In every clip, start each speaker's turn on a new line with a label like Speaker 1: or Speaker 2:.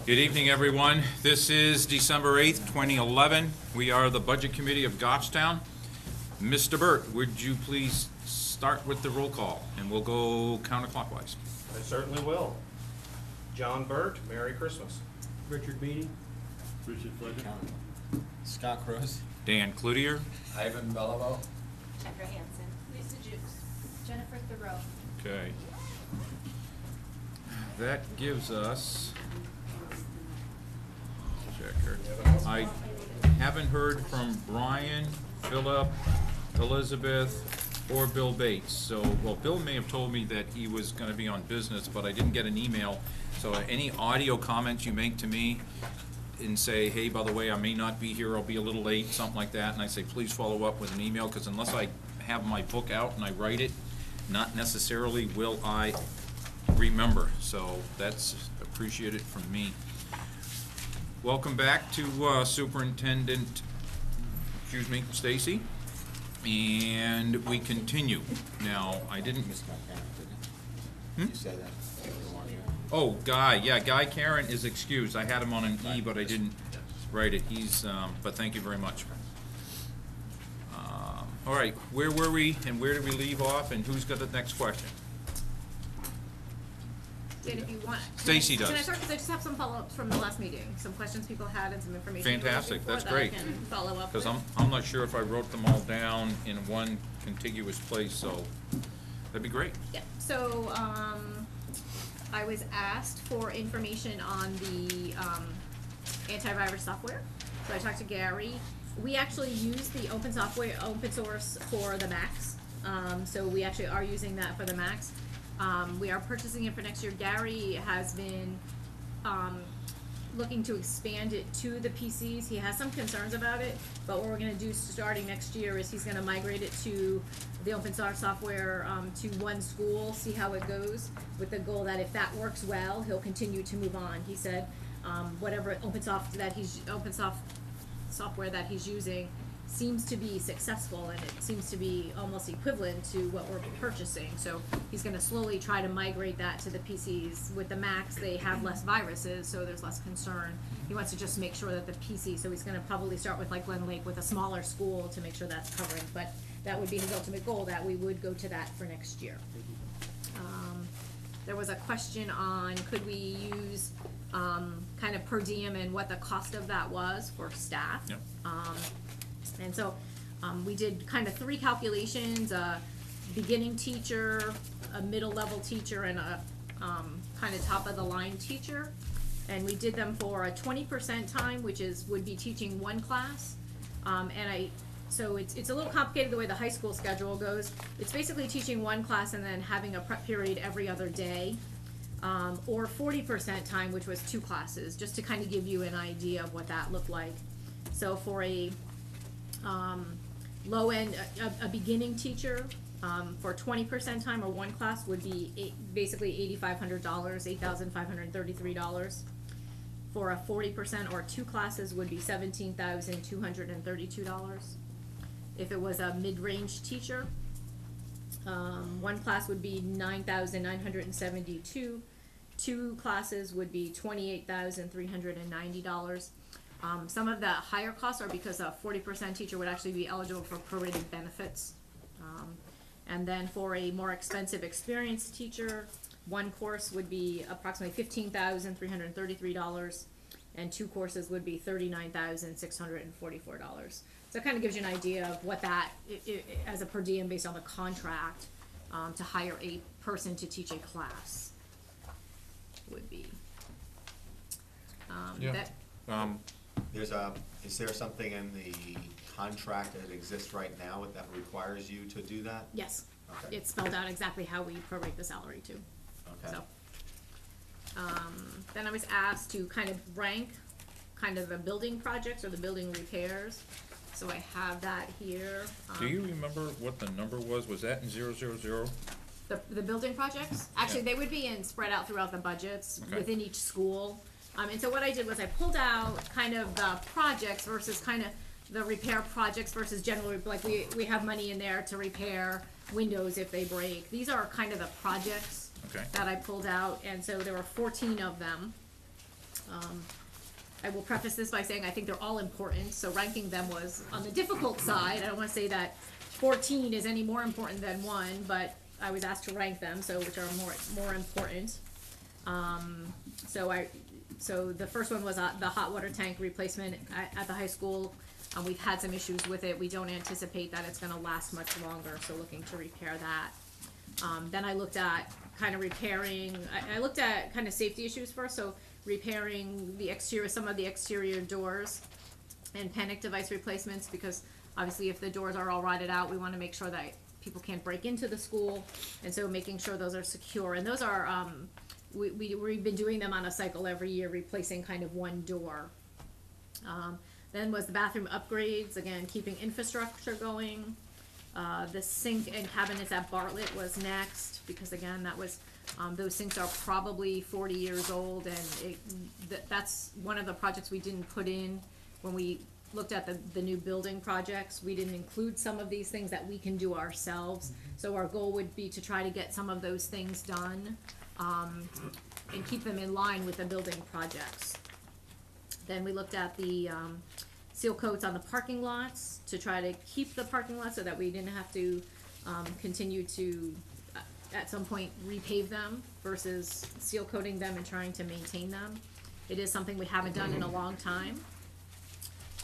Speaker 1: Good evening, everyone. This is December 8th, 2011. We are the Budget Committee of Goffstown. Mr. Burt, would you please start with the roll call, and we'll go counterclockwise.
Speaker 2: I certainly will. John Burt, Merry Christmas.
Speaker 3: Richard Beatty. Richard Fletcher.
Speaker 4: Scott Cruz.
Speaker 1: Dan Cloutier.
Speaker 4: Ivan Bellavo.
Speaker 5: Kendra Hansen. Lisa Jukes. Jennifer Thoreau.
Speaker 1: Okay. That gives us, checker. I haven't heard from Brian, Philip, Elizabeth, or Bill Bates. So, well, Bill may have told me that he was gonna be on business, but I didn't get an email. So any audio comments you make to me and say, hey, by the way, I may not be here, I'll be a little late, something like that, and I say, please follow up with an email, because unless I have my book out and I write it, not necessarily will I remember. So that's appreciated from me. Welcome back to Superintendent, Stacy. And we continue. Now, I didn't.
Speaker 4: You said that.
Speaker 1: Oh, Guy Karen is excused. I had him on an E, but I didn't write it. He's, but thank you very much. All right, where were we and where did we leave off and who's got the next question?
Speaker 5: Dan, if you want.
Speaker 1: Stacy does.
Speaker 5: Can I start, because I just have some follow-ups from the last meeting, some questions people had and some information. you were
Speaker 1: Fantastic,
Speaker 5: looking for
Speaker 1: that's
Speaker 5: that
Speaker 1: great.
Speaker 5: I can follow up
Speaker 1: Because
Speaker 5: with.
Speaker 1: I'm not sure if I wrote them all down in one contiguous place, so that'd be great.
Speaker 5: Yeah, so, I was asked for information on the, antivirus software. So I talked to Gary. We actually use the open source for the Macs. So we actually are using that for the Macs. We are purchasing it for next year. Gary has been, looking to expand it to the PCs. He has some concerns about it, but what we're gonna do starting next year is he's gonna migrate it to the open source software, to one school, see how it goes, with the goal that if that works well, he'll continue to move on. He said, whatever software that he's using seems to be successful, and it seems to be almost equivalent to what we're purchasing. So he's gonna slowly try to migrate that to the PCs. With the Macs, they have less viruses, so there's less concern. He wants to just make sure that the PC, so he's gonna probably start with like Glen Lake with a smaller school to make sure that's covered, but that would be his ultimate goal, that we would go to that for next year. There was a question on could we use, kind of per diem and what the cost of that was for staff.
Speaker 1: Yep.
Speaker 5: And so, we did kind of 3 calculations, a beginning teacher, a middle level teacher, and a, kind of top of the line teacher. And we did them for a 20% time, which would be teaching 1 class. So it's a little complicated the way the high school schedule goes. It's basically teaching 1 class and then having a prep period every other day. Or 40% time, which was 2 classes, just to kind of give you an idea of what that looked like. So for a low end, a beginning teacher, for 20% time or 1 class would be basically $8,500, $8,533. For a 40% or 2 classes would be $17,232. If it was a mid-range teacher, 1 class would be $9,972. 2 classes would be $28,390. Some of the higher costs are because a 40% teacher would actually be eligible for prorated benefits. And then for a more expensive experienced teacher, 1 course would be approximately $15,333, and 2 courses would be $39,644. So it kind of gives you an idea of what that, as a per diem based on the contract, to hire a person to teach a class would be.
Speaker 1: Yeah.
Speaker 4: Is there something in the contract that exists right now that requires you to do that?
Speaker 5: Yes,
Speaker 4: Okay.
Speaker 5: it's spelled out exactly how we prorate the salary too.
Speaker 4: Okay.
Speaker 5: So, then I was asked to kind of rank kind of the building projects or the building repairs. So I have that here.
Speaker 1: Do you remember what the number was? Was that in 000?
Speaker 5: The building projects? Actually,
Speaker 1: Yeah.
Speaker 5: they would be spread out throughout the budgets
Speaker 1: Okay.
Speaker 5: within each school. And so what I did was I pulled out kind of the projects versus kind of the repair projects versus generally, like we have money in there to repair windows if they break. These are kind of the projects
Speaker 1: Okay.
Speaker 5: that I pulled out, and so there were 14 of them. I will preface this by saying I think they're all important, so ranking them was on the difficult side. I don't wanna say that 14 is any more important than one, but I was asked to rank them, so which are more important. So the first one was the hot water tank replacement at the high school. We've had some issues with it. We don't anticipate that it's gonna last much longer, so looking to repair that. Then I looked at kind of repairing, I looked at kind of safety issues first, so repairing the exterior, some of the exterior doors and panic device replacements, because obviously if the doors are all rotted out, we wanna make sure that people can't break into the school, and so making sure those are secure, and those are, we've been doing them on a cycle every year, replacing kind of one door. Then was the bathroom upgrades, again, keeping infrastructure going. The sink and cabinets at Bartlett was next, because again, that was, those sinks are probably 40 years old, and that's one of the projects we didn't put in when we looked at the new building projects. We didn't include some of these things that we can do ourselves, so our goal would be to try to get some of those things done, and keep them in line with the building projects. Then we looked at the, seal coats on the parking lots to try to keep the parking lots so that we didn't have to, continue to, at some point, repave them versus seal coating them and trying to maintain them. It is something we haven't done in a long time.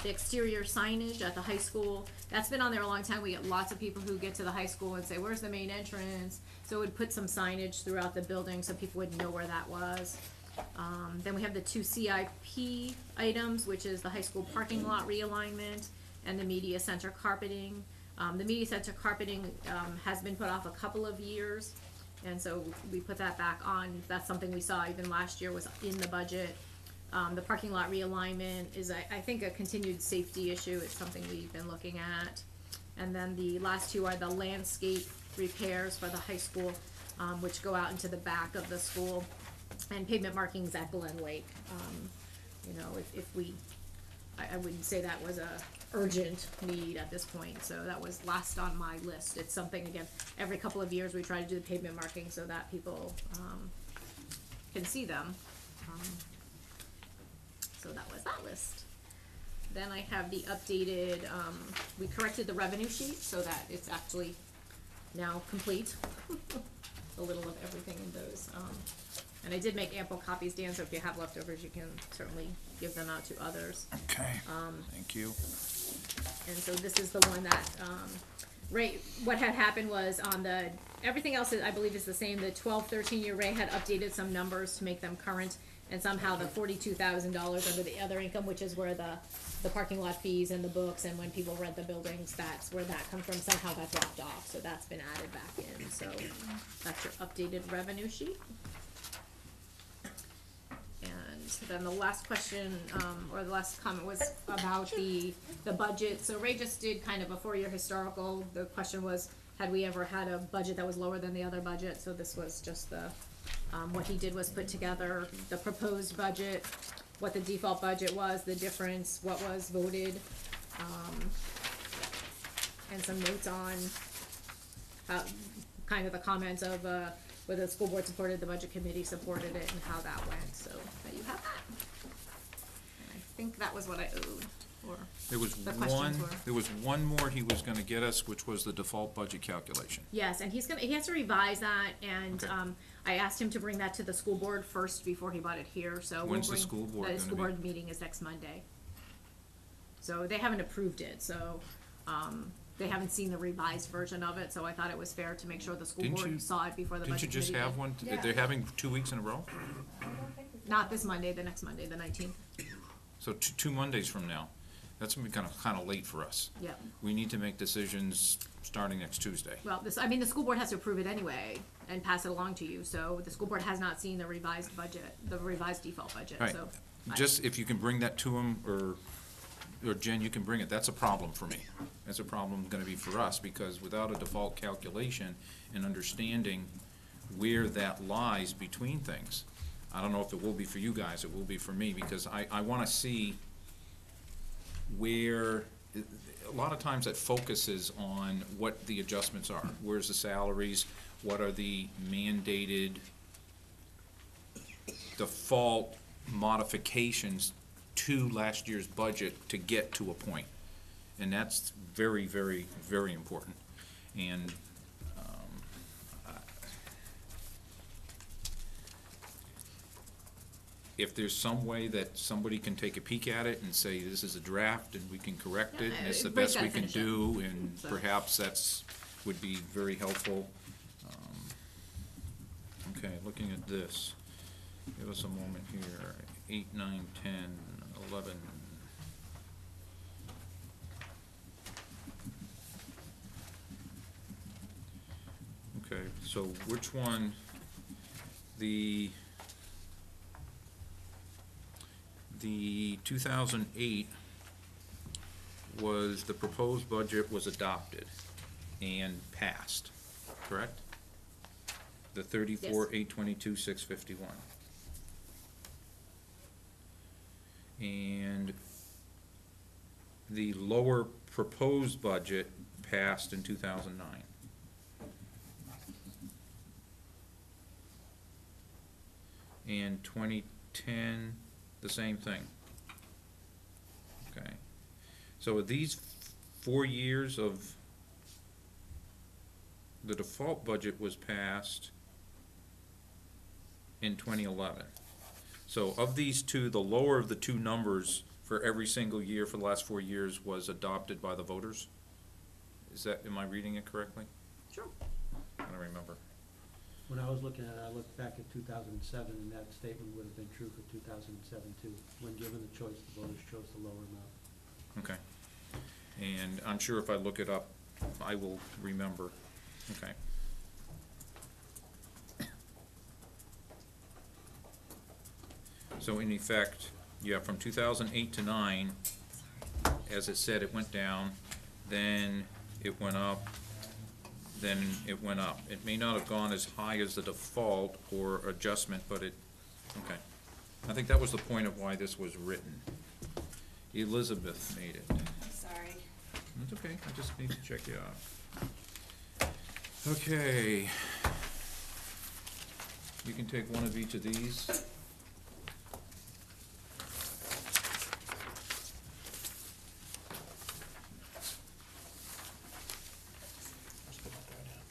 Speaker 5: The exterior signage at the high school, that's been on there a long time. We get lots of people who get to the high school and say, where's the main entrance? So we'd put some signage throughout the building so people would know where that was. Then we have the 2 CIP items, which is the high school parking lot realignment and the media center carpeting. The media center carpeting has been put off a couple of years, and so we put that back on. That's something we saw even last year was in the budget. The parking lot realignment is, I think, a continued safety issue. It's something we've been looking at. And then the last two are the landscape repairs for the high school, which go out into the back of the school, and pavement markings at Glen Lake. You know, if we, I wouldn't say that was a urgent need at this point, so that was last on my list. It's something, again, every couple of years we try to do the pavement marking so that people, can see them. So that was that list. Then I have the updated, we corrected the revenue sheet so that it's actually now complete. A little of everything in those. And I did make ample copies, Dan, so if you have leftovers, you can certainly give them out to others.
Speaker 1: Okay, thank you.
Speaker 5: And so this is the one that, Ray, what had happened was on the, everything else I believe is the same. The 12-13-year Ray had updated some numbers to make them current, and somehow the $42,000 under the other income, which is where the parking lot fees and the books and when people rent the buildings, that's where that comes from. Somehow that dropped off, so that's been added back in. So that's your updated revenue sheet. And then the last question, or the last comment was about the budget. So Ray just did kind of a 4-year historical. The question was, had we ever had a budget that was lower than the other budget? So this was just the, what he did was put together the proposed budget, what the default budget was, the difference, what was voted, and some notes on kind of the comments of whether the school board supported, the budget committee supported it, and how that went, so that you have that. And I think that was what I owed, or
Speaker 1: There was
Speaker 5: the questions were.
Speaker 1: there was one more he was gonna get us, which was the default budget calculation.
Speaker 5: Yes, and he has to revise that, and,
Speaker 1: Okay.
Speaker 5: I asked him to bring that to the school board first before he brought it here, so we'll
Speaker 1: When's the
Speaker 5: bring-
Speaker 1: school board
Speaker 5: The
Speaker 1: gonna
Speaker 5: school
Speaker 1: be?
Speaker 5: board meeting is next Monday. So they haven't approved it, so, they haven't seen the revised version of it, so I thought it was fair to make sure the school
Speaker 1: Didn't you-
Speaker 5: board saw it before the
Speaker 1: Didn't you
Speaker 5: budget
Speaker 1: just
Speaker 5: committee
Speaker 1: have
Speaker 5: did.
Speaker 1: one?
Speaker 6: Yeah.
Speaker 1: They're having 2 weeks in a row?
Speaker 5: Not this Monday, the next Monday, the 19th,
Speaker 1: So two Mondays from now. That's gonna be kinda late for us.
Speaker 5: yeah.
Speaker 1: We need to make decisions starting next Tuesday.
Speaker 5: Well, I mean, the school board has to approve it anyway and pass it along to you, so the school board has not seen the revised budget, the revised default budget,
Speaker 1: Right.
Speaker 5: so.
Speaker 1: Just if you can bring that to him, or Jen, you can bring it, that's a problem for me. That's a problem gonna be for us, because without a default calculation and understanding where that lies between things, I don't know if it will be for you guys, it will be for me, because I wanna see where, a lot of times that focuses on what the adjustments are. Where's the salaries, what are the mandated default modifications to last year's budget to get to a point. And that's very, very, very important. And if there's some way that somebody can take a peek at it and say, this is a draft and we can correct it, and it's the
Speaker 5: Break
Speaker 1: best
Speaker 5: that
Speaker 1: we can
Speaker 5: finish it.
Speaker 1: do, and
Speaker 5: So-
Speaker 1: perhaps that's, would be very helpful. Okay, looking at this, give us a moment here, 8, 9, 10, 11. Okay, so which one, the 2008 was, the proposed budget was adopted and passed, correct? The 34,822,651. And the lower proposed budget passed in 2009. And 2010, the same thing. Okay. So these 4 years of, the default budget was passed in 2011. So of these two, the lower of the two numbers for every single year for the last 4 years was adopted by the voters? Is that, am I reading it correctly?
Speaker 5: Sure.
Speaker 1: I don't remember.
Speaker 3: When I was looking at it, I looked back at 2007, and that statement would have been true for 2007 too. When given the choice, the voters chose the lower amount.
Speaker 1: Okay. And I'm sure if I look it up, I will remember. Okay. So in effect, yeah, from 2008 to 9, as it said, it went down, then it went up, then it went up. It may not have gone as high as the default or adjustment, but it, okay. I think that was the point of why this was written. Elizabeth made it.
Speaker 5: Sorry.
Speaker 1: That's okay, I just need to check you out. Okay. You can take one of each of these.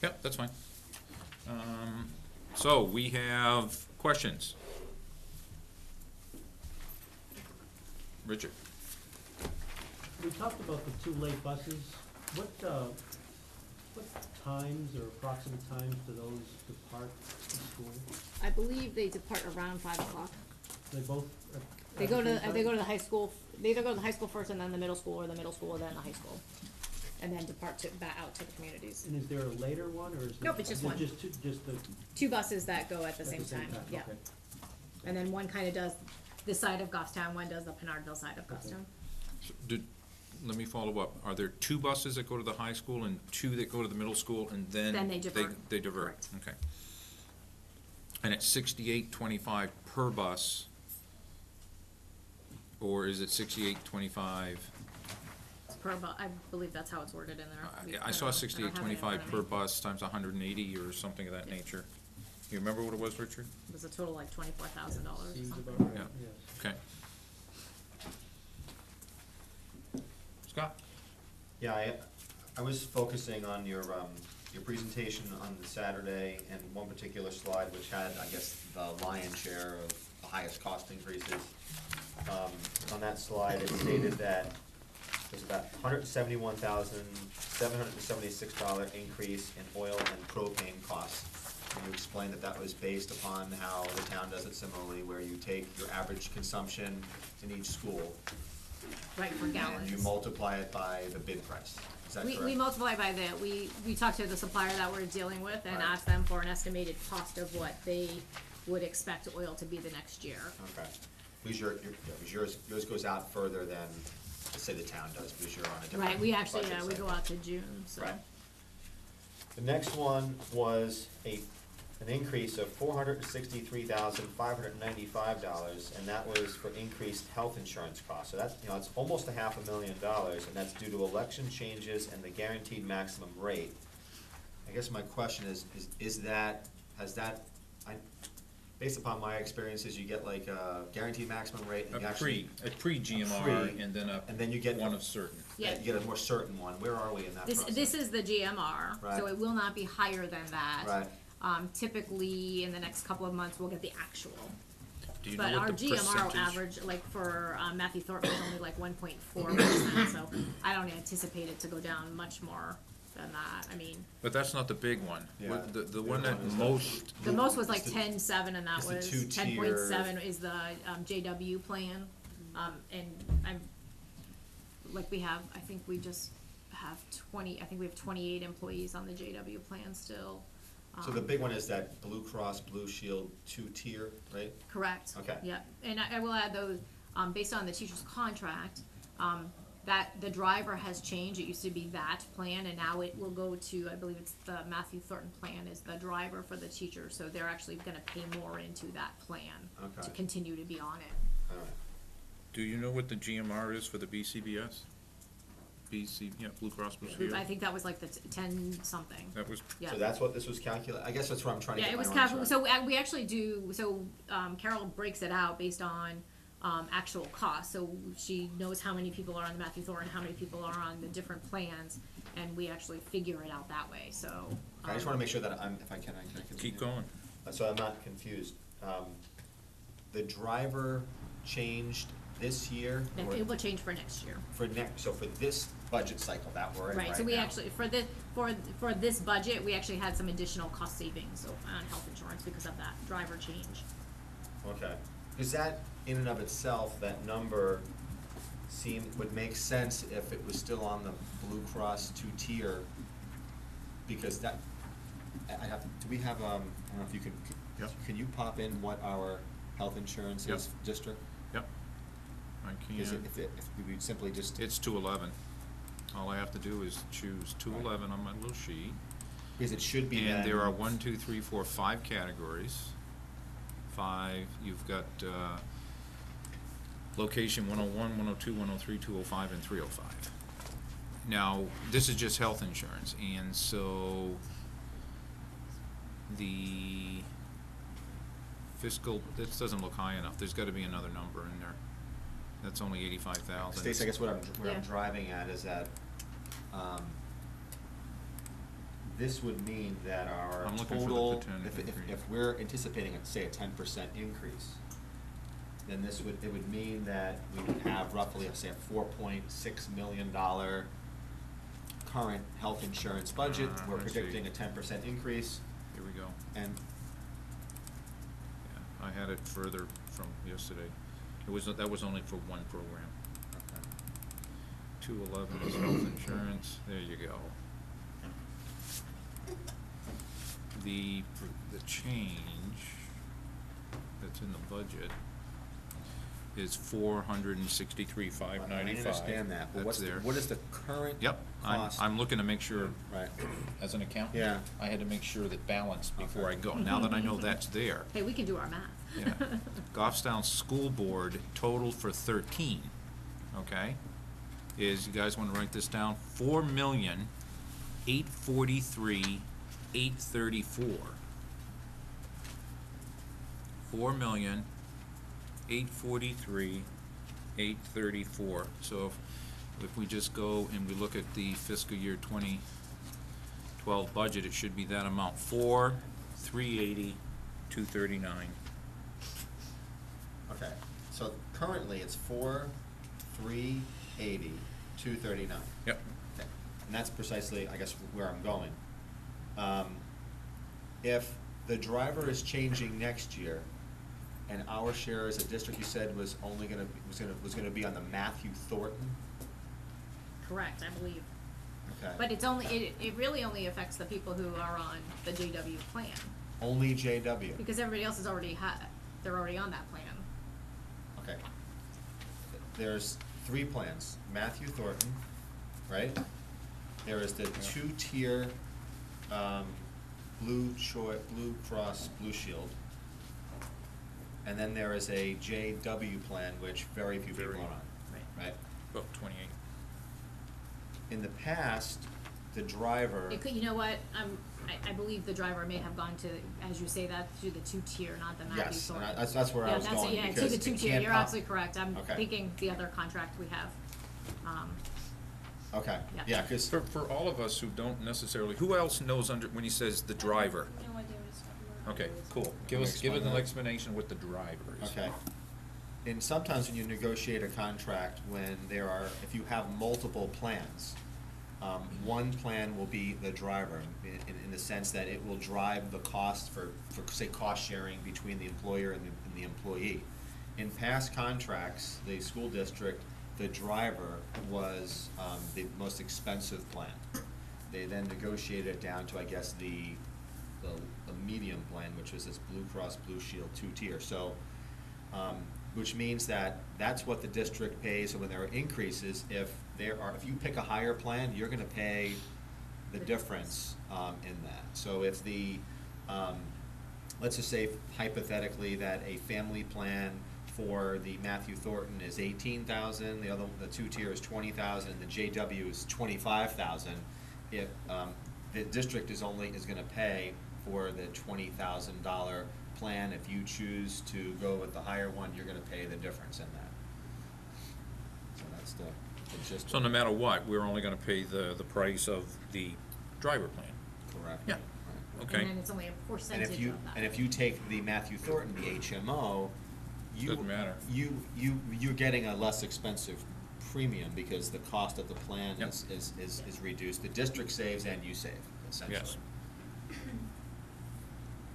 Speaker 1: Yep, that's fine. So we have questions. Richard?
Speaker 3: We talked about the two late buses. What times or approximate times do those depart the school?
Speaker 5: I believe they depart around 5 o'clock.
Speaker 3: They both at
Speaker 5: They
Speaker 3: the
Speaker 5: go
Speaker 3: same
Speaker 5: to, they go
Speaker 3: time?
Speaker 5: to the high school, they either go to the high school first and then the middle school, or the middle school and then the high school. And then depart to, back out to the communities.
Speaker 3: And is there a later one, or is it?
Speaker 5: Nope, it's just one.
Speaker 3: Just the.
Speaker 5: 2 buses that go at the
Speaker 3: at
Speaker 5: same time, yeah.
Speaker 3: Okay.
Speaker 5: And then one kinda does this side of Goffstown, one does the Pinardville side of Goffstown.
Speaker 1: Let me follow up. Are there 2 buses that go to the high school and 2 that go to the middle school, and then?
Speaker 5: Then they divert.
Speaker 1: They divert,
Speaker 5: Correct.
Speaker 1: okay. And it's $68.25 per bus, or is it $68.25?
Speaker 5: Per I believe that's how it's worded in there.
Speaker 1: I saw
Speaker 5: don't have it in
Speaker 1: $68.25
Speaker 5: front of
Speaker 1: per
Speaker 5: me.
Speaker 1: bus times 180 or something of that
Speaker 5: Yeah.
Speaker 1: nature. You remember what it was, Richard?
Speaker 5: It was a total like $24,000 or
Speaker 3: Seems
Speaker 5: something.
Speaker 3: about right,
Speaker 1: Yeah.
Speaker 3: yes.
Speaker 1: Okay. Scott?
Speaker 4: Yeah, I was focusing on your presentation on the Saturday and one particular slide which had, I guess, the lion's share of the highest cost increases. On that slide, it stated that there's about $171,776 increase in oil and propane costs. And you explained that that was based upon how the town does it similarly, where you take your average consumption in each school
Speaker 5: Right, for gallons.
Speaker 4: and you multiply it by the bid price. Is that correct?
Speaker 5: We multiply by we talked to the supplier that we're dealing with and
Speaker 4: Right.
Speaker 5: asked them for an estimated cost of what they would expect oil to be the next year.
Speaker 4: Okay. Because yours goes out further than, let's say, the town does, because you're on a different
Speaker 5: Right, we actually,
Speaker 4: budget
Speaker 5: we go
Speaker 4: cycle.
Speaker 5: out to June, so.
Speaker 4: Right. The next one was an increase of $463,595, and that was for increased health insurance costs. So that's, it's almost $500,000, and that's due to election changes and the guaranteed maximum rate. I guess my question is based upon my experiences, you get like a guaranteed maximum rate and you actually.
Speaker 1: A pre-GMR
Speaker 4: pre,
Speaker 1: and then
Speaker 4: and then you get
Speaker 1: one of certain.
Speaker 5: Yeah.
Speaker 4: You get a more certain one. Where are we in that process?
Speaker 5: This is the GMR, so
Speaker 4: Right.
Speaker 5: it will not be higher than that.
Speaker 4: Right.
Speaker 5: Typically, in the next couple of months, we'll get the actual.
Speaker 1: Do you know
Speaker 5: But
Speaker 1: what
Speaker 5: our
Speaker 1: the
Speaker 5: GMR
Speaker 1: percentage?
Speaker 5: average, like for Matthew Thornton, was only like 1.4%, so I don't anticipate it to go down much more than that. I mean,
Speaker 1: But that's not the big one.
Speaker 4: Yeah.
Speaker 1: The one
Speaker 4: The
Speaker 1: that
Speaker 4: one is
Speaker 1: most,
Speaker 5: the most was like
Speaker 4: It's the-
Speaker 5: 10.7, and that
Speaker 4: it's the
Speaker 5: was
Speaker 4: two-tier-
Speaker 5: 10.7 is the JW plan. And I'm, like we have, I think we just have 20, I think we have 28 employees on the JW plan still.
Speaker 4: So the big one is that Blue Cross Blue Shield 2-tier, right?
Speaker 5: Correct.
Speaker 4: Okay.
Speaker 5: Yep, and I will add those, based on the teacher's contract, that the driver has changed. It used to be that plan, and now it will go to, I believe it's the Matthew Thornton plan is the driver for the teacher, so they're actually gonna pay more into that plan to
Speaker 4: Okay.
Speaker 5: continue to be on it.
Speaker 4: All right.
Speaker 1: do you know what the GMR is for the BCBS? Blue Cross Blue Shield?
Speaker 5: I think that was like the 10-something,
Speaker 1: That was,
Speaker 5: yeah.
Speaker 4: So that's what this was calculated, I guess that's what I'm trying to
Speaker 5: Yeah,
Speaker 4: get
Speaker 5: it
Speaker 4: my
Speaker 5: was
Speaker 4: arms
Speaker 5: calculated,
Speaker 4: around.
Speaker 5: so we actually do, so Carol breaks it out based on actual costs. So she knows how many people are on the Matthew Thornton, how many people are on the different plans, and we actually figure it out that way, so.
Speaker 4: I just wanna make sure that I'm, if I can continue.
Speaker 1: keep going.
Speaker 4: So I'm not confused. The driver changed this year? or
Speaker 5: It will change for next year.
Speaker 4: For next, so for this budget cycle that we're in right now?
Speaker 5: Right, so we actually, for this budget, we actually had some additional cost savings on health insurance because of that driver change.
Speaker 4: Okay, because that, in and of itself, that number would make sense if it was still on the Blue Cross 2-tier, because that, I have, do we have, I don't know if you can,
Speaker 1: Yep.
Speaker 4: can you pop in what our health insurance
Speaker 1: Yep.
Speaker 4: is, district?
Speaker 1: Yep. I
Speaker 4: Is
Speaker 1: can.
Speaker 4: if we would simply just,
Speaker 1: It's 211. All I have to do is choose 211 on my little sheet.
Speaker 4: because it should be
Speaker 1: And
Speaker 4: then.
Speaker 1: there are 5 categories. 5, you've got, location 101, 102, 103, 205, and 305. Now, this is just health insurance, and so the fiscal, this doesn't look high enough. There's gotta be another number in there. That's only 85,000.
Speaker 4: Stacy, I guess what I'm
Speaker 5: Yeah.
Speaker 4: driving at is that, this would mean that our
Speaker 1: I'm looking for the
Speaker 4: total,
Speaker 1: %
Speaker 4: if
Speaker 1: increase.
Speaker 4: we're anticipating, say, a 10% increase, then it would mean that we would have roughly, let's say, a $4.6 million current health insurance budget. We're
Speaker 1: I see.
Speaker 4: predicting a 10% increase,
Speaker 1: Here we go.
Speaker 4: and,
Speaker 1: Yeah, I had it further from yesterday. That was only for one program. 211 is health insurance, there you go. The change that's in the budget is 463,595.
Speaker 4: I understand that, but
Speaker 1: That's there.
Speaker 4: what is the current
Speaker 1: Yep,
Speaker 4: cost?
Speaker 1: I'm looking to make sure,
Speaker 4: Right,
Speaker 1: as an accountant.
Speaker 4: Yeah.
Speaker 1: I had to make sure that balanced before I
Speaker 4: Okay.
Speaker 1: go. Now that I know that's there.
Speaker 5: Hey, we can do our math.
Speaker 1: Yeah. Goffstown School Board total for 13, okay, is, you guys wanna write this down, 4,843,834. 4,843,834. So if we just go and we look at the fiscal year 2012 budget, it should be that amount, 4,380,239.
Speaker 4: okay, so currently it's 4,380,239.
Speaker 1: Yep.
Speaker 4: Okay, and that's precisely, I guess, where I'm going. If the driver is changing next year, and our share as a district, you said, was only gonna be on the Matthew Thornton,
Speaker 5: Correct, I believe.
Speaker 4: okay?
Speaker 5: But it's only, it really only affects the people who are on the JW plan,
Speaker 4: Only JW,
Speaker 5: because everybody else is already they're already on that plan.
Speaker 4: okay. There's 3 plans, Matthew Thornton, right? There is the 2-tier, Blue Cross Blue Shield. And then there is a JW plan, which very few people are on,
Speaker 5: Right.
Speaker 4: right?
Speaker 1: About 28.
Speaker 4: In the past, the driver,
Speaker 5: It could, you know what, I believe the driver may have gone to, as you say that, to the two-tier, not the Matthew
Speaker 4: yes, and
Speaker 5: Thornton.
Speaker 4: that's where I was going,
Speaker 5: Yeah, to
Speaker 4: because
Speaker 5: the
Speaker 4: it
Speaker 5: two-tier,
Speaker 4: can't
Speaker 5: you're
Speaker 4: pop-
Speaker 5: absolutely correct, I'm
Speaker 4: Okay.
Speaker 5: thinking the other contract we have.
Speaker 4: Okay,
Speaker 5: Yeah.
Speaker 4: yeah, cause,
Speaker 1: For all of us who don't necessarily, who else knows under, when he says the driver?
Speaker 6: No idea what he's talking about.
Speaker 1: Okay, cool.
Speaker 4: Can
Speaker 1: Give
Speaker 4: you
Speaker 1: us
Speaker 4: explain
Speaker 1: an
Speaker 4: that?
Speaker 1: explanation what the driver is.
Speaker 4: okay. And sometimes when you negotiate a contract, when there are, if you have multiple plans, one plan will be the driver, in the sense that it will drive the cost for say, cost sharing between the employer and the employee. In past contracts, the school district, the driver was, the most expensive plan. They then negotiated it down to, I guess, the medium plan, which was this Blue Cross Blue Shield two-tier, so, which means that that's what the district pays, so when there are increases, if you pick a higher plan, you're gonna pay the difference, in that. So if let's just say hypothetically that a family plan for the Matthew Thornton is 18,000, the two-tier is 20,000, and the JW is 25,000, if, the district is gonna pay for the $20,000 plan. If you choose to go with the higher one, you're gonna pay the difference in that. So that's the gist.
Speaker 1: So no matter what, we're only gonna pay the price of the driver plan.
Speaker 4: Correct.
Speaker 1: Yeah.
Speaker 4: Right.
Speaker 1: Okay.
Speaker 5: And then it's only a
Speaker 4: And
Speaker 5: percentage
Speaker 4: if you,
Speaker 5: of that.
Speaker 4: and if you take the Matthew Thornton, the HMO,
Speaker 1: Doesn't matter.
Speaker 4: you're getting a less expensive premium because the cost of the plan
Speaker 1: Yep.
Speaker 4: is reduced. The district saves and you save, essentially.
Speaker 1: Yes.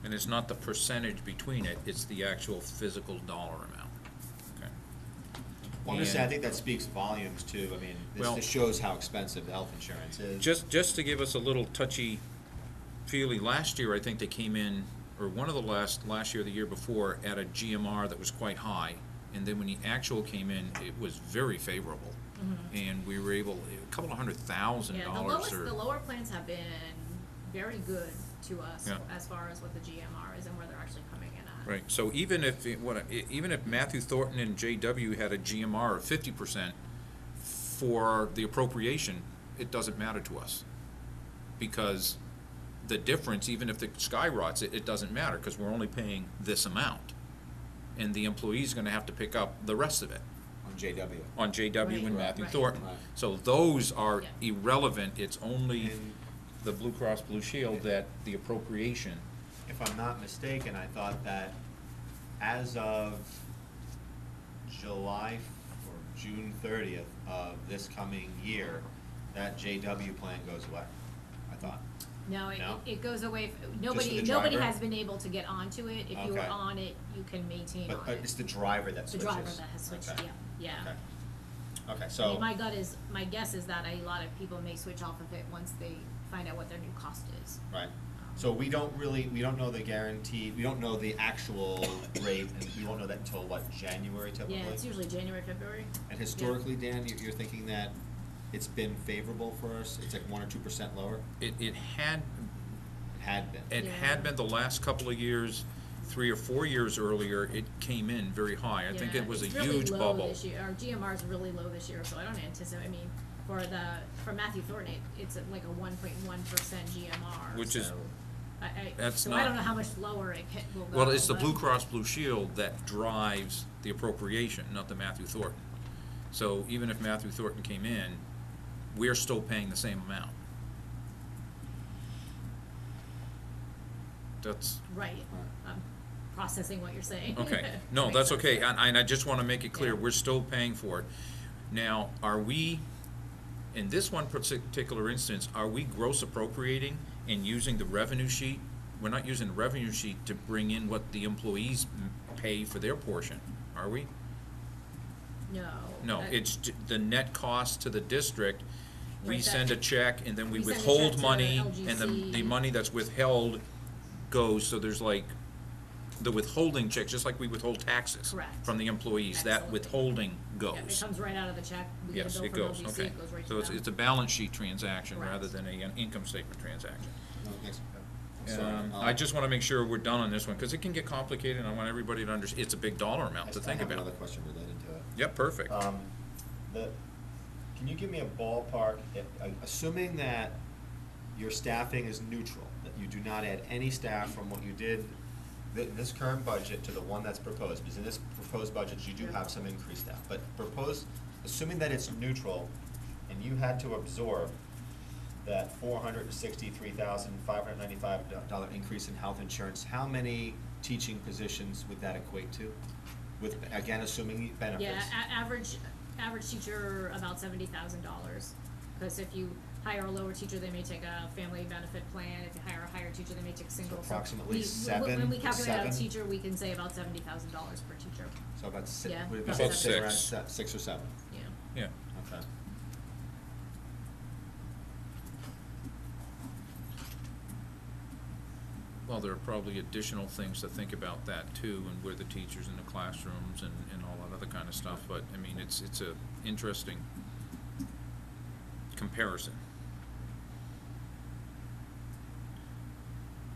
Speaker 1: And it's not the percentage between it, it's the actual physical dollar amount. Okay.
Speaker 4: Well, I'm just saying, I
Speaker 1: And
Speaker 4: think that speaks volumes too. I mean,
Speaker 1: Well-
Speaker 4: this shows how expensive the health insurance is.
Speaker 1: Just to give us a little touchy-feely, last year, I think they came in, or one of the last year or the year before, at a GMR that was quite high. And then when the actual came in, it was very favorable. And we were able, a couple of $100,000
Speaker 5: Yeah,
Speaker 1: or.
Speaker 5: the lower plans have been very good to us
Speaker 1: Yeah.
Speaker 5: as far as what the GMR is and where they're actually coming in at.
Speaker 1: Right, so even if, even if Matthew Thornton and JW had a GMR of 50% for the appropriation, it doesn't matter to us. Because the difference, even if it skyrockets, it doesn't matter, because we're only paying this amount. And the employee's gonna have to pick up the rest of it
Speaker 4: On JW.
Speaker 1: on JW and
Speaker 5: Right,
Speaker 1: Matthew
Speaker 5: right.
Speaker 1: Thornton.
Speaker 4: Right.
Speaker 1: So those are
Speaker 5: Yeah.
Speaker 1: irrelevant, it's only
Speaker 4: And-
Speaker 1: the Blue Cross Blue Shield that the appropriation.
Speaker 4: If I'm not mistaken, I thought that as of July or June 30th of this coming year, that JW plan goes away, I thought.
Speaker 5: No,
Speaker 4: No?
Speaker 5: it goes away,
Speaker 4: for
Speaker 5: nobody
Speaker 4: the
Speaker 5: nobody
Speaker 4: driver?
Speaker 5: has been able to get onto it. If you were
Speaker 4: Okay.
Speaker 5: on it, you can maintain
Speaker 4: But
Speaker 5: on it.
Speaker 4: it's the driver that
Speaker 5: The
Speaker 4: switches.
Speaker 5: driver that has switched,
Speaker 4: Okay.
Speaker 5: yeah.
Speaker 4: Okay. Okay,
Speaker 5: I
Speaker 4: so.
Speaker 5: mean, my guess is that a lot of people may switch off of it once they find out what their new cost is.
Speaker 4: Right. So we don't know the guaranteed, we don't know the actual rate, and we won't know that until what, January typically?
Speaker 5: Yeah, it's usually January, February.
Speaker 4: And historically, Dan, you're thinking that it's been favorable for us? It's like 1 or 2% lower?
Speaker 1: It had
Speaker 4: It had been.
Speaker 1: It
Speaker 5: Yeah.
Speaker 1: had been the last couple of years, 3 or 4 years earlier, it came in very high. I think
Speaker 5: Yeah,
Speaker 1: it was a
Speaker 5: it's really
Speaker 1: huge
Speaker 5: low
Speaker 1: bubble.
Speaker 5: this year. Our GMR is really low this year, so I don't anticipate, I mean, for Matthew Thornton, it's at like a 1.1% GMR,
Speaker 1: Which is-
Speaker 5: so
Speaker 1: that's
Speaker 5: so I
Speaker 1: not-
Speaker 5: don't know how much lower it will go.
Speaker 1: Well, it's the
Speaker 5: but-
Speaker 1: Blue Cross Blue Shield that drives the appropriation, not the Matthew Thornton. So even if Matthew Thornton came in, we're still paying the same amount. That's,
Speaker 5: Right, I'm processing what you're saying.
Speaker 1: okay, no,
Speaker 5: Makes
Speaker 1: that's
Speaker 5: sense.
Speaker 1: okay, and I just wanna make it clear,
Speaker 5: Yeah.
Speaker 1: we're still paying for it. Now, are we, in this one particular instance, are we gross appropriating and using the revenue sheet? We're not using the revenue sheet to bring in what the employees pay for their portion, are we?
Speaker 5: No.
Speaker 1: No,
Speaker 5: that-
Speaker 1: it's the net cost to the district. We
Speaker 5: Right, that-
Speaker 1: send a check and then we
Speaker 5: we send a check
Speaker 1: withhold
Speaker 5: to
Speaker 1: money, and the
Speaker 5: LGC.
Speaker 1: money that's withheld goes, so there's like, the withholding checks, just like we withhold taxes
Speaker 5: Correct.
Speaker 1: from the employees, that
Speaker 5: Absolutely.
Speaker 1: withholding goes.
Speaker 5: Yeah, it comes right out of the check, we get
Speaker 1: Yes,
Speaker 5: a bill
Speaker 1: it
Speaker 5: from
Speaker 1: goes,
Speaker 5: LGC,
Speaker 1: okay.
Speaker 5: it goes right to
Speaker 1: So
Speaker 5: them.
Speaker 1: it's a balance sheet transaction
Speaker 5: Correct.
Speaker 1: rather than an income statement transaction.
Speaker 4: No, thanks. I'm sorry.
Speaker 1: I just wanna make sure we're done on this one, cause it can get complicated, and I want everybody to understand, it's a big dollar amount to think
Speaker 4: I have
Speaker 1: about.
Speaker 4: another question related to it.
Speaker 1: Yep, perfect.
Speaker 4: Can you give me a ballpark, assuming that your staffing is neutral, that you do not add any staff from what you did in this current budget to the one that's proposed, because in this proposed budget, you do have some increased staff, but assuming that it's neutral, and you had to absorb that $463,595 increase in health insurance, how many teaching positions would that equate to? With, again, assuming benefits?
Speaker 5: Yeah, average teacher, about $70,000. Because if you hire a lower teacher, they may take a family benefit plan. If you hire a higher teacher, they may take single.
Speaker 4: So approximately
Speaker 5: When we calculate out a
Speaker 4: seven?
Speaker 5: teacher, we can say about $70,000 per teacher.
Speaker 4: So about six,
Speaker 5: Yeah,
Speaker 4: would it be
Speaker 5: about
Speaker 4: around
Speaker 1: six.
Speaker 4: 6 or 7?
Speaker 5: Yeah.
Speaker 1: Yeah.
Speaker 4: Okay.
Speaker 1: Well, there are probably additional things to think about that too, and where the teachers in the classrooms and all that other kind of stuff, but, I mean, it's a interesting comparison.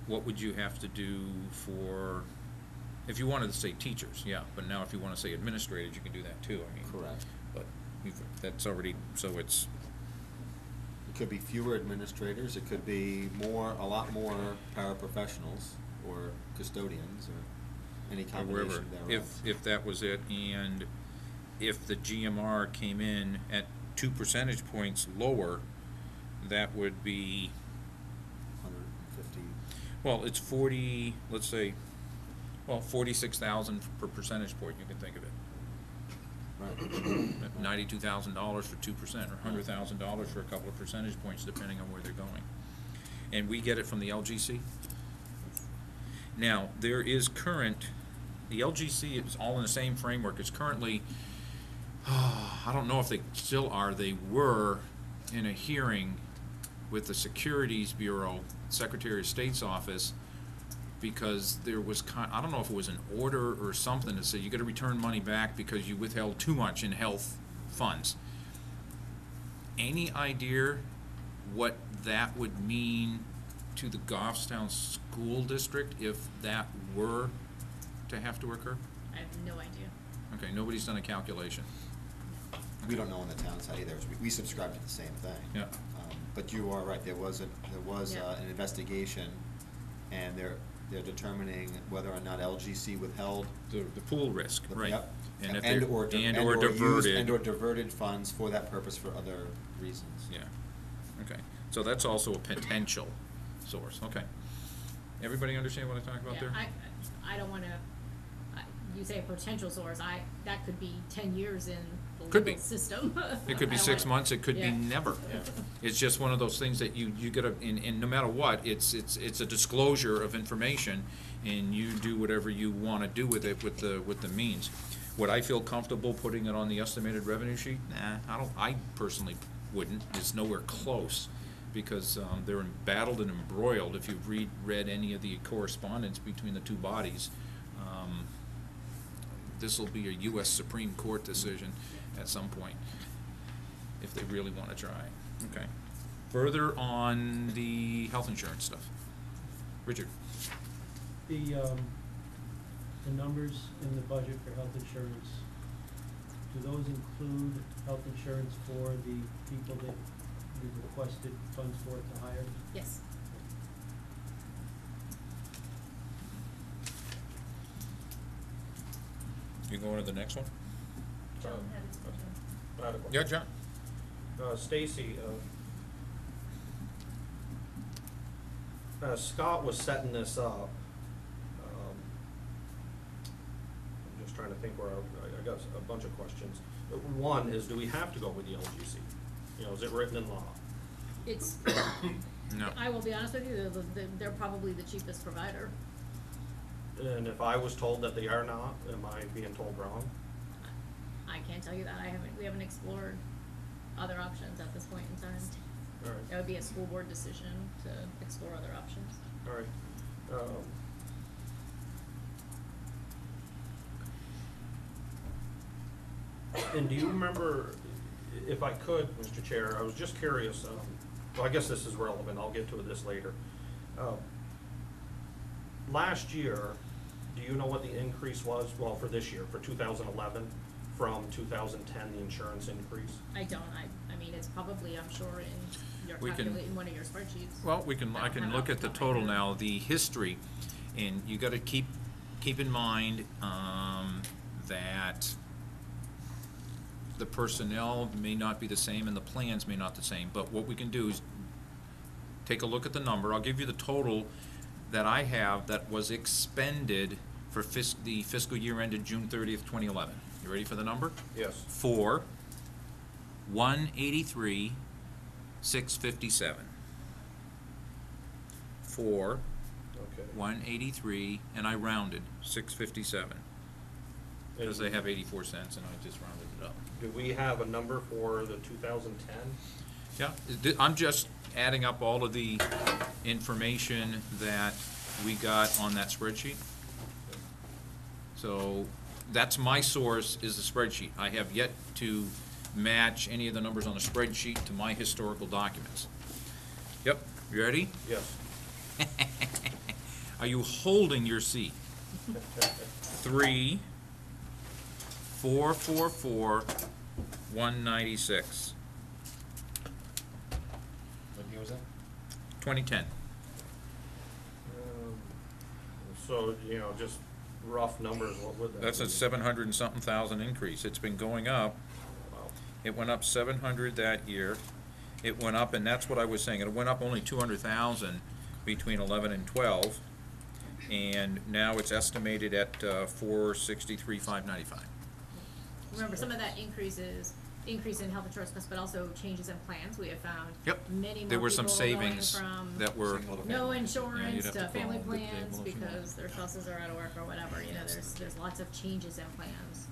Speaker 1: What would you have to do for, if you wanted to say teachers, yeah, but now if you wanna say administrators, you can do that too, I mean.
Speaker 4: Correct.
Speaker 1: But that's already, so it's,
Speaker 4: It could be fewer administrators, it could be a lot more paraprofessionals or custodians or any
Speaker 1: or wherever,
Speaker 4: combination thereof.
Speaker 1: if that was it, and if the GMR came in at 2 percentage points lower, that would be,
Speaker 4: 150,
Speaker 1: well, it's 40, let's say, well, 46,000 per percentage point, you can think of it.
Speaker 4: right.
Speaker 1: $92,000 for 2%, or $100,000 for a couple of percentage points, depending on where they're going. And we get it from the LGC. Now, there is the LGC is all in the same framework. It's currently, I don't know if they still are, they were in a hearing with the Securities Bureau, Secretary of State's office, because there was I don't know if it was an order or something that said you gotta return money back because you withheld too much in health funds. Any idea what that would mean to the Goffstown School District if that were to have to occur?
Speaker 5: I have no idea.
Speaker 1: Okay, nobody's done a calculation.
Speaker 4: We don't know on the town side either, we subscribe to the same thing.
Speaker 1: Yeah.
Speaker 4: But you are right, there was
Speaker 5: Yeah.
Speaker 4: an investigation, and they're determining whether or not LGC withheld.
Speaker 1: The pool risk, right.
Speaker 4: Yep.
Speaker 1: And if
Speaker 4: And
Speaker 1: they're-
Speaker 4: or
Speaker 1: and/or
Speaker 4: used,
Speaker 1: diverted.
Speaker 4: and/or diverted funds for that purpose for other reasons.
Speaker 1: Yeah, okay, so that's also a potential source, okay. Everybody understand what I talk about
Speaker 5: Yeah,
Speaker 1: there?
Speaker 5: I don't wanna, you say a potential source, that could be 10 years in the
Speaker 1: Could be.
Speaker 5: legal system.
Speaker 1: It could be
Speaker 5: I don't
Speaker 1: 6
Speaker 5: wanna-
Speaker 1: months, it could be
Speaker 5: Yeah.
Speaker 1: never.
Speaker 2: Yeah.
Speaker 1: It's just one of those things that you gotta, and no matter what, it's a disclosure of information, and you do whatever you wanna do with it, with the means. Would I feel comfortable putting it on the estimated revenue sheet? Nah, I personally wouldn't, it's nowhere close, because, they're embattled and embroiled, if you've read any of the correspondence between the two bodies. This'll be a US Supreme Court decision at some point, if they really wanna try. Okay. Further on the health insurance stuff. Richard?
Speaker 3: The numbers in the budget for health insurance, do those include health insurance for the people that we requested funds for to hire?
Speaker 5: Yes.
Speaker 1: You going to the next one?
Speaker 2: I had a question.
Speaker 1: Yeah, John?
Speaker 2: Stacy, Scott was setting this up. I'm just trying to think where I got a bunch of questions. One is, do we have to go with the LGC? You know, is it written in law?
Speaker 5: It's,
Speaker 1: No.
Speaker 5: I will be honest with you, they're probably the cheapest provider.
Speaker 2: And if I was told that they are not, am I being told wrong?
Speaker 5: I can't tell you that, we haven't explored other options at this point in time.
Speaker 2: All right.
Speaker 5: That would be a school board decision to explore other options.
Speaker 2: All right. And do you remember, if I could, Mr. Chair, I was just curious, well, I guess this is relevant, I'll get to this later. Last year, do you know what the increase was, well, for this year, for 2011, from 2010, the insurance increase?
Speaker 5: I don't, I mean, it's probably, I'm sure, in your
Speaker 1: We can-
Speaker 5: calculate, in one of your spreadsheets.
Speaker 1: Well, I
Speaker 5: don't
Speaker 1: can
Speaker 5: have
Speaker 1: look
Speaker 5: it
Speaker 1: at the
Speaker 5: off top of my
Speaker 1: total
Speaker 5: head.
Speaker 1: now, the history, and you gotta keep in mind, that the personnel may not be the same and the plans may not the same, but what we can do is take a look at the number. I'll give you the total that I have that was expended for the fiscal year ended June 30th, 2011. You ready for the number?
Speaker 2: Yes.
Speaker 1: For 183, 657. For
Speaker 2: Okay.
Speaker 1: 183, and I rounded, 657. Because they have 84 cents and I just rounded it up.
Speaker 2: Do we have a number for the 2010?
Speaker 1: Yeah, I'm just adding up all of the information that we got on that spreadsheet. So that's my source, is the spreadsheet. I have yet to match any of the numbers on the spreadsheet to my historical documents. Yep, you ready?
Speaker 2: Yes.
Speaker 1: Are you holding your seat? 3, 4, 4, 4, 196.
Speaker 4: What year was that?
Speaker 1: 2010.
Speaker 2: So, you know, just rough numbers, what would that be?
Speaker 1: That's a 700 and something thousand increase. It's been going up.
Speaker 2: Wow.
Speaker 1: It went up 700 that year. It went up, and that's what I was saying, it went up only 200,000 between 11 and 12. And now it's estimated at 463,595.
Speaker 5: Remember, some of that increase in health insurance costs, but also changes in plans. We have found
Speaker 1: Yep.
Speaker 5: many more
Speaker 1: There were some
Speaker 5: people going
Speaker 1: savings
Speaker 5: from
Speaker 1: that were,
Speaker 5: no
Speaker 1: Yeah,
Speaker 5: insurance
Speaker 1: you'd have
Speaker 5: to
Speaker 1: to
Speaker 5: family
Speaker 1: follow the
Speaker 5: plans
Speaker 1: tables if you want.
Speaker 5: because their spouses are out of work or whatever, you know, there's lots of changes in plans.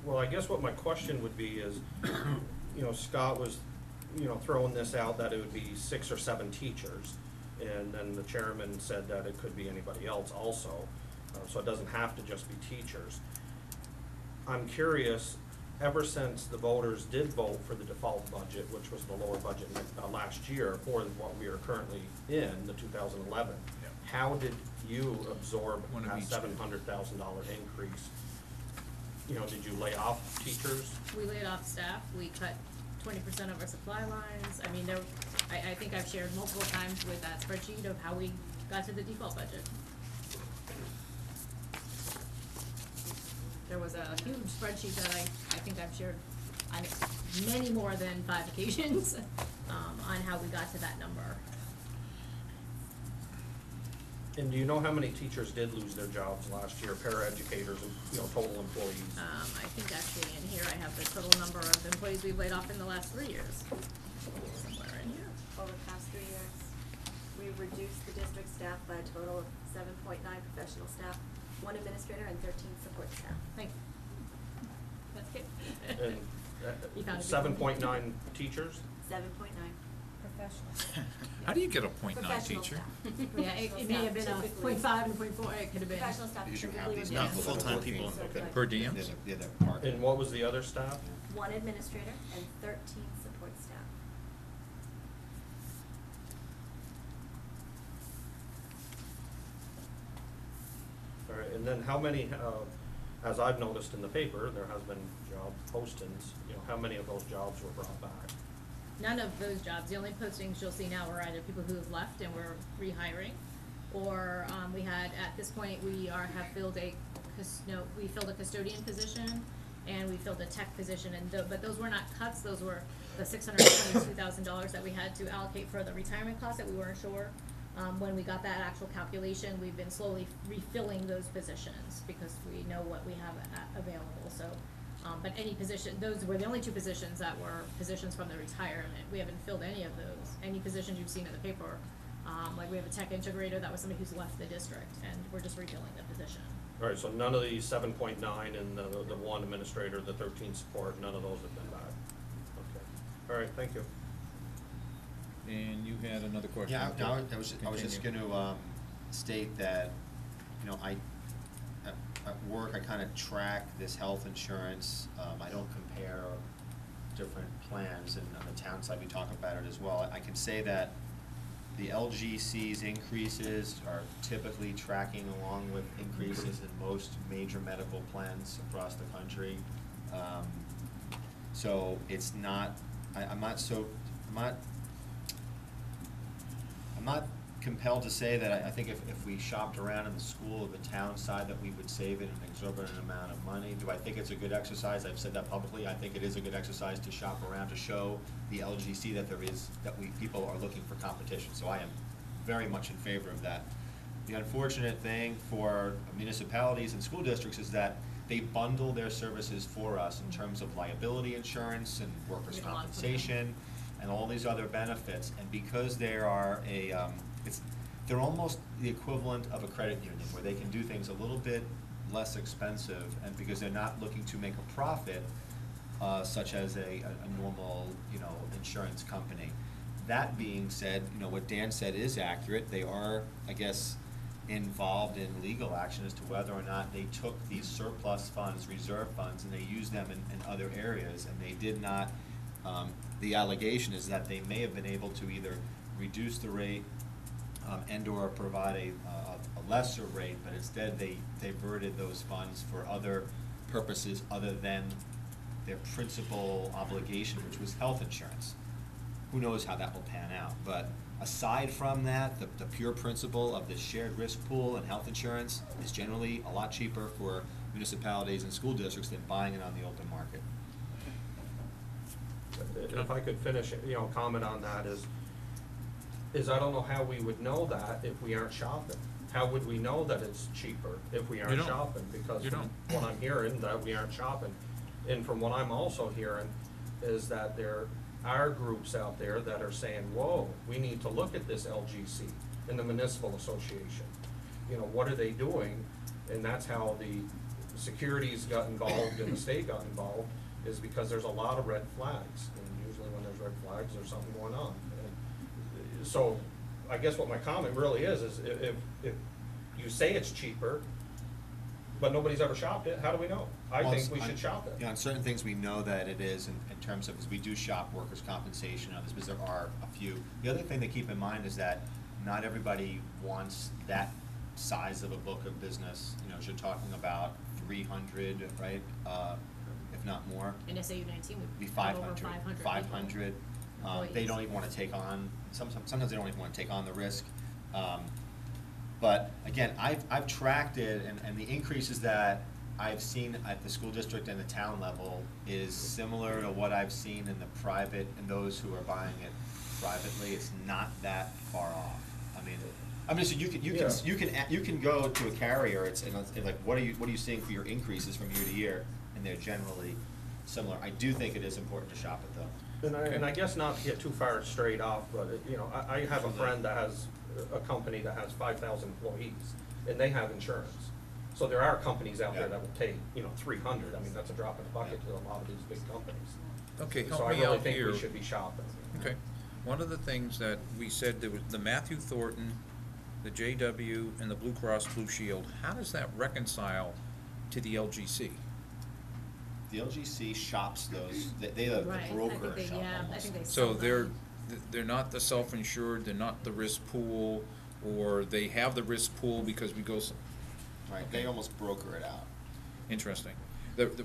Speaker 2: Well, I guess what my question would be is, you know, Scott was, you know, throwing this out that it would be 6 or 7 teachers. And then the chairman said that it could be anybody else also, so it doesn't have to just be teachers. I'm curious, ever since the voters did vote for the default budget, which was the lower budget last year for what we are currently in, the 2011,
Speaker 1: Yeah.
Speaker 2: how did you absorb
Speaker 1: One of
Speaker 2: that
Speaker 1: each.
Speaker 2: $700,000 increase? You know, did you lay off teachers?
Speaker 5: We laid off staff, we cut 20% of our supply lines. I mean, I think I've shared multiple times with that spreadsheet of how we got to the default budget. There was a huge spreadsheet that I think I've shared on many more than 5 occasions, on how we got to that number.
Speaker 2: And do you know how many teachers did lose their jobs last year, paraeducators and, you know, total employees?
Speaker 5: I think actually in here I have the total number of employees we've laid off in the last 3 years. Somewhere in here.
Speaker 6: Over the past 3 years, we've reduced the district staff by a total of 7.9 professional staff, 1 administrator, and 13 support staff.
Speaker 5: Thank you. That's good.
Speaker 2: And
Speaker 5: You found it.
Speaker 2: 7.9 teachers?
Speaker 6: 7.9 professional.
Speaker 1: how do you get a .9
Speaker 6: Professional
Speaker 1: teacher?
Speaker 6: staff.
Speaker 5: Yeah, it may have been a
Speaker 6: Typically-
Speaker 5: 0.5 and 0.4, it could have been.
Speaker 6: Professional staff
Speaker 4: Because you have
Speaker 6: typically
Speaker 4: these
Speaker 6: would
Speaker 5: not
Speaker 6: be-
Speaker 7: full-time people.
Speaker 2: Okay.
Speaker 1: Per diem?
Speaker 4: Yeah, they're market.
Speaker 2: And what was the other staff?
Speaker 6: 1 administrator and 13 support staff.
Speaker 2: All right, and then how many, as I've noticed in the paper, there has been job postings, you know, how many of those jobs were brought back?
Speaker 5: None of those jobs, the only postings you'll see now are either people who have left and we're rehiring, or, we had, at this point, have filled we filled a custodian position, and we filled a tech position, but those were not cuts, those were the $622,000 that we had to allocate for the retirement costs that we weren't sure. When we got that actual calculation, we've been slowly refilling those positions, because we know what we have available, so. But any position, those were the only 2 positions that were positions from the retirement. We haven't filled any of those. Any positions you've seen in the paper, like we have a tech integrator, that was somebody who's left the district, and we're just refilling the position.
Speaker 2: All right, so none of the 7.9 and the 1 administrator, the 13 support, none of those have been back? Okay, all right, thank you.
Speaker 1: And you had another question.
Speaker 4: Yeah, no, I was just
Speaker 1: Continue.
Speaker 4: gonna, state that, you know, at work, I kinda track this health insurance, I don't compare different plans, and on the town side, we talk about it as well. I can say that the LGC's increases are typically tracking along with increases in most major medical plans across the country. So it's not, I'm not compelled to say that I think if we shopped around in the school or the town side, that we would save an exorbitant amount of money. Do I think it's a good exercise? I've said that publicly. I think it is a good exercise to shop around, to show the LGC that people are looking for competition. So I am very much in favor of that. The unfortunate thing for municipalities and school districts is that they bundle their services for us in terms of liability insurance and workers'
Speaker 5: We have lots of them.
Speaker 4: compensation and all these other benefits. And because they are they're almost the equivalent of a credit union, where they can do things a little bit less expensive, and because they're not looking to make a profit, such as a normal, insurance company. That being said, what Dan said is accurate. They are, I guess, involved in legal action as to whether or not they took these surplus funds, reserve funds, and they used them in other areas, and they did not. The allegation is that they may have been able to either reduce the rate and/or provide a lesser rate, but instead they diverted those funds for other purposes other than their principal obligation, which was health insurance. Who knows how that will pan out? But aside from that, the pure principle of the shared risk pool and health insurance is generally a lot cheaper for municipalities and school districts than buying it on the open market.
Speaker 2: If I could finish, comment on that is I don't know how we would know that if we aren't shopping. How would we know that it's cheaper if we
Speaker 1: You
Speaker 2: aren't
Speaker 1: don't.
Speaker 2: shopping? Because
Speaker 1: You
Speaker 2: from
Speaker 1: don't.
Speaker 2: what I'm hearing, that we aren't shopping. And from what I'm also hearing, is that there are groups out there that are saying, whoa, we need to look at this LGC and the municipal association. What are they doing? And that's how the securities got involved and the state got involved, is because there's a lot of red flags. And usually when there's red flags, there's something going on. And so I guess what my comment really is if you say it's cheaper, but nobody's ever shopped it, how do we know? I
Speaker 4: Well,
Speaker 2: think we should shop it.
Speaker 4: On certain things, we know that it is in terms of, because we do shop workers' compensation and others, because there are a few. The other thing to keep in mind is that not everybody wants that size of a book of business. You're talking about 300, right? If not more.
Speaker 5: In SAU 19,
Speaker 4: Be
Speaker 5: we have over
Speaker 4: 500.
Speaker 5: 500
Speaker 4: They
Speaker 5: employees.
Speaker 4: don't even want to take on, sometimes they don't even want to take on the risk. But again, I've tracked it, and the increases that I've seen at the school district and the town level is similar to what I've seen in the private, and those who are buying it privately. It's not that far off. So you can go to a carrier, and like, what are you seeing for your increases from year to year? And they're generally similar. I do think it is important to shop it though.
Speaker 2: And I guess not to get too far straight off, but, I have a friend that has a company that has 5,000 employees, and they have insurance. So there are companies out there
Speaker 4: Yeah.
Speaker 2: that will take, 300. That's a drop in the bucket to a lot of these big companies.
Speaker 1: Okay,
Speaker 2: So
Speaker 1: help
Speaker 2: I
Speaker 1: me
Speaker 2: really
Speaker 1: out
Speaker 2: think
Speaker 1: here.
Speaker 2: we should be shopping.
Speaker 1: Okay, one of the things that we said, there was the Matthew Thornton, the JW, and the Blue Cross Blue Shield, how does that reconcile to the LGC?
Speaker 4: The LGC shops those, they're the
Speaker 5: Right, I
Speaker 4: broker
Speaker 5: think they,
Speaker 4: shop
Speaker 5: yeah, I
Speaker 4: almost.
Speaker 5: think they
Speaker 1: So
Speaker 5: sell them.
Speaker 1: they're not the self-insured, they're not the risk pool, or they have the risk pool because we go,
Speaker 4: Right, they almost broker it out.
Speaker 1: interesting.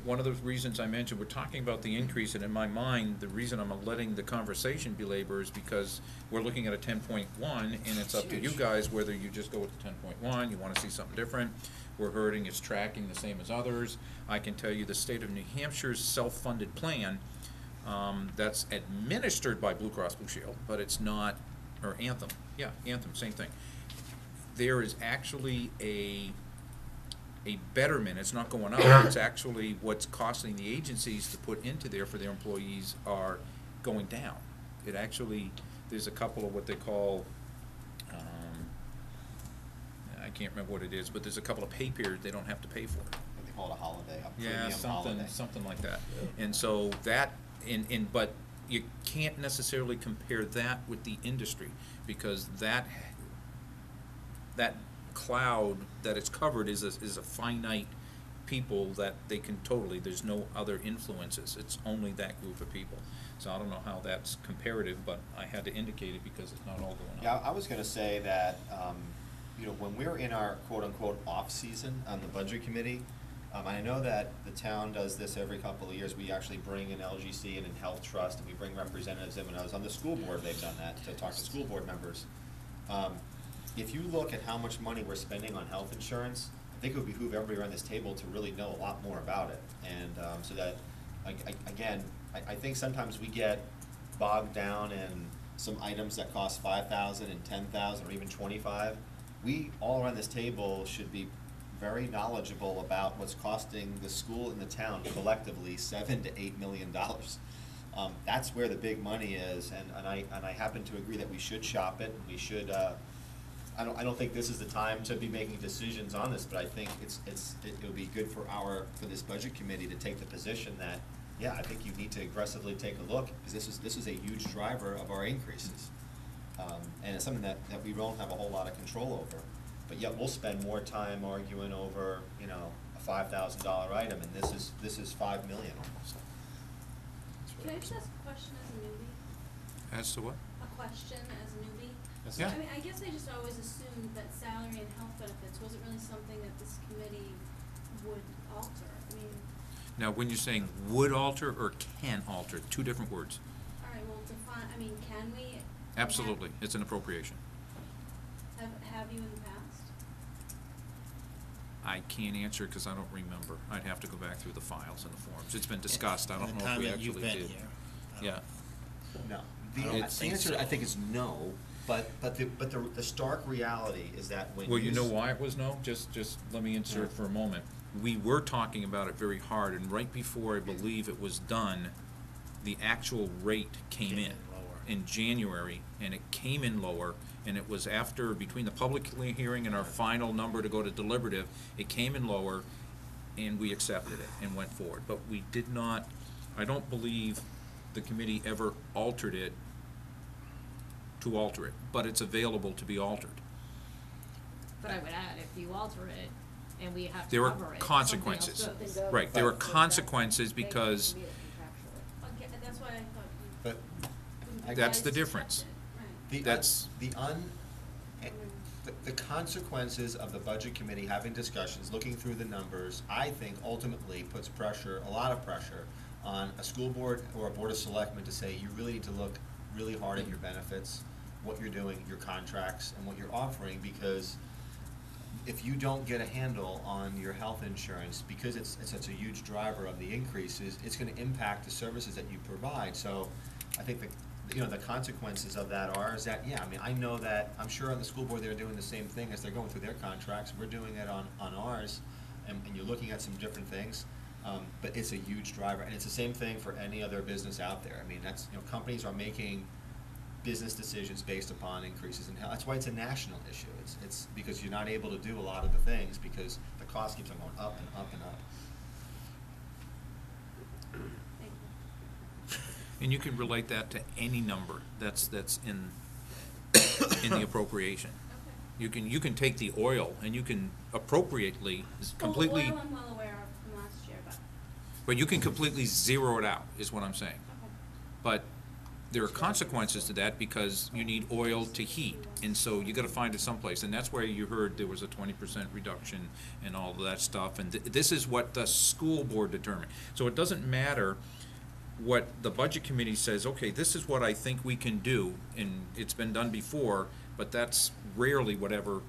Speaker 1: One of the reasons I mentioned, we're talking about the increase, and in my mind, the reason I'm letting the conversation belabor is because we're looking at a 10.1, and it's up to you
Speaker 4: Huge.
Speaker 1: guys whether you just go with the 10.1, you wanna see something different. We're hurting, it's tracking the same as others. I can tell you the state of New Hampshire's self-funded plan, that's administered by Blue Cross Blue Shield, but it's not, or Anthem, yeah, Anthem, same thing. There is actually a betterment, it's not going up, it's actually what's costing the agencies to put into there for their employees are going down. It actually, there's a couple of what they call, I can't remember what it is, but there's a couple of pay periods they don't have to pay for.
Speaker 4: They call it a holiday, a
Speaker 1: Yeah,
Speaker 4: premium holiday.
Speaker 1: something like that. And so that, but you can't necessarily compare that with the industry, because that cloud that it's covered is a finite people that they can totally, there's no other influences, it's only that group of people. So I don't know how that's comparative, but I had to indicate it because it's not all going on.
Speaker 4: Yeah, I was gonna say that, when we're in our quote-unquote off-season on the budget committee, I know that the town does this every couple of years. We actually bring an LGC and an health trust, and we bring representatives in. When I was on the school board, they've done that, to talk to school board members. If you look at how much money we're spending on health insurance, I think it would behoove everybody around this table to really know a lot more about it. And so that, I think sometimes we get bogged down in some items that cost $5,000 and $10,000 or even $25,000. We all around this table should be very knowledgeable about what's costing the school and the town collectively $7 to $8 million. That's where the big money is, and I happen to agree that we should shop it. We should. I don't think this is the time to be making decisions on this, but I think it would be good for this budget committee to take the position that, yeah, I think you need to aggressively take a look, because this is a huge driver of our increases. And it's something that we don't have a whole lot of control over. But yet we'll spend more time arguing over, a $5,000 item, and this is $5 million almost.
Speaker 7: Can I just ask a question as a newbie?
Speaker 1: As to what?
Speaker 7: A question as a newbie?
Speaker 1: Yeah.
Speaker 7: I mean, I guess I just always assumed that salary and health benefits wasn't really something that this committee would alter. I mean,
Speaker 1: Now, when you're saying would alter or can alter, two different words.
Speaker 7: all right, well, define, I mean, can we?
Speaker 1: Absolutely, it's an appropriation.
Speaker 7: Have you in the past?
Speaker 1: I can't answer because I don't remember. I'd have to go back through the files and the forms. It's been discussed, I don't know if we actually did. Yeah.
Speaker 4: No.
Speaker 8: I don't
Speaker 4: The
Speaker 8: think
Speaker 4: answer,
Speaker 8: so.
Speaker 4: I think, is no, but the stark reality is that when
Speaker 1: Well, you know why it was no? Just let me insert for a moment. We were talking about it very hard, and right before I believe it was done, the actual rate came in in January, and it came in lower, and it was after, between the public hearing and our final number to go to deliberative, it came in lower, and we accepted it and went forward. But we did not, I don't believe the committee ever altered it to alter it, but it's available to be altered.
Speaker 5: But I would add, if you alter it and we have to
Speaker 1: There
Speaker 5: cover
Speaker 1: are
Speaker 5: it,
Speaker 1: consequences.
Speaker 5: something else goes.
Speaker 1: Right, there are
Speaker 6: But-
Speaker 1: consequences because
Speaker 6: They can do it contractually.
Speaker 7: Okay, that's why I thought you.
Speaker 4: But
Speaker 7: you
Speaker 1: That's
Speaker 7: guys
Speaker 1: the
Speaker 7: accept
Speaker 1: difference.
Speaker 7: it, Right.
Speaker 1: That's-
Speaker 4: the consequences of the budget committee having discussions, looking through the numbers, I think ultimately puts pressure, a lot of pressure, on a school board or a board of selectmen to say, you really need to look really hard at your benefits, what you're doing, your contracts, and what you're offering, because if you don't get a handle on your health insurance, because it's such a huge driver of the increases, it's gonna impact the services that you provide. So I think the consequences of that is that, yeah, I mean, I know that, I'm sure on the school board, they're doing the same thing as they're going through their contracts. We're doing it on ours, and you're looking at some different things. But it's a huge driver, and it's the same thing for any other business out there. I mean, companies are making business decisions based upon increases in health. That's why it's a national issue. It's because you're not able to do a lot of the things because the cost keeps on going up and up and up.
Speaker 7: Thank you.
Speaker 1: And you can relate that to any number that's in the appropriation.
Speaker 7: Okay.
Speaker 1: You can take the oil and you can appropriately, completely,
Speaker 7: Well, oil I'm well aware of from last year,
Speaker 1: but you can completely zero it out, is what I'm saying.
Speaker 7: okay.
Speaker 1: But there are consequences to that because you need oil to heat, and so you gotta find it someplace, and that's where you heard there was a 20% reduction and all of that stuff, and this is what the school board determined. So it doesn't matter what the budget committee says, okay, this is what I think we can do, and it's been done before, but that's rarely whatever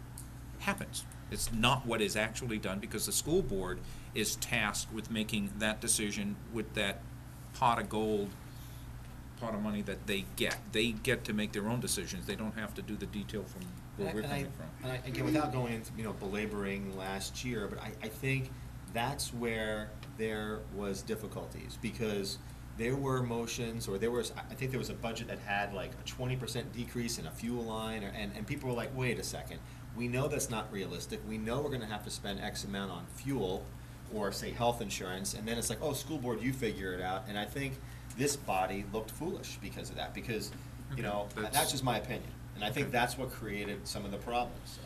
Speaker 1: happens. It's not what is actually done, because the school board is tasked with making that decision with that pot of gold, pot of money that they get. They get to make their own decisions. They don't have to do the detail from where we're coming from.
Speaker 4: And again, without going into, belaboring last year, but I think that's where there was difficulties, because there were motions, or I think there was a budget that had like a 20% decrease in a fuel line, and people were like, wait a second, we know that's not realistic, we know we're gonna have to spend X amount on fuel, or say health insurance, and then it's like, oh, school board, you figure it out, and I think this body looked foolish because of that, because, that's just my opinion, and I think that's what created some of the problems,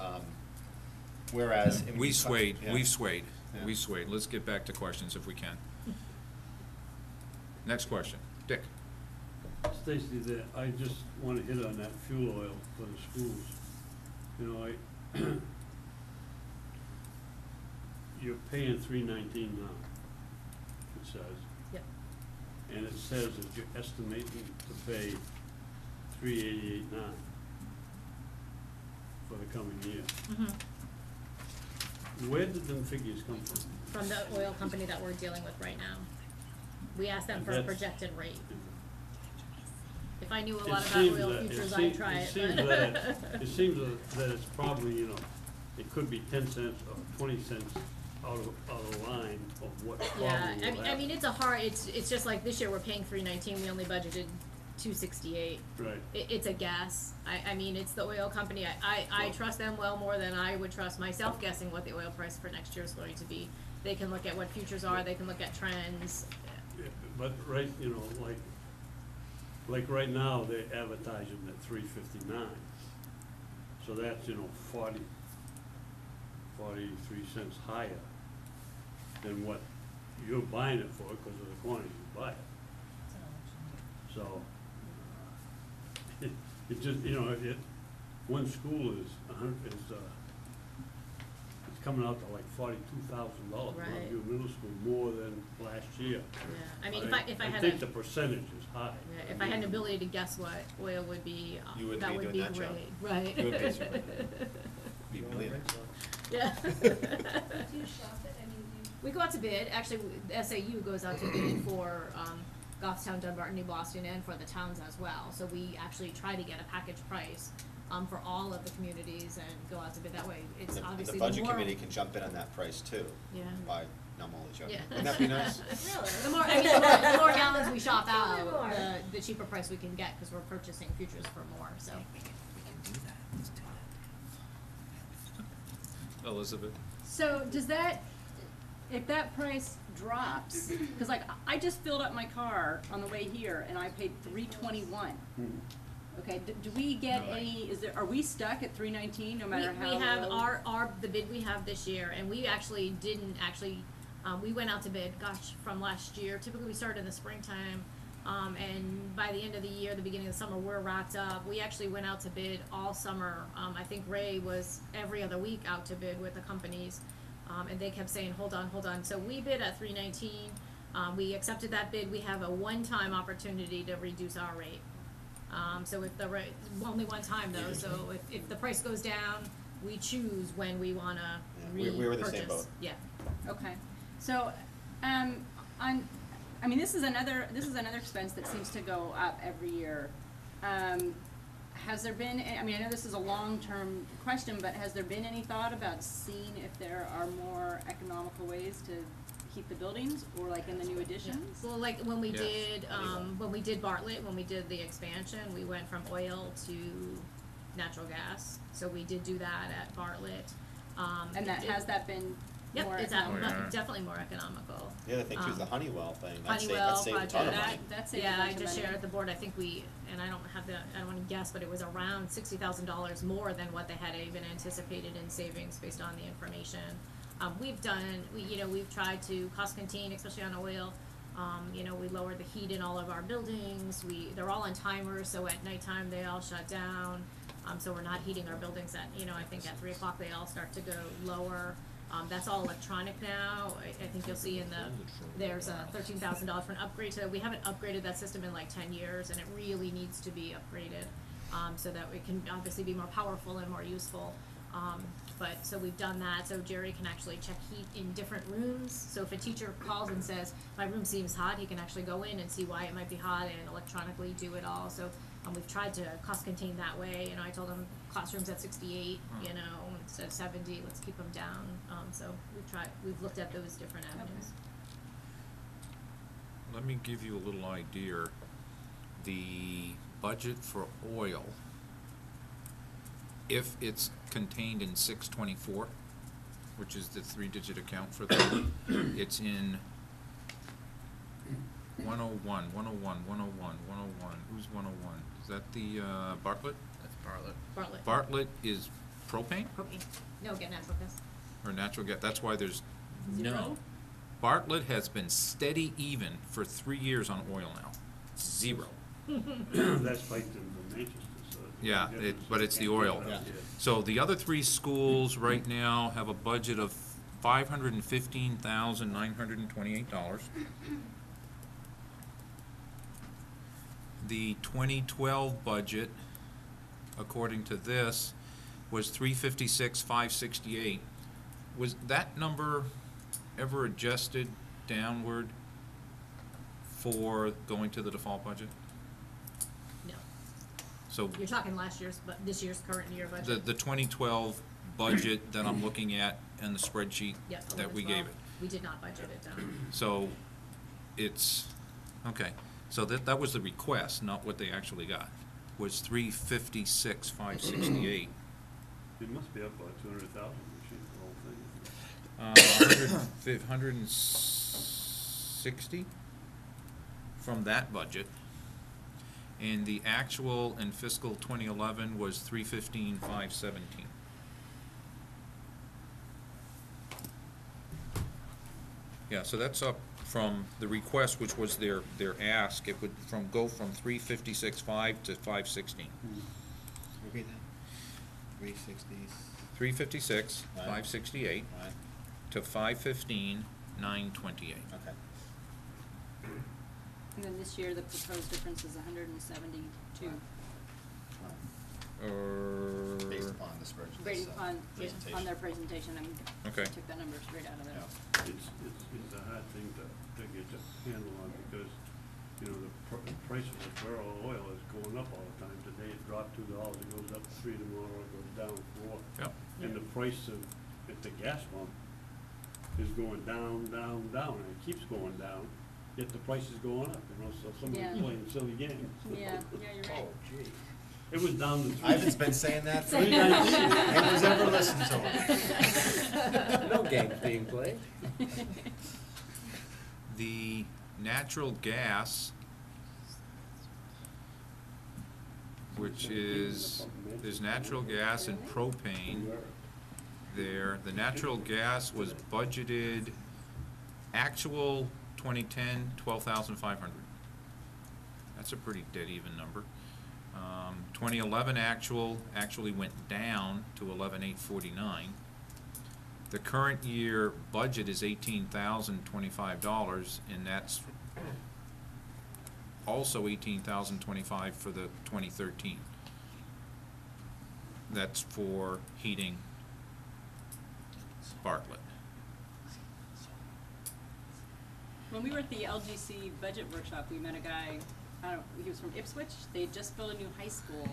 Speaker 4: whereas.
Speaker 1: We swayed,
Speaker 4: Yeah.
Speaker 1: we've swayed,
Speaker 4: Yeah.
Speaker 1: we swayed. Let's get back to questions if we can. Next question, Dick.
Speaker 9: Stacy, I just want to hit on that fuel oil for the schools. you're paying $319 now, it says.
Speaker 5: Yep.
Speaker 9: And it says that you're estimating to pay $388.9 for the coming year. Where did them figures come from?
Speaker 5: From the oil company that we're dealing with right now. We asked them for a
Speaker 9: That's-
Speaker 5: projected rate. If I knew a
Speaker 9: It
Speaker 5: lot about
Speaker 9: seems
Speaker 5: oil
Speaker 9: that-
Speaker 5: futures,
Speaker 9: seem-
Speaker 5: I'd try it,
Speaker 9: seems
Speaker 5: but.
Speaker 9: that it seems that it's probably, you know, it could be 10 cents or 20 cents out of line of what
Speaker 5: Yeah,
Speaker 9: probably will
Speaker 5: I
Speaker 9: happen.
Speaker 5: mean, it's just like this year, we're paying $319, we only budgeted $268.
Speaker 9: Right.
Speaker 5: It's a guess. I mean, it's the oil company. I trust them well more than I would trust myself guessing what the oil price for next year is going to be. They can look at what futures are, they can look at trends.
Speaker 9: Yeah, but right, you know, like right now, they're advertising at $3.59. So that's, you know, 43 cents higher than what you're buying it for because of the quantity you buy it. So, it just, you know, one school is it's coming out to like $42,000.
Speaker 5: Right.
Speaker 9: Your middle school, more than last year.
Speaker 5: Yeah, I mean, if I had
Speaker 9: think
Speaker 5: a,
Speaker 9: the percentage is high.
Speaker 5: yeah, if I had an ability to guess what oil would be,
Speaker 4: You wouldn't
Speaker 5: that
Speaker 4: be
Speaker 5: would
Speaker 4: doing
Speaker 5: be
Speaker 4: that job.
Speaker 5: great, right?
Speaker 4: You would be super- Be
Speaker 2: You don't
Speaker 4: millionaires.
Speaker 2: think so?
Speaker 5: Yeah.
Speaker 7: Do you shop it? I mean, do you?
Speaker 5: We go out to bid, actually, SAU goes out to bid for, Goffstown, Dunbarton, New Boston, and for the towns as well. So we actually try to get a package price, for all of the communities and go out to bid that way. It's
Speaker 4: The
Speaker 5: obviously
Speaker 4: budget
Speaker 5: more.
Speaker 4: committee can jump in on that price too.
Speaker 5: Yeah.
Speaker 4: No, I'm only joking.
Speaker 5: Yeah.
Speaker 4: Wouldn't that be nice?
Speaker 6: Really?
Speaker 5: The more, I mean, the more gallons we shop
Speaker 6: Tell me
Speaker 5: out,
Speaker 6: more.
Speaker 5: the cheaper price we can get, cause we're purchasing futures for more, so.
Speaker 1: Elizabeth?
Speaker 8: So does that, if that price drops, cause like, I just filled up my car on the way here and I paid $3.21. Okay, do we get any, are we stuck at $3.19 no matter how low?
Speaker 5: We have the bid we have this year, and we actually didn't we went out to bid, from last year. Typically, we start in the springtime, and by the end of the year, the beginning of the summer, we're wrapped up. We actually went out to bid all summer. I think Ray was every other week out to bid with the companies, and they kept saying, hold on. So we bid at $3.19. We accepted that bid. We have a one-time opportunity to reduce our rate. So if the rate, only one time though, so if the price goes down, we choose when we wanna
Speaker 4: Yeah,
Speaker 5: repurchase.
Speaker 4: we were in the same boat.
Speaker 5: Yeah.
Speaker 8: Okay, so, I mean, this is another expense that seems to go up every year. Has there been, I mean, I know this is a long-term question, but has there been any thought about seeing if there are more economical ways to keep the buildings, or like in the new additions?
Speaker 5: Well, like when we
Speaker 1: Yes.
Speaker 5: did, when we did Bartlett, when we did the expansion, we went from oil to natural gas. So we did do that at Bartlett.
Speaker 8: And that, has that been
Speaker 5: Yep,
Speaker 8: more
Speaker 5: it's
Speaker 8: economical?
Speaker 5: definitely more economical.
Speaker 4: The other thing too is the
Speaker 5: Um,
Speaker 4: Honeywell thing. That saved
Speaker 5: Honeywell
Speaker 4: a ton of
Speaker 5: project.
Speaker 4: money.
Speaker 8: That saved a
Speaker 5: Yeah,
Speaker 8: bunch
Speaker 5: I
Speaker 8: of
Speaker 5: just
Speaker 8: money.
Speaker 5: shared at the board, I think and I don't wanna guess, but it was around $60,000 more than what they had even anticipated in savings based on the information. We've tried to cost contain, especially on oil. We lowered the heat in all of our buildings. They're all on timers, so at nighttime they all shut down. So we're not heating our buildings I think at 3 o'clock they all start to go lower. That's all electronic now. I think you'll see there's a $13,000 for an upgrade to that. We haven't upgraded that system in like 10 years, and it really needs to be upgraded, so that it can obviously be more powerful and more useful. So we've done that, so Jerry can actually check heat in different rooms. So if a teacher calls and says, my room seems hot, he can actually go in and see why it might be hot and electronically do it all. So we've tried to cost contain that way. I told them classrooms at 68, instead of 70, let's keep them down. So we've looked at those different avenues.
Speaker 1: Let me give you a little idea. The budget for oil, if it's contained in 624, which is the 3-digit account for that, it's in 101, 101, 101, 101. Who's 101? Is that the Bartlett?
Speaker 10: That's Bartlett.
Speaker 5: Bartlett.
Speaker 1: Bartlett is propane
Speaker 5: Propane. No, get natural gas.
Speaker 1: or natural gas? That's why there's
Speaker 5: Zero?
Speaker 1: Bartlett has been steady even for 3 years on oil now. 0.
Speaker 9: That's spiked in Manchester, so.
Speaker 1: Yeah, but it's the oil.
Speaker 4: Yeah.
Speaker 1: So the other 3 schools right now have a budget of $515,928. The 2012 budget, according to this, was $356,568. Was that number ever adjusted downward for going to the default budget?
Speaker 5: No,
Speaker 1: So
Speaker 5: you're talking last year's, but this year's current year budget.
Speaker 1: the 2012 budget that I'm looking at in the spreadsheet
Speaker 5: Yep,
Speaker 1: that we
Speaker 5: 11,
Speaker 1: gave
Speaker 5: 12.
Speaker 1: it.
Speaker 5: We did not budget it down.
Speaker 1: So it's, okay, so that was the request, not what they actually got, was $356,568.
Speaker 9: It must be up by 200,000 this year, the whole thing.
Speaker 1: 160 from that budget. And the actual in fiscal 2011 was 315,517. Yeah, so that's up from the request, which was their ask. It would go from 356,500 to 516.
Speaker 4: Repeat that. 360s.
Speaker 1: 356,
Speaker 4: Right.
Speaker 1: 568
Speaker 4: Right.
Speaker 1: to 515, 928.
Speaker 4: Okay.
Speaker 8: And then this year, the proposed difference is 172.
Speaker 4: Based upon the spreadsheet.
Speaker 8: Based on their
Speaker 4: presentation.
Speaker 8: presentation,
Speaker 1: Okay.
Speaker 8: took that number straight out of there.
Speaker 4: Yeah.
Speaker 9: It's a hard thing to get a handle on because, you know, the price of a barrel of oil is going up all the time. Today it dropped $2, it goes up 3, tomorrow it goes down 4.
Speaker 1: Yep.
Speaker 9: And the price of, at the gas pump is going down, down, down, and it keeps going down, yet the price is going up, you know, so
Speaker 8: Yeah.
Speaker 9: somebody's playing silly games.
Speaker 8: Yeah, you're right.
Speaker 4: Oh, gee.
Speaker 9: It was down to 3.
Speaker 4: Ivan's been saying that for
Speaker 9: 319.
Speaker 4: Nobody's ever listened to him.
Speaker 10: No games being played.
Speaker 1: The natural gas, which is, there's natural gas and propane there. The natural gas was budgeted, actual 2010, 12,500. That's a pretty dead even number. 2011 actually went down to 11,849. The current year budget is $18,025, and that's also $18,025 for the 2013. That's for heating Bartlett.
Speaker 8: When we were at the LGC budget workshop, we met a guy, I don't know, he was from Ipswich. They had just built a new high school,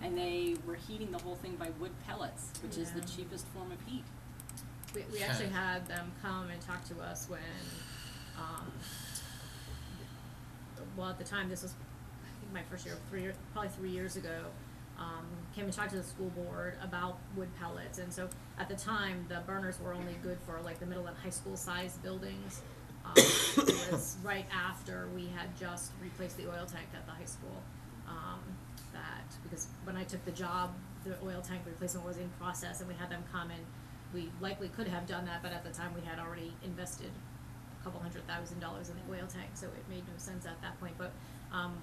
Speaker 8: and they were heating the whole thing by wood pellets, which is the
Speaker 5: Yeah.
Speaker 8: cheapest form of heat.
Speaker 5: We actually had them come and talk to us when, well, at the time, this was, I think my first year, probably 3 years ago, came and talked to the school board about wood pellets, and so at the time, the burners were only good for like the middle and high school sized buildings. It was right after we had just replaced the oil tank at the high school, because when I took the job, the oil tank replacement was in process, and we had them come and we likely could have done that, but at the time, we had already invested a couple $100,000 in the oil tank, so it made no sense at that point, but,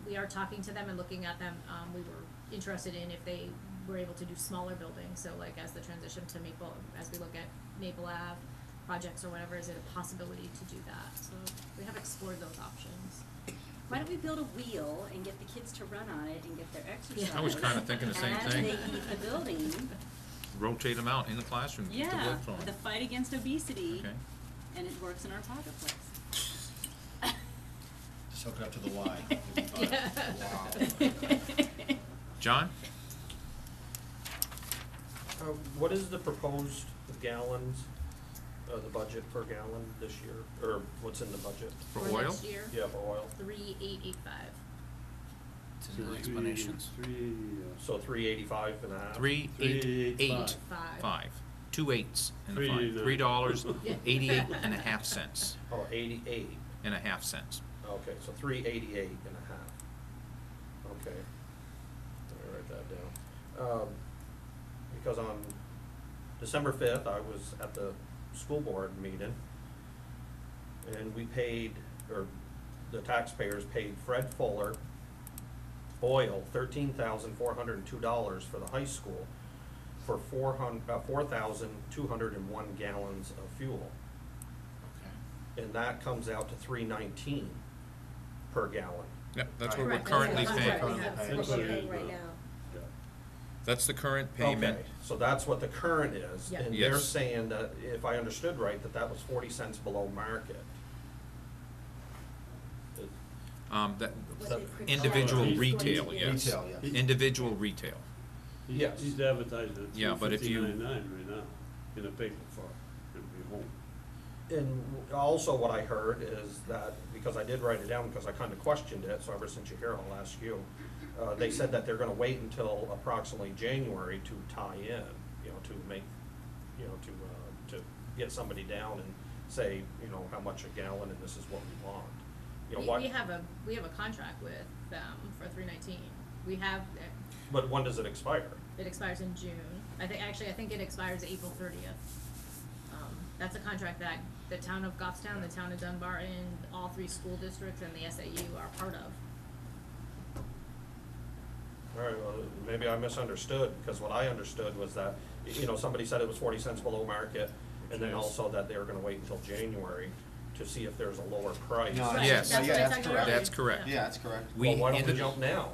Speaker 5: we are talking to them and looking at them. We were interested in if they were able to do smaller buildings, so like as the transition to Maple, as we look at Maple Ave projects or whatever, is it a possibility to do that? So we have explored those options.
Speaker 6: Why don't we build a wheel and get the kids to run on it and get their exercise?
Speaker 1: I was kinda thinking the same
Speaker 6: As
Speaker 1: thing.
Speaker 6: they heat the building.
Speaker 1: Rotate them out in the classroom, keep the
Speaker 8: Yeah,
Speaker 1: blood flowing.
Speaker 8: the fight against obesity,
Speaker 1: Okay.
Speaker 8: and it works in our pocketbooks.
Speaker 4: Just hook it up to the Y. Wow.
Speaker 1: John?
Speaker 2: What is the proposed gallons, the budget per gallon this year, or what's in the budget?
Speaker 1: For oil?
Speaker 5: next year,
Speaker 2: Yeah, for oil.
Speaker 5: 3,885.
Speaker 2: So 385 and a half?
Speaker 1: 388.5. 2 eighths and a 5.
Speaker 9: $3.89.
Speaker 1: $3.88.5.
Speaker 2: Oh, 88.
Speaker 1: and a half cents.
Speaker 2: Okay, so 388 and a half. Okay. Let me write that down. Because on December 5th, I was at the school board meeting, and we paid, or the taxpayers paid Fred Fuller oil $13,402 for the high school for 4,201 gallons of fuel. And that comes out to $3.19 per gallon.
Speaker 1: Yep, that's what
Speaker 4: Right.
Speaker 1: we're
Speaker 5: Correct.
Speaker 1: currently
Speaker 5: That's
Speaker 1: paying.
Speaker 5: what we
Speaker 6: That's
Speaker 4: paying.
Speaker 6: what
Speaker 9: That's
Speaker 6: we're
Speaker 9: what it
Speaker 6: paying
Speaker 9: is
Speaker 6: right
Speaker 9: now.
Speaker 6: now.
Speaker 9: Yeah.
Speaker 1: That's the current payment.
Speaker 2: Okay, so that's what the current is,
Speaker 5: Yeah.
Speaker 2: and they're
Speaker 1: Yes.
Speaker 2: saying that, if I understood right, that was 40 cents below market.
Speaker 1: That,
Speaker 6: What they project
Speaker 1: individual
Speaker 6: is going
Speaker 1: retail,
Speaker 6: to be.
Speaker 1: yes.
Speaker 4: Retail, yes.
Speaker 1: Individual retail.
Speaker 2: Yes.
Speaker 9: He's advertising it
Speaker 1: Yeah, but if you-
Speaker 9: $3.59 right now in the paper for every home.
Speaker 2: And also what I heard is that, because I did write it down, because I kind of questioned it, so ever since you're here, I'll ask you. They said that they're gonna wait until approximately January to tie in, you know, to make, you know, to get somebody down and say, you know, how much a gallon and this is what we want. You know, what,
Speaker 5: We have a contract with them for $3.19. We have,
Speaker 2: but when does it expire?
Speaker 5: it expires in June. I think it expires April 30th. That's a contract that the town of Goffstown, the town of Dunbarton, all 3 school districts, and the SAU are part of.
Speaker 2: All right, well, maybe I misunderstood, because what I understood was that, you know, somebody said it was 40 cents below market, and then also that they were gonna wait until January to see if there's a lower price.
Speaker 4: No,
Speaker 5: Right,
Speaker 1: Yes.
Speaker 5: that's
Speaker 4: yeah,
Speaker 5: what I
Speaker 4: that's
Speaker 5: said
Speaker 4: correct.
Speaker 5: earlier.
Speaker 1: That's correct.
Speaker 4: Yeah, that's correct.
Speaker 1: We,
Speaker 2: Well, why don't we
Speaker 1: indi-
Speaker 2: jump now?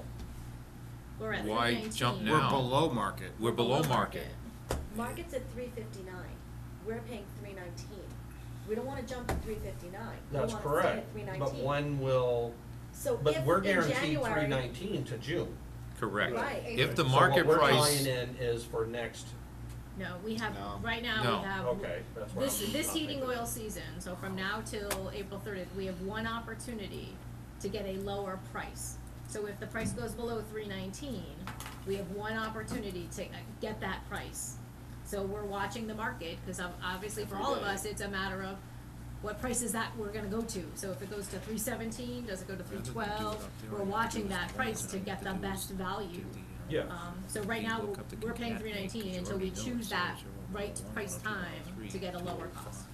Speaker 5: We're at
Speaker 1: Why
Speaker 5: $3.19.
Speaker 1: jump
Speaker 10: We're
Speaker 1: now?
Speaker 10: below market.
Speaker 1: We're below market.
Speaker 6: Market's at $3.59, we're paying $3.19. We don't wanna jump to $3.59.
Speaker 2: That's
Speaker 6: We wanna stay
Speaker 2: correct,
Speaker 6: at $3.19.
Speaker 2: but when will,
Speaker 6: So
Speaker 2: but
Speaker 6: if
Speaker 2: we're
Speaker 6: in
Speaker 2: guaranteed
Speaker 6: January-
Speaker 2: $3.19 to June.
Speaker 1: Correct.
Speaker 6: Right.
Speaker 1: If the
Speaker 2: So
Speaker 1: market
Speaker 2: what we're
Speaker 1: price,
Speaker 2: tying in is for next,
Speaker 5: No, we have,
Speaker 4: No.
Speaker 5: right now,
Speaker 1: No.
Speaker 5: we have.
Speaker 2: okay, that's what I'm
Speaker 5: This
Speaker 2: not
Speaker 5: heating
Speaker 2: thinking.
Speaker 5: oil season, so from now till April 30th, we have one opportunity to get a lower price. So if the price goes below $3.19, we have one opportunity to get that price. So we're watching the market, because obviously for all of us, it's a matter of what price is that we're gonna go to. So if it goes to $3.17, does it go to $3.12? We're watching that price to get the best value.
Speaker 2: Yeah.
Speaker 5: So right now, we're paying $3.19 until we choose that right price time to get a lower cost.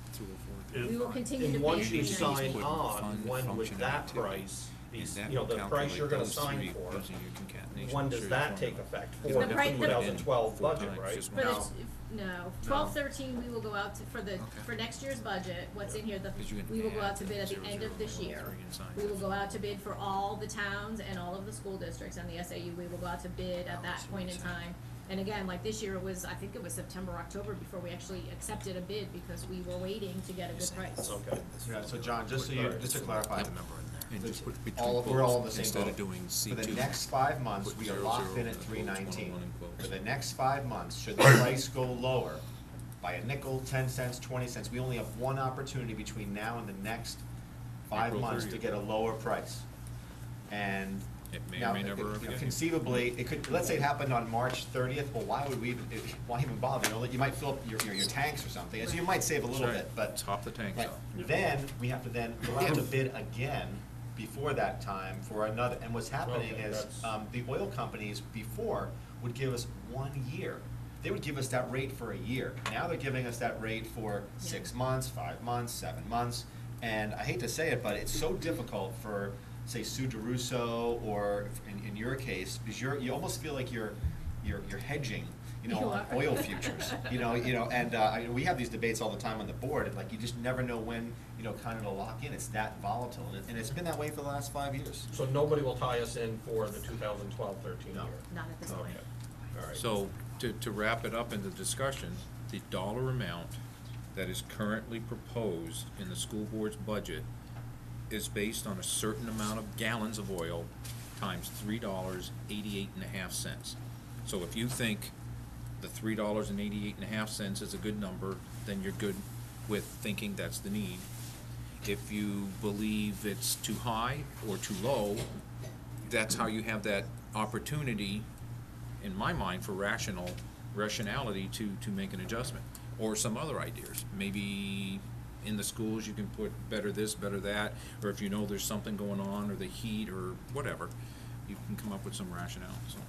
Speaker 5: We will continue to
Speaker 2: And
Speaker 5: pay
Speaker 2: once you
Speaker 5: $3.19.
Speaker 2: sign on, when would that price be, you know, the price you're gonna sign for, when does that take effect? For
Speaker 5: The
Speaker 2: the
Speaker 5: price-
Speaker 2: 2012 budget, right?
Speaker 5: But
Speaker 4: No.
Speaker 5: it's, no, 12-13, we will go out to, for next year's budget, what's in here, we will go out to bid at the end of this year. We will go out to bid for all the towns and all of the school districts and the SAU, we will go out to bid at that point in time. And again, like this year, I think it was September, October before we actually accepted a bid, because we were waiting to get a good price.
Speaker 2: Okay.
Speaker 4: Yeah, so John, just to clarify,
Speaker 10: And just put between
Speaker 4: we're all in the
Speaker 10: quotes
Speaker 4: same
Speaker 10: instead
Speaker 4: boat.
Speaker 10: of doing
Speaker 4: For
Speaker 10: C2.
Speaker 4: the next 5 months,
Speaker 10: Put
Speaker 4: we are
Speaker 10: 00
Speaker 4: locked in
Speaker 10: in
Speaker 4: at
Speaker 10: quotes,
Speaker 4: 319.
Speaker 10: 21 in quotes.
Speaker 4: For the next 5 months, should the price go lower by a nickel, 10 cents, 20 cents, we only have one opportunity between now and the next 5
Speaker 1: April
Speaker 4: months to
Speaker 1: 30th.
Speaker 4: get a lower price. And
Speaker 1: It may or
Speaker 4: now,
Speaker 1: may never
Speaker 4: you know,
Speaker 1: again.
Speaker 4: conceivably, it could, let's say it happened on March 30th, well, why would we even, why even bother? You know, you might fill up your tanks or something, so you might save a little
Speaker 1: That's right.
Speaker 4: bit, but.
Speaker 1: Top the tanks
Speaker 4: Right.
Speaker 1: up.
Speaker 4: Then, we have to then go out to bid again before that time for another, and what's happening
Speaker 2: Okay,
Speaker 4: is,
Speaker 2: that's-
Speaker 4: the oil companies before would give us 1 year. They would give us that rate for a year. Now they're giving us that rate for 6 months, 5 months, 7 months. And I hate to say it, but it's so difficult for, say, Sue DeRusso, or in your case, because you almost feel like you're hedging, you know,
Speaker 5: You
Speaker 4: on
Speaker 5: are.
Speaker 4: oil futures. You know, and we have these debates all the time on the board, and like, you just never know when, you know, kind of to lock in. It's that volatile, and it's been that way for the last 5 years.
Speaker 2: So nobody will tie us in for the 2012-13
Speaker 4: No.
Speaker 2: year?
Speaker 5: Not at this point.
Speaker 2: Okay, all right.
Speaker 1: So, to wrap it up in the discussion, the dollar amount that is currently proposed in the school board's budget is based on a certain amount of gallons of oil times $3.88.5. So if you think the $3.88.5 is a good number, then you're good with thinking that's the need. If you believe it's too high or too low, that's how you have that opportunity, in my mind, for rationality to make an adjustment. Or some other ideas. Maybe in the schools you can put better this, better that, or if you know there's something going on, or the heat, or whatever, you can come up with some rationale, so.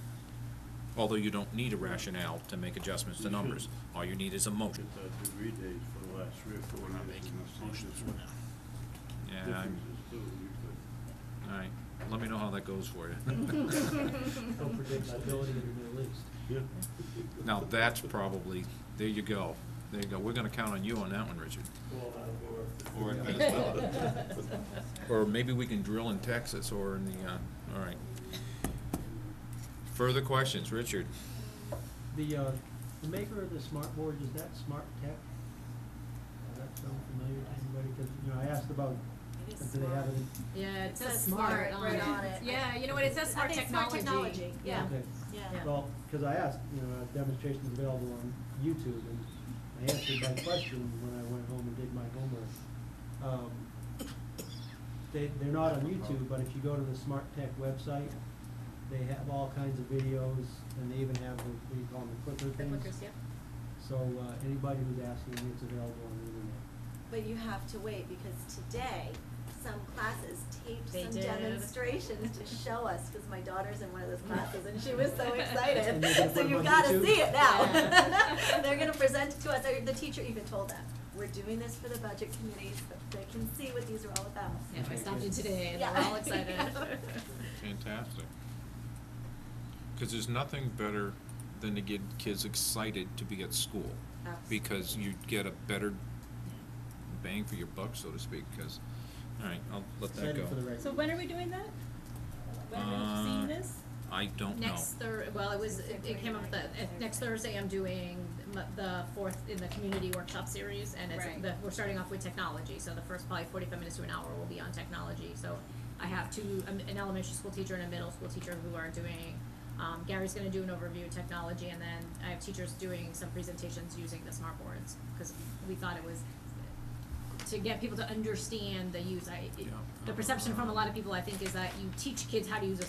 Speaker 1: Although you don't need a rationale to make adjustments to numbers, all you need is a motion.
Speaker 9: Get the degree days for the last 3 or 4 years.
Speaker 10: We're not making
Speaker 9: and see
Speaker 10: motions
Speaker 9: what
Speaker 10: now.
Speaker 1: Yeah,
Speaker 9: differences do. You could
Speaker 1: all right. let me know how that goes for you.
Speaker 3: No predictability in the Middle East.
Speaker 9: Yeah.
Speaker 1: Now, that's probably, there you go, we're gonna count on you on that one, Richard.
Speaker 4: Or in Venezuela.
Speaker 1: Or maybe we can drill in Texas or in the, all right. Further questions, Richard?
Speaker 3: The maker of the smart boards, is that Smart Tech? Does that sound familiar to anybody? Because, I asked about,
Speaker 6: It is
Speaker 3: do they have it in?
Speaker 5: Yeah,
Speaker 6: It says smart right on it.
Speaker 5: Yeah, you know what, it says
Speaker 6: I
Speaker 5: smart
Speaker 6: think smart
Speaker 5: technology.
Speaker 6: technology, yeah.
Speaker 3: Okay.
Speaker 6: Yeah.
Speaker 3: Well, because I asked, demonstrations available on YouTube, and I answered that question when I went home and did my homework. They're not on YouTube, but if you go to the Smart Tech website, they have all kinds of videos, and they even have the, what do you call them, the clicker
Speaker 5: The
Speaker 3: things.
Speaker 5: clickers, yeah.
Speaker 3: So, anybody who's asking, it's available on the internet.
Speaker 6: But you have to wait, because today, some classes taped
Speaker 5: They
Speaker 6: some
Speaker 5: did.
Speaker 6: demonstrations to show us, because my daughter's in one of those classes, and she was so excited.
Speaker 3: And they're gonna
Speaker 6: So
Speaker 3: put 'em
Speaker 6: you've
Speaker 3: on
Speaker 6: gotta
Speaker 3: YouTube?
Speaker 6: see it now.
Speaker 5: Yeah.
Speaker 6: They're gonna present it to us, the teacher even told them, we're doing this for the budget committees, so they can see what these are all about.
Speaker 5: Yeah, I stopped in today, and
Speaker 6: Yeah.
Speaker 5: they're all excited.
Speaker 1: Fantastic. Because there's nothing better than to get kids excited to be at school. Because you get a better bang for your buck, so to speak, because, all right, I'll let that
Speaker 3: Excited
Speaker 1: go.
Speaker 3: for the record.
Speaker 8: So when are we doing that? When are we seeing this?
Speaker 1: I don't know.
Speaker 5: It came up that, next Thursday I'm doing the fourth in the community workshop series, and it's,
Speaker 8: Right.
Speaker 5: we're starting off with technology, so the first probably 45 minutes to an hour will be on technology, so I have an elementary school teacher and a middle school teacher who are doing, Gary's gonna do an overview of technology, and then I have teachers doing some presentations using the smart boards, because we thought it was, to get people to understand the use. The perception from a lot of people, I think, is that you teach kids how to use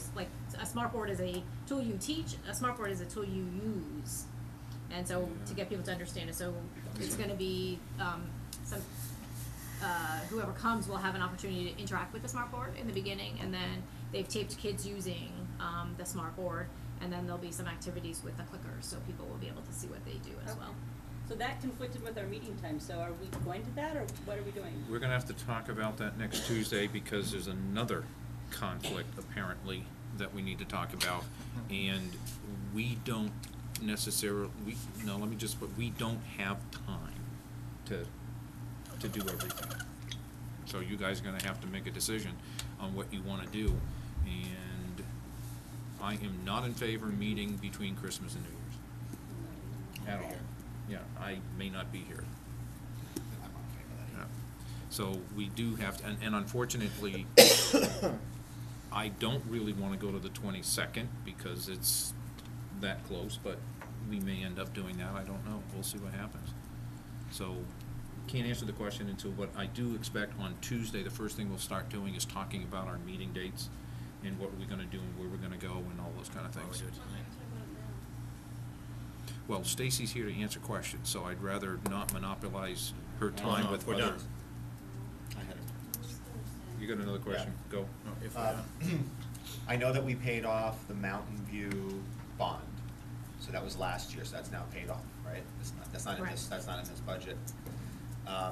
Speaker 5: a smart board is a tool you teach, a smart board is a tool you use. And so, to get people to understand it, so it's gonna be, whoever comes will have an opportunity to interact with the smart board in the beginning, and then they've taped kids using, the smart board, and then there'll be some activities with the clickers, so people will be able to see what they do as well.
Speaker 8: So that conflicted with our meeting time, so are we going to that, or what are we doing?
Speaker 1: We're gonna have to talk about that next Tuesday, because there's another conflict, apparently, that we need to talk about. And we don't necessarily, we don't have time to do everything. So you guys are gonna have to make a decision on what you wanna do. And I am not in favor of meeting between Christmas and New Year's. At all. Yeah, I may not be here.
Speaker 4: I'm not in favor of that
Speaker 1: Yeah. So we do have to, and unfortunately, I don't really wanna go to the 22nd, because it's that close, but we may end up doing that, I don't know, we'll see what happens. So, can't answer the question until, what I do expect on Tuesday, the first thing we'll start doing is talking about our meeting dates, and what we're gonna do, and where we're gonna go, and all those kind of things. Well, Stacy's here to answer questions, so I'd rather not monopolize her time with
Speaker 4: We're
Speaker 1: other.
Speaker 4: done. I had it.
Speaker 1: You got another question? Go.
Speaker 4: I know that we paid off the Mountain View bond, so that was last year, so that's now paid off, right? That's not in this,
Speaker 5: Correct.
Speaker 4: that's not in this budget.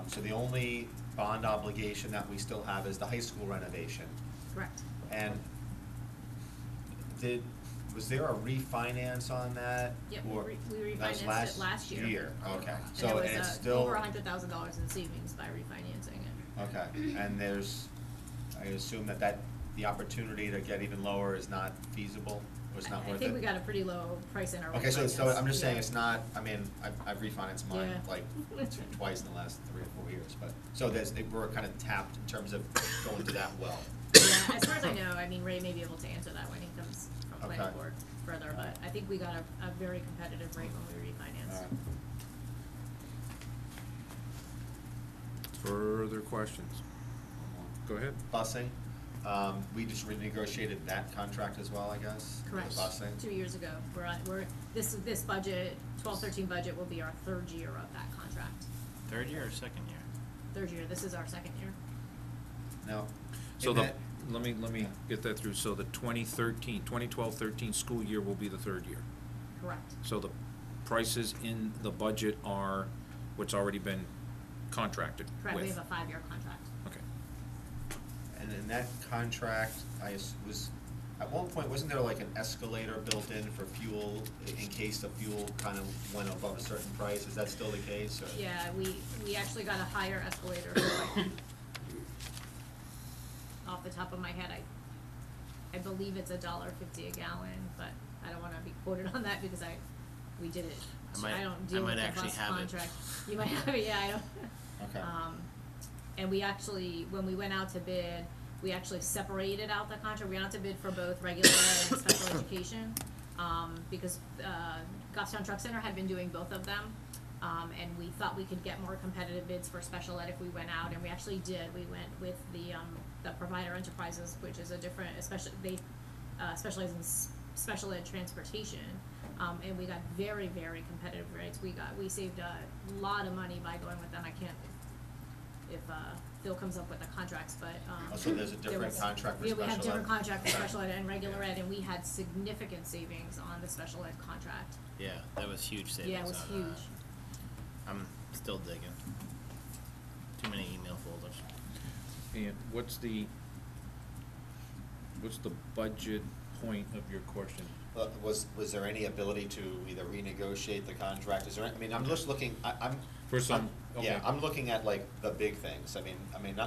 Speaker 4: So the only bond obligation that we still have is the high school renovation.
Speaker 5: Correct.
Speaker 4: And was there a refinance on that?
Speaker 5: Yep,
Speaker 4: Or-
Speaker 5: we
Speaker 4: that was
Speaker 5: refinanced it last year.
Speaker 4: Okay,
Speaker 5: And
Speaker 4: so,
Speaker 5: there
Speaker 4: and it's
Speaker 5: was
Speaker 4: still.
Speaker 5: over $100,000 in savings by refinancing it.
Speaker 4: Okay, and I assume that the opportunity to get even lower is not feasible, or it's not worth it?
Speaker 5: I think we got a pretty low price in our refinance.
Speaker 4: Okay, so I'm just saying
Speaker 5: Yeah.
Speaker 4: it's not, I mean, I've refinanced mine
Speaker 5: Yeah.
Speaker 4: like twice in the last 3 or 4 years, but, so we're kind of tapped in terms of going to that well.
Speaker 5: Yeah, as far as I know, I mean, Ray may be able to answer that when he comes from planning
Speaker 4: Okay.
Speaker 5: board further, but I think we got a very competitive rate when we refinanced.
Speaker 1: Further questions? Go ahead.
Speaker 4: Busing, we just renegotiated that contract as well, I guess? the
Speaker 5: Correct.
Speaker 4: Busing?
Speaker 5: 2 years ago. This budget, 12-13 budget will be our third year of that contract.
Speaker 10: Third year or second year?
Speaker 5: Third year, this is our second year.
Speaker 4: No.
Speaker 1: So
Speaker 4: In
Speaker 1: the,
Speaker 4: that-
Speaker 1: let me get that through, so the 2012-13 school year will be the third year.
Speaker 5: Correct.
Speaker 1: So the prices in the budget are what's already been contracted with?
Speaker 5: Correct, we have a 5-year contract.
Speaker 1: Okay.
Speaker 4: And and in that contract, at one point, wasn't there like an escalator built in for fuel, in case the fuel kind of went above a certain price? Is that still the case, or?
Speaker 5: Yeah, we actually got a higher escalator. Off the top of my head, I believe it's $1.50 a gallon, but I don't wanna be quoted on that because we did it. I don't deal with the bus contract. You might have it, yeah, I don't.
Speaker 4: Okay.
Speaker 5: And we actually, when we went out to bid, we actually separated out the contract. We went out to bid for both regular ed and special education, because Goffstown Truck Center had been doing both of them. And we thought we could get more competitive bids for special ed if we went out, and we actually did. We went with the Provider Enterprises, which is a different, they specialize in special ed transportation. And we got very, very competitive rates. We saved a lot of money by going with them. I can't, if Phil comes up with the contracts, but,
Speaker 4: So there's a different contract for
Speaker 5: yeah,
Speaker 4: special ed?
Speaker 5: we had different contract for special ed and regular ed, and we had significant savings on the special ed contract.
Speaker 11: Yeah, that was huge savings.
Speaker 5: Yeah, it was
Speaker 11: on,
Speaker 5: huge.
Speaker 11: I'm still digging. Too many email folders.
Speaker 1: And what's the budget point of your question?
Speaker 4: Was there any ability to either renegotiate the contract? Is there, I mean, I'm just looking, I'm.
Speaker 1: For some, okay.
Speaker 4: Yeah, I'm looking at like the big things. I mean,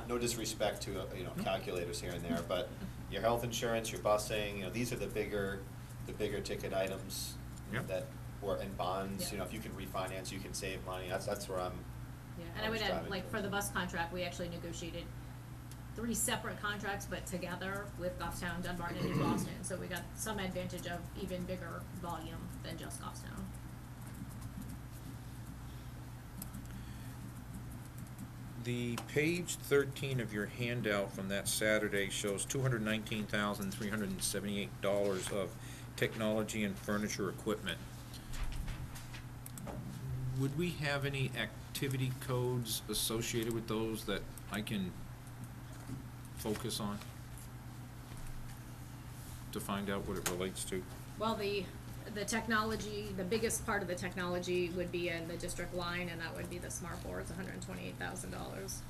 Speaker 4: no disrespect to, calculators here and there, but your health insurance, your busing, these are the bigger ticket items.
Speaker 1: Yep.
Speaker 4: That, or in bonds,
Speaker 5: Yeah.
Speaker 4: if you can refinance, you can save money. That's where I'm.
Speaker 5: Yeah, and I would add, like, for the bus contract, we actually negotiated 3 separate contracts, but together with Goffstown, Dunbarton, and New Boston, so we got some advantage of even bigger volume than just Goffstown.
Speaker 1: The page 13 of your handout from that Saturday shows $219,378 of technology and furniture equipment. Would we have any activity codes associated with those that I can focus on to find out what it relates to?
Speaker 5: Well, the technology, the biggest part of the technology would be in the district line, and that would be the smart boards, $128,000.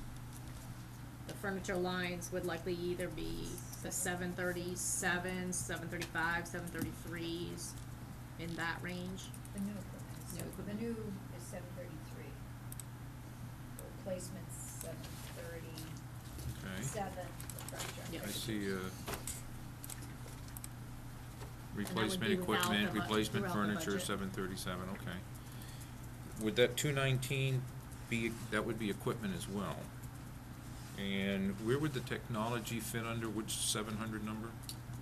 Speaker 5: The furniture lines would likely either be the 737s, 735, 733s, in that range.
Speaker 12: The new equipment,
Speaker 5: New equipment.
Speaker 12: the new is 733. Replacement's 737
Speaker 1: Okay.
Speaker 12: for furniture.
Speaker 5: Yeah.
Speaker 1: I see,
Speaker 5: would
Speaker 1: replacement
Speaker 5: be without
Speaker 1: equipment,
Speaker 5: the
Speaker 1: replacement
Speaker 5: throughout the
Speaker 1: furniture,
Speaker 5: budget.
Speaker 1: 737, okay. Would that 219 be, that would be equipment as well? And where would the technology fit under, which 700 number?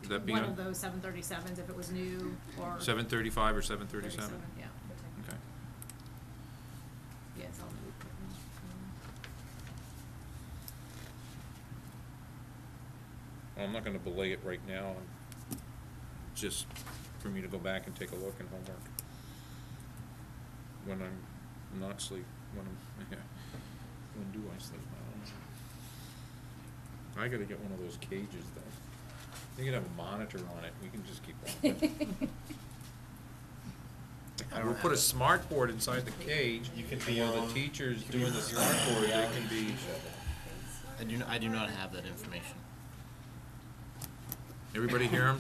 Speaker 1: Would that be
Speaker 5: One
Speaker 1: on
Speaker 5: of those 737s, if it was new, or
Speaker 1: 735 or 737?
Speaker 5: 37, yeah.
Speaker 1: Okay.
Speaker 5: Yeah, it's all new equipment.
Speaker 1: Well, I'm not gonna belay it right now, just for me to go back and take a look and homework. When I'm not sleep, when do I sleep? I don't know. I gotta get one of those cages though. You can have a monitor on it, we can just keep walking. We'll put a smart board inside the cage.
Speaker 4: You can
Speaker 1: and
Speaker 4: be
Speaker 1: while
Speaker 4: on-
Speaker 1: the teacher's doing the smart board, they can be.
Speaker 11: I do not have that information.
Speaker 1: Everybody hear him?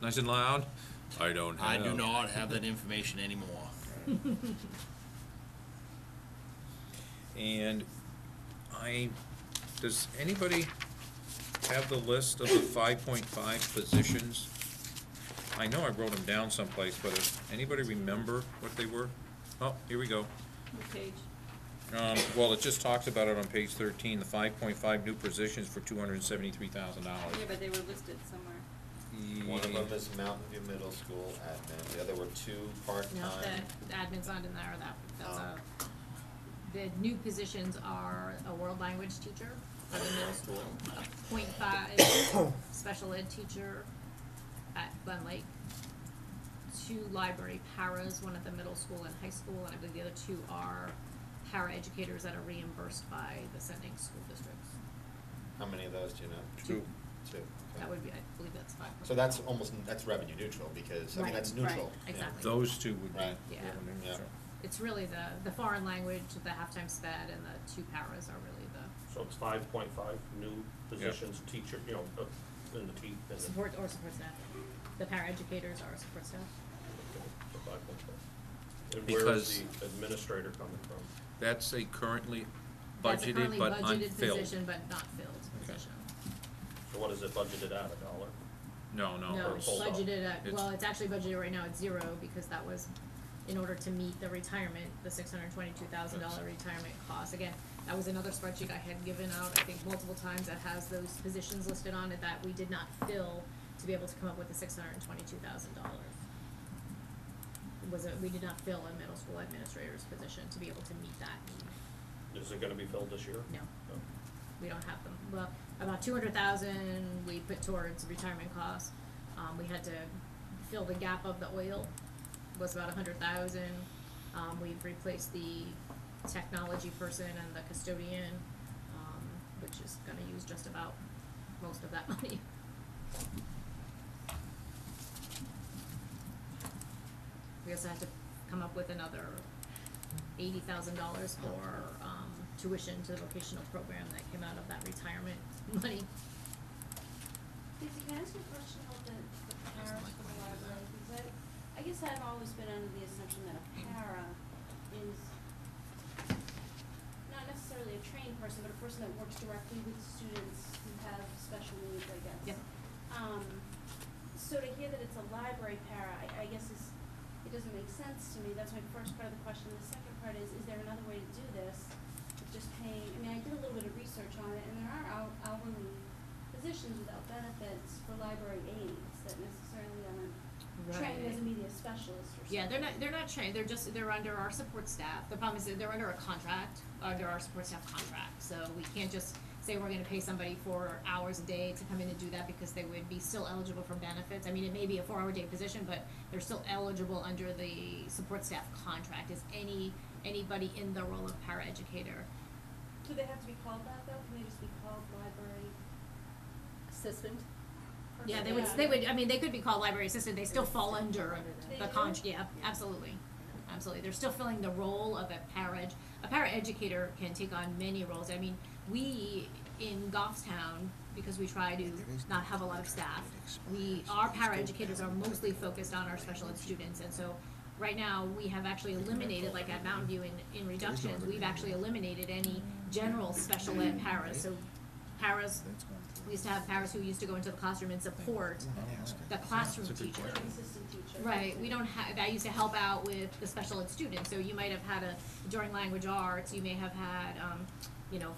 Speaker 1: Nice and loud? I don't have.
Speaker 11: I do not have that information anymore.
Speaker 1: And does anybody have the list of the 5.5 positions? I know I wrote them down someplace, but does anybody remember what they were? Oh, here we go.
Speaker 8: What page?
Speaker 1: Well, it just talks about it on page 13, the 5.5 new positions for $273,000.
Speaker 8: Yeah, but they were listed somewhere.
Speaker 4: One of them is Mountain View Middle School admin, the other were 2 part-time.
Speaker 5: No, the admin's not in there, that's the new positions are a world language teacher for the middle school, a .5 special ed teacher at Glen Lake, 2 library paras, one at the middle school and high school, and I believe the other 2 are para educators that are reimbursed by the sending school districts.
Speaker 4: How many of those do you know?
Speaker 1: 2.
Speaker 4: 2, okay.
Speaker 5: That would be, I believe that's 5.
Speaker 4: So that's revenue neutral, because,
Speaker 5: Right,
Speaker 4: that's
Speaker 5: right,
Speaker 4: neutral. Yeah.
Speaker 5: exactly.
Speaker 1: Those 2 would be
Speaker 4: Right.
Speaker 5: Yeah.
Speaker 1: revenue
Speaker 4: Yeah.
Speaker 1: neutral.
Speaker 5: It's really the foreign language, the halftime sped, and the 2 paras are really the
Speaker 2: So it's 5.5 new positions, teacher, in the
Speaker 5: Support staff. The paraeducators are support staff.
Speaker 2: So 5.5. And where is
Speaker 1: Because-
Speaker 2: the administrator coming from?
Speaker 1: That's a currently
Speaker 5: That's a
Speaker 1: budgeted
Speaker 5: currently
Speaker 1: but
Speaker 5: budgeted
Speaker 1: unfilled.
Speaker 5: position, but not filled
Speaker 1: Okay.
Speaker 5: position.
Speaker 2: So what is it budgeted at, $1?
Speaker 1: No,
Speaker 5: No,
Speaker 2: or
Speaker 5: it's
Speaker 2: full
Speaker 5: budgeted at,
Speaker 1: It's-
Speaker 5: well, it's actually budgeted right now at 0, because that was in order to meet the retirement, the $622,000 retirement cost. Again, that was another spreadsheet I had given out, I think multiple times, that has those positions listed on it that we did not fill to be able to come up with the $622,000. We did not fill a middle school administrator's position to be able to meet that need.
Speaker 2: Is it gonna be filled this year?
Speaker 5: No. We don't have them. Well, about 200,000 we put towards retirement costs. We had to fill the gap of the oil, was about 100,000. We've replaced the technology person and the custodian, which is gonna use just about most of that money. We also had to come up with another $80,000 for, tuition to the vocational program that came out of that retirement money.
Speaker 7: Lisa, can I ask you a question about the paras for the library? Because I guess I've always been under the assumption that a para is not necessarily a trained person, but a person that works directly with students who have special needs, I guess.
Speaker 5: Yep.
Speaker 7: So to hear that it's a library para, I guess it doesn't make sense to me. That's my first part of the question. The second part is there another way to do this? Just paying, I mean, I did a little bit of research on it, and there are hourly positions without benefits for library aides that necessarily aren't trained as a media specialist or something.
Speaker 5: Yeah, they're not trained, they're under our support staff. The problem is that they're under a contract, under our support staff contract, so we can't just say we're gonna pay somebody 4 hours a day to come in and do that, because they would be still eligible for benefits. I mean, it may be a 4-hour day position, but they're still eligible under the support staff contract as anybody in the role of paraeducator.
Speaker 7: Do they have to be called that though? Can they just be called library
Speaker 12: Assistant?
Speaker 5: Yeah, they would, I mean, they could be called library assistant, they still fall under
Speaker 7: They
Speaker 5: the
Speaker 7: do?
Speaker 5: yeah, absolutely. Absolutely, they're still filling the role of a paraeducator can take on many roles. I mean, we in Goffstown, because we try to not have a lot of staff, our paraeducators are mostly focused on our special ed students, and so right now, we have actually eliminated, like at Mountain View in reductions, we've actually eliminated any general special ed paras. So paras, we used to have paras who used to go into the classroom and support the classroom teacher.
Speaker 7: like an assistant teacher?
Speaker 5: Right, we don't have, that used to help out with the special ed students, so you might have had during language arts, you may have had,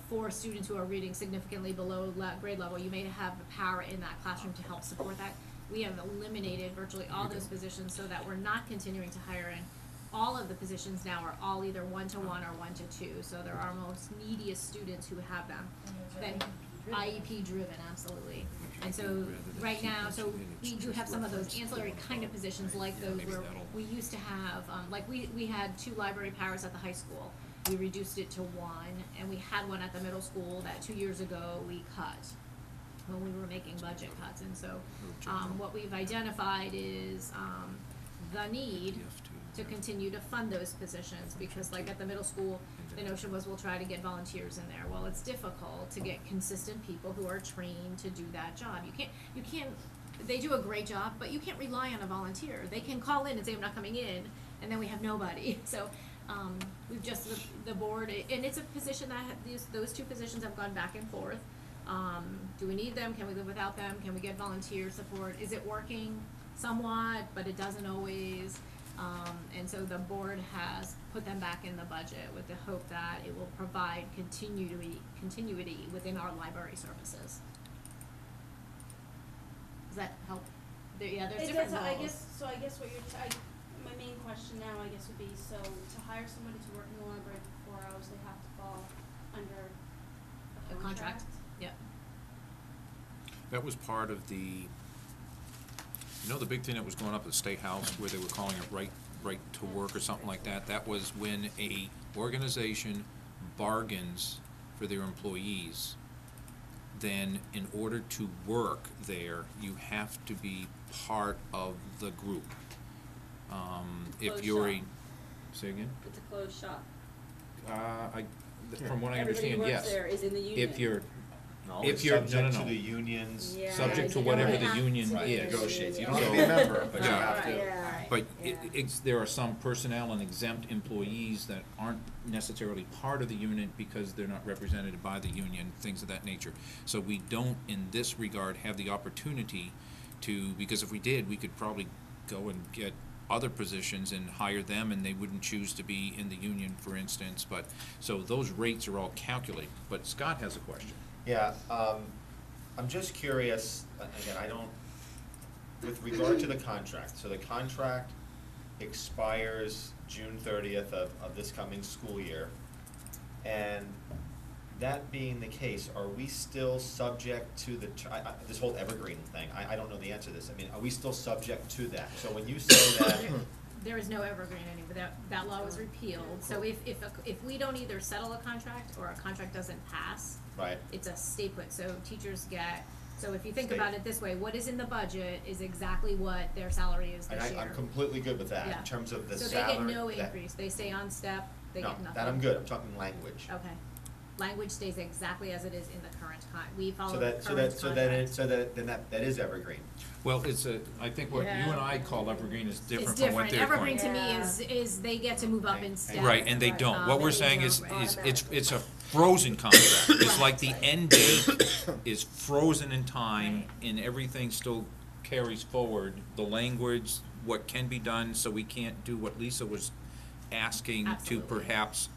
Speaker 5: 4 students who are reading significantly below grade level, you may have a para in that classroom to help support that. We have eliminated virtually all those positions so that we're not continuing to hire in. All of the positions now are all either 1-to-1 or 1-to-2, so they're our most neediest students who have them. Then IEP driven, absolutely. And so right now, so we do have some of those ancillary kind of positions like those where we used to have, we had 2 library paras at the high school. We reduced it to 1, and we had one at the middle school that 2 years ago we cut when we were making budget cuts. And so what we've identified is the need to continue to fund those positions, because like at the middle school, the notion was we'll try to get volunteers in there. Well, it's difficult to get consistent people who are trained to do that job. You can't, they do a great job, but you can't rely on a volunteer. They can call in and say, I'm not coming in, and then we have nobody. So we've just, the board, and it's a position that those 2 positions have gone back and forth. Do we need them? Can we live without them? Can we get volunteer support? Is it working somewhat, but it doesn't always? And so the board has put them back in the budget with the hope that it will provide continuity within our library services. Does that help? There's different roles.
Speaker 7: I guess what my main question now, I guess, would be, so to hire somebody to work in the library for 4 hours, they have to fall under a contract?
Speaker 5: Yep.
Speaker 1: That was part of the, the big thing that was going up at the State House where they were calling it right to work or something like that? That was when a organization bargains for their employees, then in order to work there, you have to be part of the group. If
Speaker 8: Closed
Speaker 1: you're
Speaker 8: shop.
Speaker 1: Say again?
Speaker 8: It's a closed shop.
Speaker 1: from what I
Speaker 8: Everybody
Speaker 1: understand,
Speaker 8: who
Speaker 1: yes.
Speaker 8: works there is in the union.
Speaker 1: If you're,
Speaker 4: No,
Speaker 1: If
Speaker 4: it's
Speaker 1: you're- no,
Speaker 4: subject
Speaker 1: no,
Speaker 4: to
Speaker 1: no.
Speaker 4: the unions.
Speaker 8: Yeah.
Speaker 1: subject to
Speaker 8: you
Speaker 1: whatever
Speaker 8: don't
Speaker 1: the
Speaker 8: have
Speaker 1: union
Speaker 8: to
Speaker 4: Right,
Speaker 8: be.
Speaker 1: is.
Speaker 4: negotiates. You
Speaker 8: Yeah.
Speaker 4: don't have to be a member, but you
Speaker 1: Yeah.
Speaker 4: have to.
Speaker 8: Yeah.
Speaker 1: But
Speaker 8: Yeah.
Speaker 1: there are some personnel and exempt employees that aren't necessarily part of the union because they're not represented by the union, things of that nature. So we don't, in this regard, have the opportunity to, because if we did, we could probably go and get other positions and hire them, and they wouldn't choose to be in the union, for instance, but, so those rates are all calculated. But Scott has a question.
Speaker 4: Yeah, I'm just curious, again, I don't, with regard to the contract, so the contract expires June 30th of this coming school year. And that being the case, are we still subject to the, this whole evergreen thing, I don't know the answer to this, I mean, are we still subject to that? So when you say that,
Speaker 5: There is no evergreen anymore, that law was repealed, so if we don't either settle a contract or a contract doesn't pass,
Speaker 4: right,
Speaker 5: it's a stay put, so teachers get, so if you think
Speaker 4: Stay-
Speaker 5: about it this way, what is in the budget is exactly what their salary is
Speaker 4: and
Speaker 5: this year.
Speaker 4: I'm completely good with that,
Speaker 5: Yeah.
Speaker 4: in terms of the
Speaker 5: So
Speaker 4: salary.
Speaker 5: they get no
Speaker 4: that-
Speaker 5: increase, they stay on step, they
Speaker 4: No,
Speaker 5: get nothing.
Speaker 4: that I'm good, I'm talking language.
Speaker 5: Okay, language stays exactly as it is in the current we follow
Speaker 4: So
Speaker 5: the
Speaker 4: that,
Speaker 5: current contract.
Speaker 4: then that is evergreen.
Speaker 1: Well, it's I think what you and I call evergreen is different from what
Speaker 5: It's
Speaker 1: they're
Speaker 5: different,
Speaker 1: calling.
Speaker 5: evergreen to me is they get to move up in step.
Speaker 1: Right, and they don't. What we're saying is
Speaker 6: automatically.
Speaker 1: it's a frozen contract. It's like the end date is frozen in time and everything still carries forward. The language, what can be done, so we can't do what Lisa was asking to
Speaker 5: Absolutely.
Speaker 1: perhaps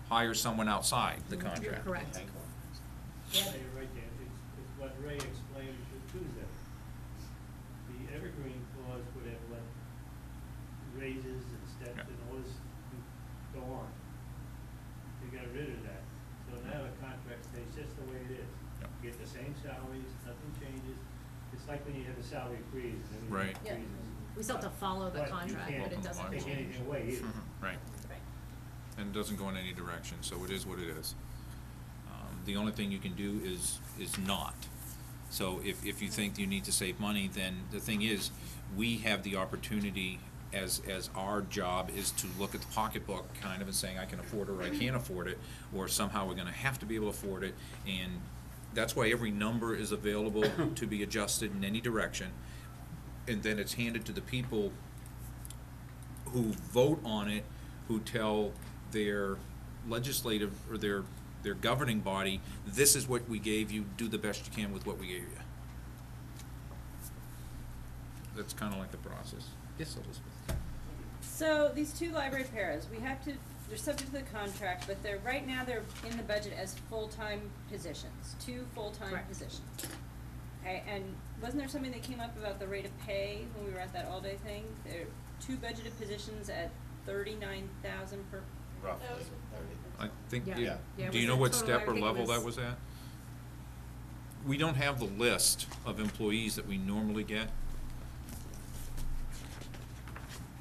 Speaker 1: hire someone outside the contract.
Speaker 5: You're correct.
Speaker 4: Okay, cool.
Speaker 3: Yeah, you're right, Dan, it's what Ray explained Tuesday. The evergreen clause would have let raises and steps
Speaker 1: Yeah.
Speaker 3: and all this go on. They got rid of that, so now the contract stays just the way it is.
Speaker 1: Yeah.
Speaker 3: You get the same salaries, nothing changes, it's like when you have a salary freeze and
Speaker 1: Right.
Speaker 3: everything
Speaker 5: Yeah.
Speaker 3: freezes.
Speaker 5: We still have to follow the
Speaker 3: But you
Speaker 5: contract,
Speaker 3: can't
Speaker 5: but it doesn't
Speaker 3: take
Speaker 5: change.
Speaker 3: anything away either.
Speaker 1: Right.
Speaker 5: Right.
Speaker 1: And it doesn't go in any direction, so it is what it is. The only thing you can do is not. So if you think you need to save money, then the thing is, we have the opportunity as our job is to look at the pocketbook kind of and saying, I can afford it or I can't afford it, or somehow we're gonna have to be able to afford it, and that's why every number is available to be adjusted in any direction. And then it's handed to the people who vote on it, who tell their legislative or their governing body, this is what we gave you, do the best you can with what we gave you. That's kinda like the process. Yes, Elizabeth?
Speaker 8: So these two library paras, they're subject to the contract, but right now they're in the budget as full-time positions, 2 full-time
Speaker 5: Correct.
Speaker 8: positions. Okay, and wasn't there something that came up about the rate of pay when we were at that all-day thing? There are 2 budgeted positions at $39,000 per,
Speaker 4: Roughly,
Speaker 6: That was-
Speaker 4: 30.
Speaker 1: I think,
Speaker 5: Yeah.
Speaker 4: Yeah.
Speaker 5: Yeah,
Speaker 1: do you
Speaker 5: was
Speaker 1: know
Speaker 5: the
Speaker 1: what
Speaker 5: total,
Speaker 1: step
Speaker 5: I
Speaker 1: or
Speaker 5: think it
Speaker 1: level that
Speaker 5: was-
Speaker 1: was at? We don't have the list of employees that we normally get.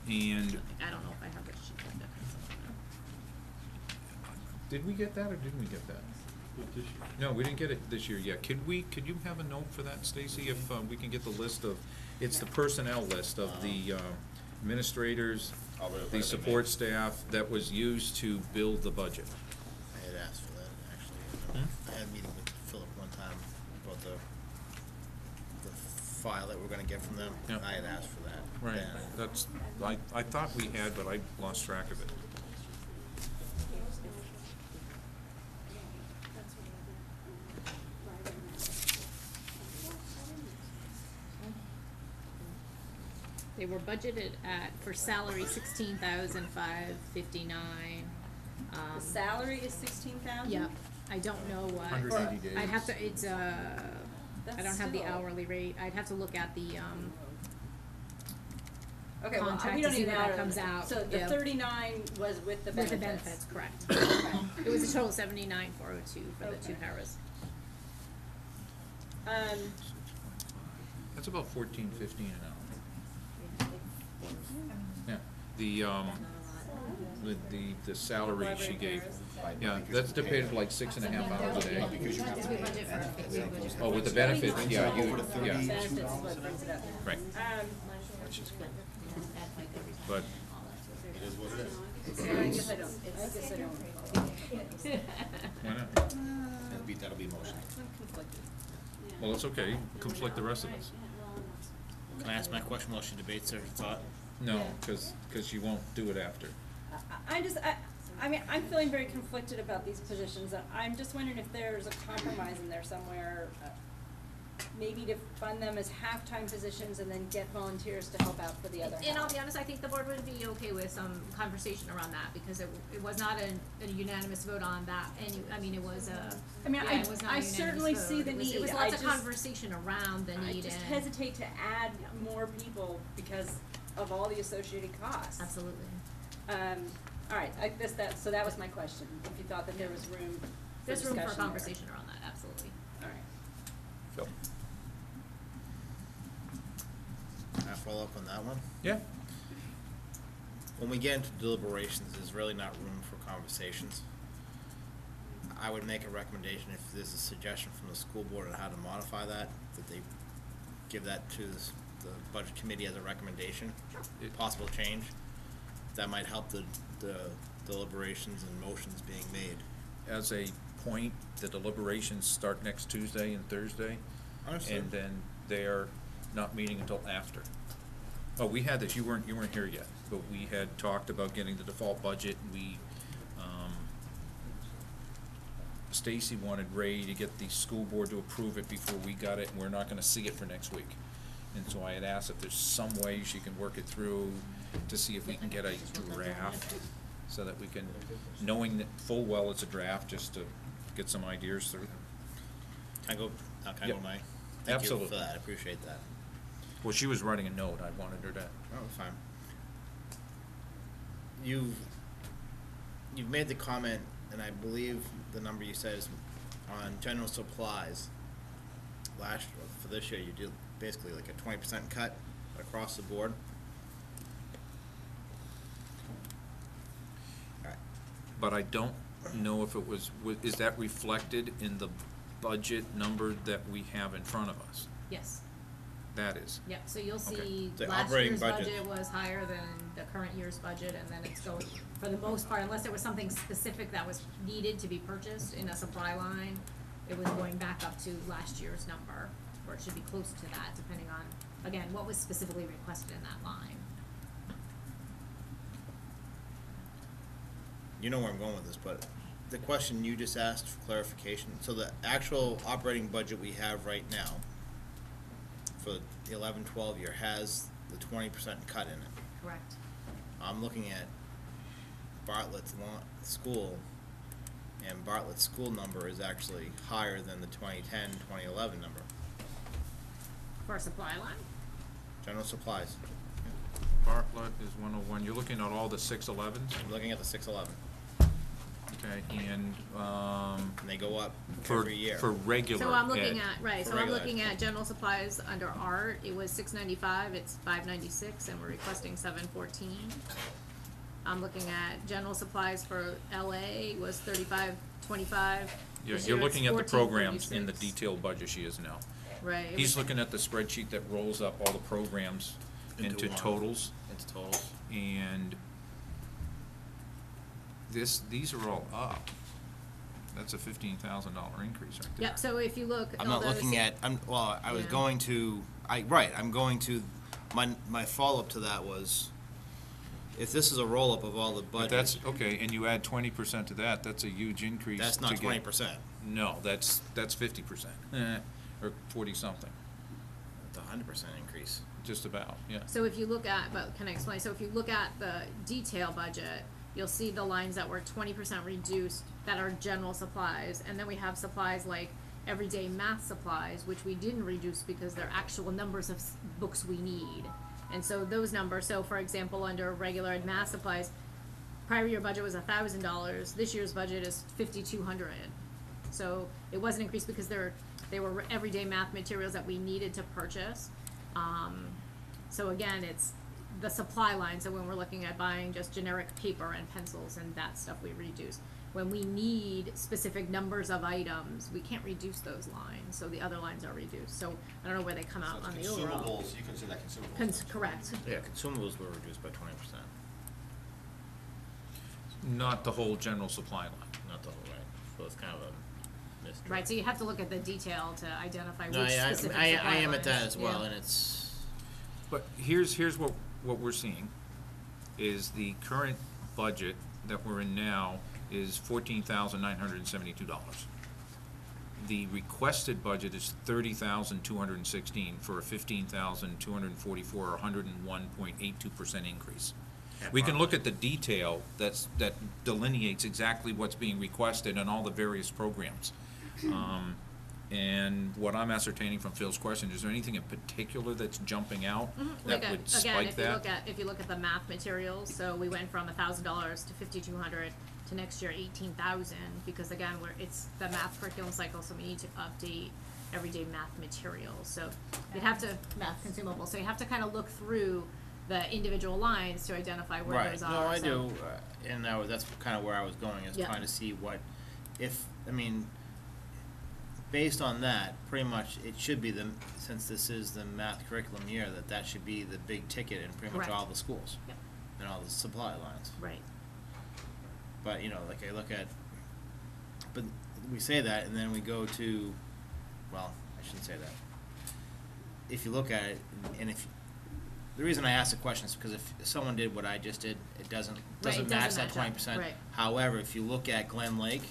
Speaker 1: And
Speaker 5: I don't know if I have this sheet.
Speaker 1: did we get that or didn't we get that?
Speaker 9: Not this year.
Speaker 1: No, we didn't get it this year yet. Could you have a note for that, Stacy, if we can get the list of, it's the personnel list of the administrators,
Speaker 4: I'll whatever
Speaker 1: the
Speaker 4: they
Speaker 1: support
Speaker 4: make.
Speaker 1: staff that was used to build the budget.
Speaker 11: I had asked for that, actually. I had a meeting with Philip one time about the file that we're gonna get from them.
Speaker 1: Yep.
Speaker 11: I had asked for that.
Speaker 1: Right,
Speaker 11: then.
Speaker 1: that's, I thought we had, but I lost track of it.
Speaker 5: They were budgeted for salary 16,559.
Speaker 8: the salary is 16,000?
Speaker 5: Yep, I don't know what.
Speaker 1: 180 days.
Speaker 5: I'd have to, I
Speaker 8: That's
Speaker 5: don't have the
Speaker 8: still-
Speaker 5: hourly rate, I'd have to look at the,
Speaker 8: Okay, well,
Speaker 5: contract
Speaker 8: we
Speaker 5: to
Speaker 8: don't
Speaker 5: see
Speaker 8: even
Speaker 5: where that
Speaker 8: know.
Speaker 5: comes out.
Speaker 8: So the
Speaker 5: Yeah.
Speaker 8: 39 was with the benefits?
Speaker 5: with the benefits, correct. It was a total of 79,402 for the 2
Speaker 8: Okay.
Speaker 5: paras.
Speaker 1: That's about 14.15 an hour. Yeah, the salary she gave, yeah, that's divided like 6.5 hours a day.
Speaker 4: Because you have to
Speaker 5: We
Speaker 4: pay
Speaker 5: budget for, we budget for.
Speaker 1: Oh, with the benefits, yeah,
Speaker 4: Over to 30.
Speaker 1: yeah,
Speaker 8: Benefits is what brings it up.
Speaker 1: right. But
Speaker 4: It is what it is.
Speaker 8: I guess I don't recall.
Speaker 1: Why not?
Speaker 11: That'll be motion.
Speaker 8: I'm conflicted.
Speaker 1: Well, it's okay, conflict the rest of us.
Speaker 11: Can I ask my question while she debates her thought?
Speaker 1: No, cause you won't do it after.
Speaker 8: I mean, I'm feeling very conflicted about these positions. I'm just wondering if there's a compromise in there somewhere, maybe to fund them as half-time positions and then get volunteers to help out for the other half.
Speaker 5: And I'll be honest, I think the board would be okay with some conversation around that, because it was not a unanimous vote on that, and I mean, it was a,
Speaker 8: I mean,
Speaker 5: yeah, it was not a
Speaker 8: I
Speaker 5: unanimous
Speaker 8: certainly see
Speaker 5: vote.
Speaker 8: the
Speaker 5: It
Speaker 8: need.
Speaker 5: was
Speaker 8: I
Speaker 5: lots of
Speaker 8: just-
Speaker 5: conversation around the
Speaker 8: I
Speaker 5: need
Speaker 8: just
Speaker 5: and.
Speaker 8: hesitate to add more people because of all the associated costs.
Speaker 5: Absolutely.
Speaker 8: All right, so that was my question, if you thought that there was room for
Speaker 5: There's
Speaker 8: discussion
Speaker 5: room for
Speaker 8: there.
Speaker 5: conversation around that, absolutely.
Speaker 8: All right.
Speaker 1: Phil?
Speaker 11: Can I follow up on that one?
Speaker 1: Yeah.
Speaker 11: When we get into deliberations, there's really not room for conversations. I would make a recommendation, if there's a suggestion from the school board on how to modify that they give that to the budget committee as a recommendation, possible change. That might help the deliberations and motions being made.
Speaker 1: As a point, the deliberations start next Tuesday and Thursday.
Speaker 11: Understood.
Speaker 1: And then they're not meeting until after. Oh, we had this, you weren't here yet, but we had talked about getting the default budget, and we, Stacy wanted Ray to get the school board to approve it before we got it, and we're not gonna see it for next week. And so I had asked if there's some way she can work it through to see if we can get a draft, so that we can, knowing that full well it's a draft, just to get some ideas through.
Speaker 11: Can I go,
Speaker 1: Yep.
Speaker 11: Mike? Thank you
Speaker 1: Absolutely.
Speaker 11: for that, I appreciate that.
Speaker 1: Well, she was writing a note, I wanted her to.
Speaker 11: Oh, fine. You've made the comment, and I believe the number you said is on general supplies. For this year, you did basically like a 20% cut across the board. Alright,
Speaker 1: But I don't know if it was, is that reflected in the budget number that we have in front of us?
Speaker 5: Yes.
Speaker 1: That is.
Speaker 5: Yep, so you'll
Speaker 1: Okay.
Speaker 5: see
Speaker 11: The
Speaker 5: last
Speaker 11: operating
Speaker 5: year's
Speaker 11: budget.
Speaker 5: budget was higher than the current year's budget, and then it's going, for the most part, unless there was something specific that was needed to be purchased in a supply line, it was going back up to last year's number, or it should be close to that, depending on, again, what was specifically requested in that line.
Speaker 11: you know where I'm going with this, but the question you just asked for clarification, so the actual operating budget we have right now for the 11-12 year has the 20% cut in it.
Speaker 5: Correct.
Speaker 11: I'm looking at Bartlett's school, and Bartlett's school number is actually higher than the 2010, 2011 number.
Speaker 5: For a supply line?
Speaker 11: General supplies,
Speaker 1: Bartlett is 101, you're looking at all the 611s,
Speaker 11: I'm looking at the 611,
Speaker 1: okay, and,
Speaker 11: and they go up
Speaker 1: for,
Speaker 11: every year.
Speaker 1: for regular
Speaker 5: So I'm looking
Speaker 1: ed.
Speaker 5: at, right,
Speaker 11: For
Speaker 5: so I'm
Speaker 11: regular
Speaker 5: looking
Speaker 11: ed.
Speaker 5: at general supplies under art, it was $695, it's $596, and we're requesting $714. I'm looking at general supplies for LA was $35.25.
Speaker 1: You're looking at the programs in the detailed budget she is now.
Speaker 5: Right. it
Speaker 1: He's
Speaker 5: was-
Speaker 1: looking at the spreadsheet that rolls up all the programs into
Speaker 11: one.
Speaker 1: totals,
Speaker 11: Into totals.
Speaker 1: and these are all up. That's a $15,000 increase right there.
Speaker 5: Yep, so if you look.
Speaker 11: I'm
Speaker 5: all
Speaker 11: not
Speaker 5: those-
Speaker 11: looking at, I was
Speaker 5: Yeah.
Speaker 11: going to, I'm going to, my follow-up to that was, if this is a roll-up of all the
Speaker 1: But
Speaker 11: budgets,
Speaker 1: that's, okay, and you add 20% to that, that's a huge increase.
Speaker 11: that's not
Speaker 1: to get-
Speaker 11: 20%.
Speaker 1: No, that's 50%, or 40-something,
Speaker 11: It's a 100% increase.
Speaker 1: just about, yeah.
Speaker 5: So if you look at, but can I explain? So if you look at the detail budget, you'll see the lines that were 20% reduced that are general supplies, and then we have supplies like everyday math supplies, which we didn't reduce because they're actual numbers of books we need. And so those numbers, so for example, under regular ed math supplies, prior year budget was $1,000, this year's budget is $5,200. So it wasn't increased because they were everyday math materials that we needed to purchase. So again, it's the supply line, so when we're looking at buying just generic paper and pencils and that stuff, we reduce. When we need specific numbers of items, we can't reduce those lines, so the other lines are reduced. So I don't know where they come out
Speaker 4: So
Speaker 5: on
Speaker 4: it's
Speaker 5: the overall.
Speaker 4: consumables, you consider that consumables.
Speaker 5: Correct.
Speaker 11: Yeah, consumables were reduced by 20%.
Speaker 1: Not the whole general supply line.
Speaker 11: Not the whole, right, so it's kind of a mystery.
Speaker 5: Right, so you have to look at the detail to identify
Speaker 11: No,
Speaker 5: which specific
Speaker 11: I
Speaker 5: supply
Speaker 11: am at that
Speaker 5: lines.
Speaker 11: as well,
Speaker 5: Yeah.
Speaker 11: and it's,
Speaker 1: But here's what we're seeing, is the current budget that we're in now is $14,972. The requested budget is $30,216 for a $15,244, or 101.82% increase. We can look at the detail that delineates exactly what's being requested in all the various programs. And what I'm ascertaining from Phil's question, is there anything in particular that's jumping out that
Speaker 5: Like,
Speaker 1: would
Speaker 5: again,
Speaker 1: spike that?
Speaker 5: if you look at the math materials, so we went from $1,000 to $5,200 to next year 18,000, because again, it's the math curriculum cycle, so we need to update everyday math materials, so you'd have to, math consumables, so you have to kind of look through the individual lines to identify where
Speaker 11: right,
Speaker 5: those are.
Speaker 11: no, I
Speaker 5: so-
Speaker 11: do, and that's kind of where I was going, is
Speaker 5: Yeah.
Speaker 11: trying to see what, based on that, pretty much, it should be since this is the math curriculum year, that should be the big ticket in pretty much
Speaker 5: Correct.
Speaker 11: all the schools.
Speaker 5: Yep.
Speaker 11: And all the supply lines.
Speaker 5: Right,
Speaker 11: But, like I look at, but we say that, and then we go to, well, I shouldn't say that. If you look at it, and the reason I ask the question is because if someone did what I just did, it doesn't
Speaker 5: doesn't
Speaker 11: match that
Speaker 5: match up,
Speaker 11: 20%.
Speaker 5: right.
Speaker 11: However, if you look at Glen Lake,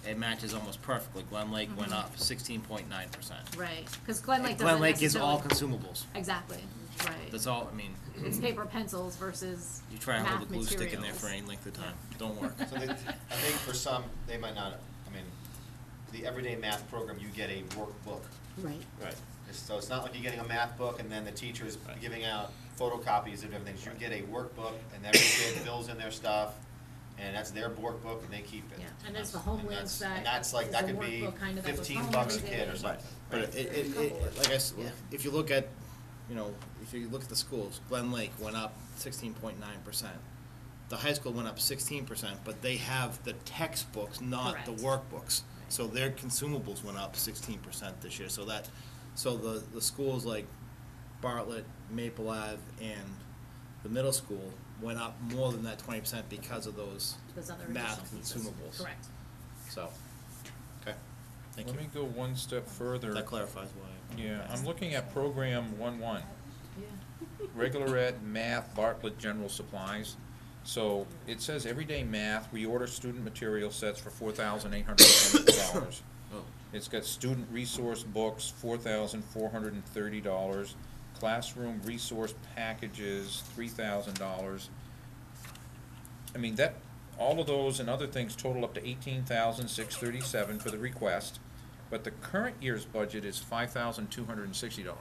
Speaker 11: it matches almost perfectly. Glen Lake went up 16.9%.
Speaker 5: right, because Glen Lake doesn't
Speaker 11: Glen Lake is all
Speaker 5: necessarily-
Speaker 11: consumables.
Speaker 5: Exactly, right.
Speaker 11: That's all,
Speaker 5: It's paper pencils versus
Speaker 11: you try and hold a
Speaker 5: math
Speaker 11: glue stick in there
Speaker 5: materials.
Speaker 11: for any length of time. Don't work.
Speaker 4: So I think for some, they might not, the everyday math program, you get a workbook.
Speaker 5: Right.
Speaker 11: Right.
Speaker 4: So it's not like you're getting a math book and then the teacher's
Speaker 11: Right.
Speaker 4: giving out photocopies of everything. You get a workbook and every kid fills in their stuff, and that's their workbook and they keep it.
Speaker 5: Yeah, and there's the home
Speaker 4: And
Speaker 5: links
Speaker 4: that's-
Speaker 5: that
Speaker 4: And that's like,
Speaker 5: is
Speaker 4: that
Speaker 5: the
Speaker 4: could be
Speaker 5: workbook kind of that was
Speaker 4: 15
Speaker 5: home
Speaker 4: bucks a
Speaker 5: every
Speaker 4: kid
Speaker 5: day.
Speaker 4: or something.
Speaker 11: But
Speaker 4: right?
Speaker 11: like I said,
Speaker 5: Yeah.
Speaker 11: if you look at, if you look at the schools, Glen Lake went up 16.9%. The high school went up 16%, but they have the textbooks, not the
Speaker 5: Correct.
Speaker 11: workbooks. So their consumables went up 16% this year. So the schools like Bartlett, Maple Ave, and the middle school went up more than that 20% because of those
Speaker 5: Those other
Speaker 11: math
Speaker 5: additional pieces.
Speaker 11: consumables.
Speaker 5: Correct.
Speaker 11: So, okay, thank you.
Speaker 1: Let me go one step further.
Speaker 11: That clarifies why.
Speaker 1: Yeah, I'm looking at program 1-1.
Speaker 5: Yeah.
Speaker 1: Regular ed, math, Bartlett General Supplies. So it says everyday math, we order student material sets for $4,870.
Speaker 11: Oh.
Speaker 1: It's got student resource books, $4,430. Classroom resource packages, $3,000. All of those and other things total up to $18,637 for the request, but the current year's budget is $5,260.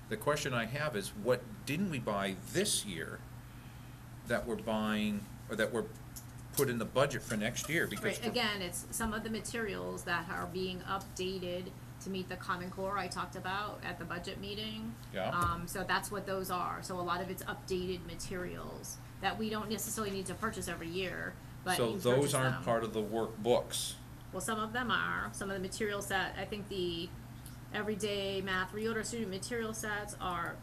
Speaker 1: The question I have is, what didn't we buy this year that we're buying, or that we're put in the budget for next year? Because
Speaker 5: Right, again, it's some of the materials that are being updated to meet the Common Core I talked about at the budget meeting.
Speaker 1: Yeah.
Speaker 5: So that's what those are, so a lot of it's updated materials that we don't necessarily need to purchase every year, but
Speaker 1: So
Speaker 5: you
Speaker 1: those
Speaker 5: purchase
Speaker 1: aren't
Speaker 5: them.
Speaker 1: part of the workbooks.
Speaker 5: Well, some of them are, some of the materials that, I think the everyday math reorder student material sets are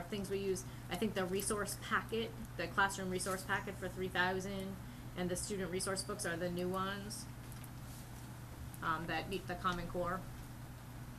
Speaker 5: things we use. I think the resource packet, the classroom resource packet for 3,000, and the student resource books are the new ones, that meet the Common Core.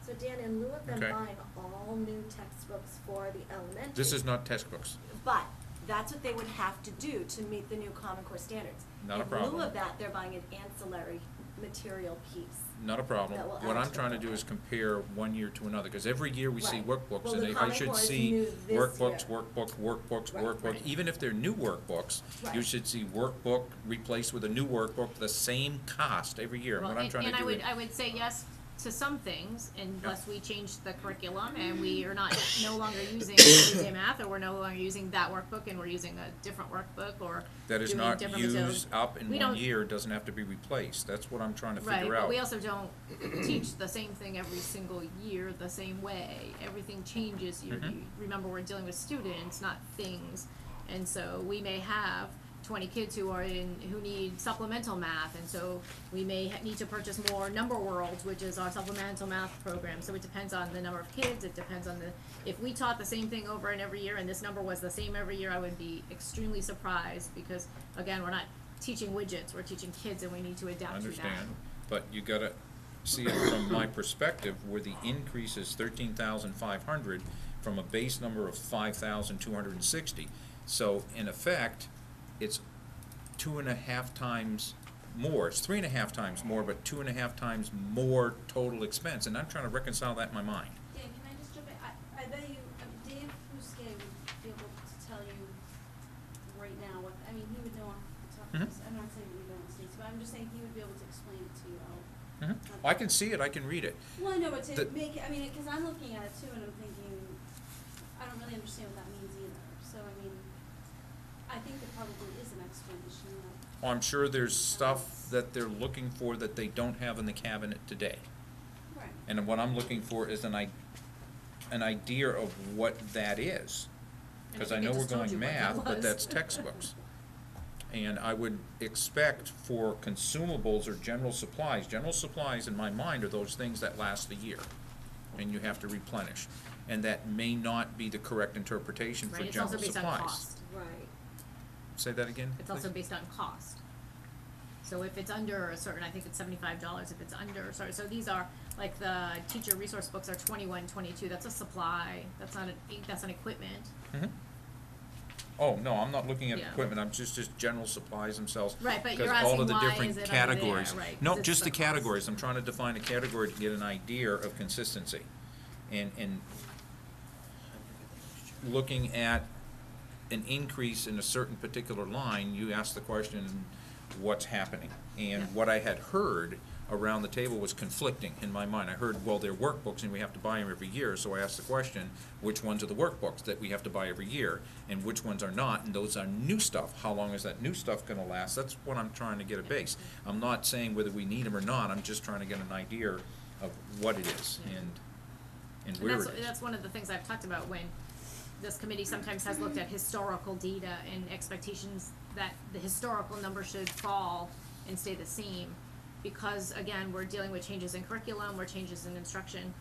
Speaker 6: So Dan, in lieu of them
Speaker 1: Okay.
Speaker 6: buying all new textbooks for the elementary.
Speaker 1: This is not textbooks.
Speaker 6: But that's what they would have to do to meet the new Common Core standards.
Speaker 1: Not a
Speaker 6: In
Speaker 1: problem.
Speaker 6: lieu of that, they're buying an ancillary material piece.
Speaker 1: Not a problem.
Speaker 6: That will
Speaker 1: What I'm
Speaker 6: add to
Speaker 1: trying to
Speaker 6: it.
Speaker 1: do is compare one year to another, because every year we see
Speaker 6: Right.
Speaker 1: workbooks,
Speaker 6: Well,
Speaker 1: and
Speaker 6: the
Speaker 1: I
Speaker 6: Common
Speaker 1: should
Speaker 6: Core is
Speaker 1: see
Speaker 6: new this
Speaker 1: workbooks,
Speaker 6: year.
Speaker 1: workbooks,
Speaker 6: Right, right.
Speaker 1: even if they're new workbooks, you
Speaker 6: Right.
Speaker 1: should see workbook replaced with a new workbook, the same cost every year.
Speaker 5: Well,
Speaker 1: What I'm trying to do is.
Speaker 5: and I would say yes to some things, unless we change the curriculum and we are no longer using everyday math, or we're no longer using that workbook and we're using a different workbook, or
Speaker 1: That is
Speaker 5: doing
Speaker 1: not
Speaker 5: different materials.
Speaker 1: used up in
Speaker 5: We
Speaker 1: one
Speaker 5: don't-
Speaker 1: year, doesn't have to be replaced. That's what I'm trying to
Speaker 5: Right,
Speaker 1: figure
Speaker 5: but
Speaker 1: out.
Speaker 5: we also don't teach the same thing every single year the same way. Everything changes. You remember, we're dealing with students, not things. And so we may have 20 kids who need supplemental math, and so we may need to purchase more Number Worlds, which is our supplemental math program. So it depends on the number of kids, it depends on if we taught the same thing over and every year and this number was the same every year, I would be extremely surprised, because again, we're not teaching widgets, we're teaching kids, and we need to adapt to that.
Speaker 1: Understand, but you gotta see it from my perspective, where the increase is 13,500 from a base number of 5,260. So in effect, it's 2.5 times more, it's 3.5 times more, but 2.5 times more total expense, and I'm trying to reconcile that in my mind.
Speaker 7: Dan, can I just jump in? I bet you, Dave Bousquet would be able to tell you right now what, I mean, he would know off the top of
Speaker 1: Mhm.
Speaker 7: his, I'm not saying we know Stacy, but I'm just saying he would be able to explain it to you all.
Speaker 1: I can see it, I can read it.
Speaker 7: Well, I know, but to
Speaker 1: The-
Speaker 7: make, I mean, cause I'm looking at it too and I'm thinking, I don't really understand what that means either, so I mean, I think there probably is an explanation that.
Speaker 1: I'm sure there's stuff that they're looking for that they don't have in the cabinet today.
Speaker 7: Right.
Speaker 1: And what I'm looking for is an idea of what that is.
Speaker 5: And I
Speaker 1: Cause I
Speaker 5: think
Speaker 1: know
Speaker 5: I
Speaker 1: we're
Speaker 5: just told
Speaker 1: going
Speaker 5: you what that
Speaker 1: math, but
Speaker 5: was.
Speaker 1: that's textbooks. And I would expect for consumables or general supplies in my mind are those things that last a year. And you have to replenish. And that may not be the correct interpretation for
Speaker 5: Right, it's
Speaker 1: general
Speaker 5: also based on
Speaker 1: supplies.
Speaker 5: cost.
Speaker 6: Right.
Speaker 1: Say that again,
Speaker 5: It's also
Speaker 1: please?
Speaker 5: based on cost. So if it's under a certain, I think it's $75, if it's under, sorry, so these are, like the teacher resource books are $21, $22, that's a supply, that's not that's an equipment.
Speaker 1: Mhm. Oh, no, I'm not looking at
Speaker 5: Yeah.
Speaker 1: equipment, I'm just general supplies themselves.
Speaker 5: Right, but
Speaker 1: 'cause
Speaker 5: you're
Speaker 1: all
Speaker 5: asking
Speaker 1: of the
Speaker 5: why
Speaker 1: different
Speaker 5: is it under there,
Speaker 1: categories.
Speaker 5: right, 'cause
Speaker 1: No,
Speaker 5: it's
Speaker 1: just the
Speaker 5: cost.
Speaker 1: categories, I'm trying to define a category to get an idea of consistency. And looking at an increase in a certain particular line, you ask the question, what's happening? And
Speaker 5: Yeah.
Speaker 1: what I had heard around the table was conflicting in my mind. I heard, well, they're workbooks and we have to buy them every year, so I asked the question, which ones are the workbooks that we have to buy every year? And which ones are not? And those are new stuff. How long is that new stuff gonna last? That's what I'm trying to get a base. I'm not saying whether we need them or not, I'm just trying to get an idea of what it is and
Speaker 5: And
Speaker 1: where it is.
Speaker 5: that's one of the things I've talked about when this committee sometimes has looked at historical data and expectations that the historical number should fall and stay the same. Because again, we're dealing with changes in curriculum, we're changes in instruction.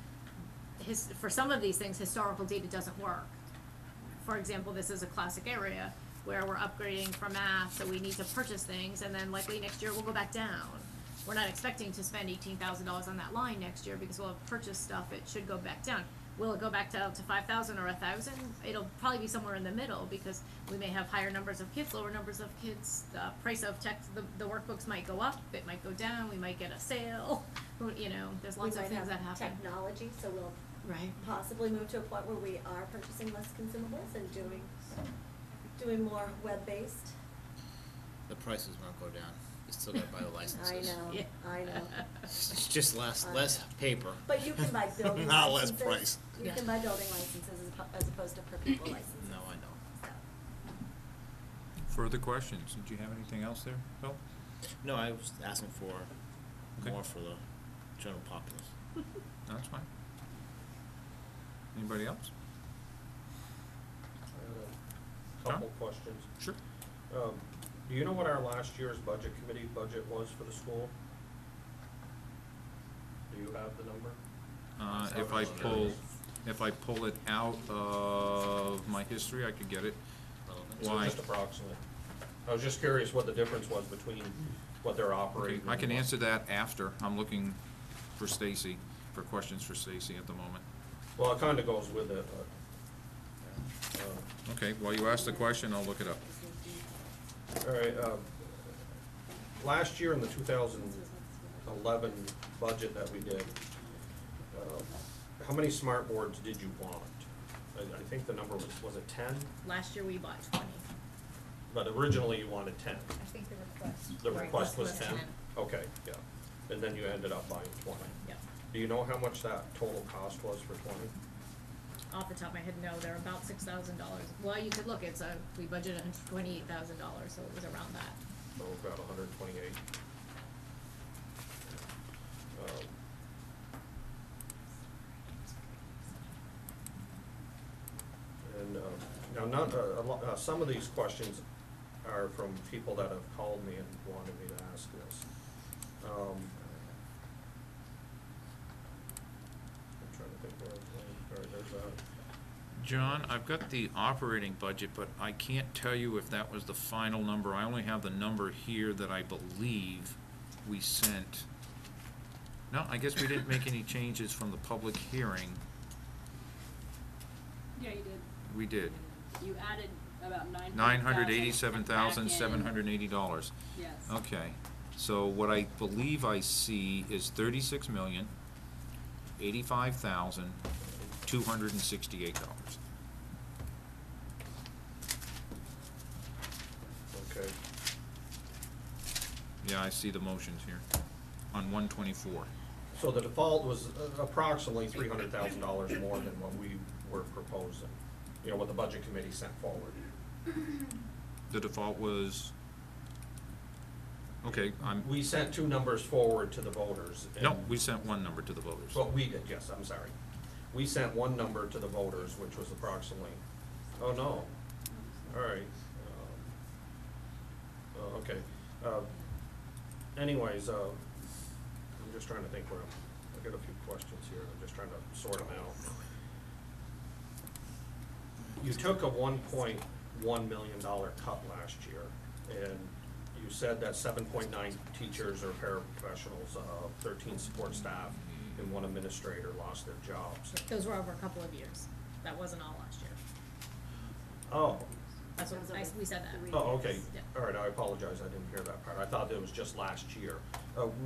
Speaker 5: For some of these things, historical data doesn't work. For example, this is a classic area where we're upgrading for math, so we need to purchase things, and then likely next year we'll go back down. We're not expecting to spend $18,000 on that line next year because we'll have purchased stuff, it should go back down. Will it go back to 5,000 or 1,000? It'll probably be somewhere in the middle because we may have higher numbers of kids, lower numbers of kids. The price of the workbooks might go up, it might go down, we might get a sale, you know, there's lots of things that happen.
Speaker 6: We might have technology, so we'll
Speaker 5: Right.
Speaker 6: possibly move to a point where we are purchasing less consumables and doing more web-based.
Speaker 11: The prices won't go down. You still gotta buy the licenses.
Speaker 6: I know,
Speaker 5: Yeah.
Speaker 6: I know.
Speaker 11: It's just less paper.
Speaker 6: But you can buy building
Speaker 11: Not less
Speaker 6: licenses.
Speaker 11: price.
Speaker 6: You
Speaker 5: Yeah.
Speaker 6: can buy building licenses as opposed to per pupil licenses.
Speaker 11: No, I know.
Speaker 6: So,
Speaker 1: Further questions? Did you have anything else there, Bill?
Speaker 11: No, I was asking for
Speaker 1: Okay.
Speaker 11: more for the general populace.
Speaker 1: That's fine. Anybody else?
Speaker 2: Couple
Speaker 1: Tom?
Speaker 2: questions.
Speaker 1: Sure.
Speaker 2: Do you know what our last year's budget committee budget was for the school? Do you have the number?
Speaker 1: If I pull it out of my history, I could get it.
Speaker 2: So
Speaker 1: Why?
Speaker 2: just approximate. I was just curious what the difference was between what they're
Speaker 1: Okay,
Speaker 2: operating.
Speaker 1: I can
Speaker 2: and what-
Speaker 1: answer that after. I'm looking for Stacy, for questions for Stacy at the moment.
Speaker 2: Well, it kinda goes with it, but,
Speaker 1: Okay, while you ask the question, I'll look it up.
Speaker 2: all right, last year in the 2011 budget that we did, how many smart boards did you want? I think the number was it 10?
Speaker 5: Last year we bought 20.
Speaker 2: But originally you wanted 10.
Speaker 5: I think the request.
Speaker 2: The request was 10?
Speaker 5: 10.
Speaker 2: Okay, yeah. And then you ended up buying 20.
Speaker 5: Yep.
Speaker 2: Do you know how much that total cost was for 20?
Speaker 5: Off the top of my head, no, they're about $6,000. Well, you could look, we budgeted $128,000, so it was around that.
Speaker 2: So about 128. And now, some of these questions are from people that have called me and wanted me to ask this. I'm trying to think where, all right, there's that.
Speaker 1: John, I've got the operating budget, but I can't tell you if that was the final number. I only have the number here that I believe we sent. No, I guess we didn't make any changes from the public hearing.
Speaker 8: Yeah, you did.
Speaker 1: We did.
Speaker 8: You added about
Speaker 1: $987,780.
Speaker 8: Yes.
Speaker 1: Okay, so what I believe I see is $36,085,268.
Speaker 2: Okay.
Speaker 1: Yeah, I see the motions here, on 124.
Speaker 2: So the default was approximately $300,000 more than what we were proposing, you know, what the budget committee sent forward.
Speaker 1: The default was, okay,
Speaker 2: We sent two numbers forward to the voters.
Speaker 1: no,
Speaker 2: and-
Speaker 1: we sent one number to the voters.
Speaker 2: Well, we did, yes, I'm sorry. We sent one number to the voters, which was approximately, oh, no, all right. Okay. Anyways, I'm just trying to think where, I've got a few questions here, I'm just trying to sort them out. You took a $1.1 million cut last year, and you said that 7.9 teachers or paraprofessionals, 13 support staff, and 1 administrator lost their jobs.
Speaker 5: Those were over a couple of years. That wasn't all last year.
Speaker 2: Oh,
Speaker 5: That's what, we said that.
Speaker 2: oh, okay,
Speaker 5: Yeah.
Speaker 2: all right, I apologize, I didn't hear that part, I thought it was just last year.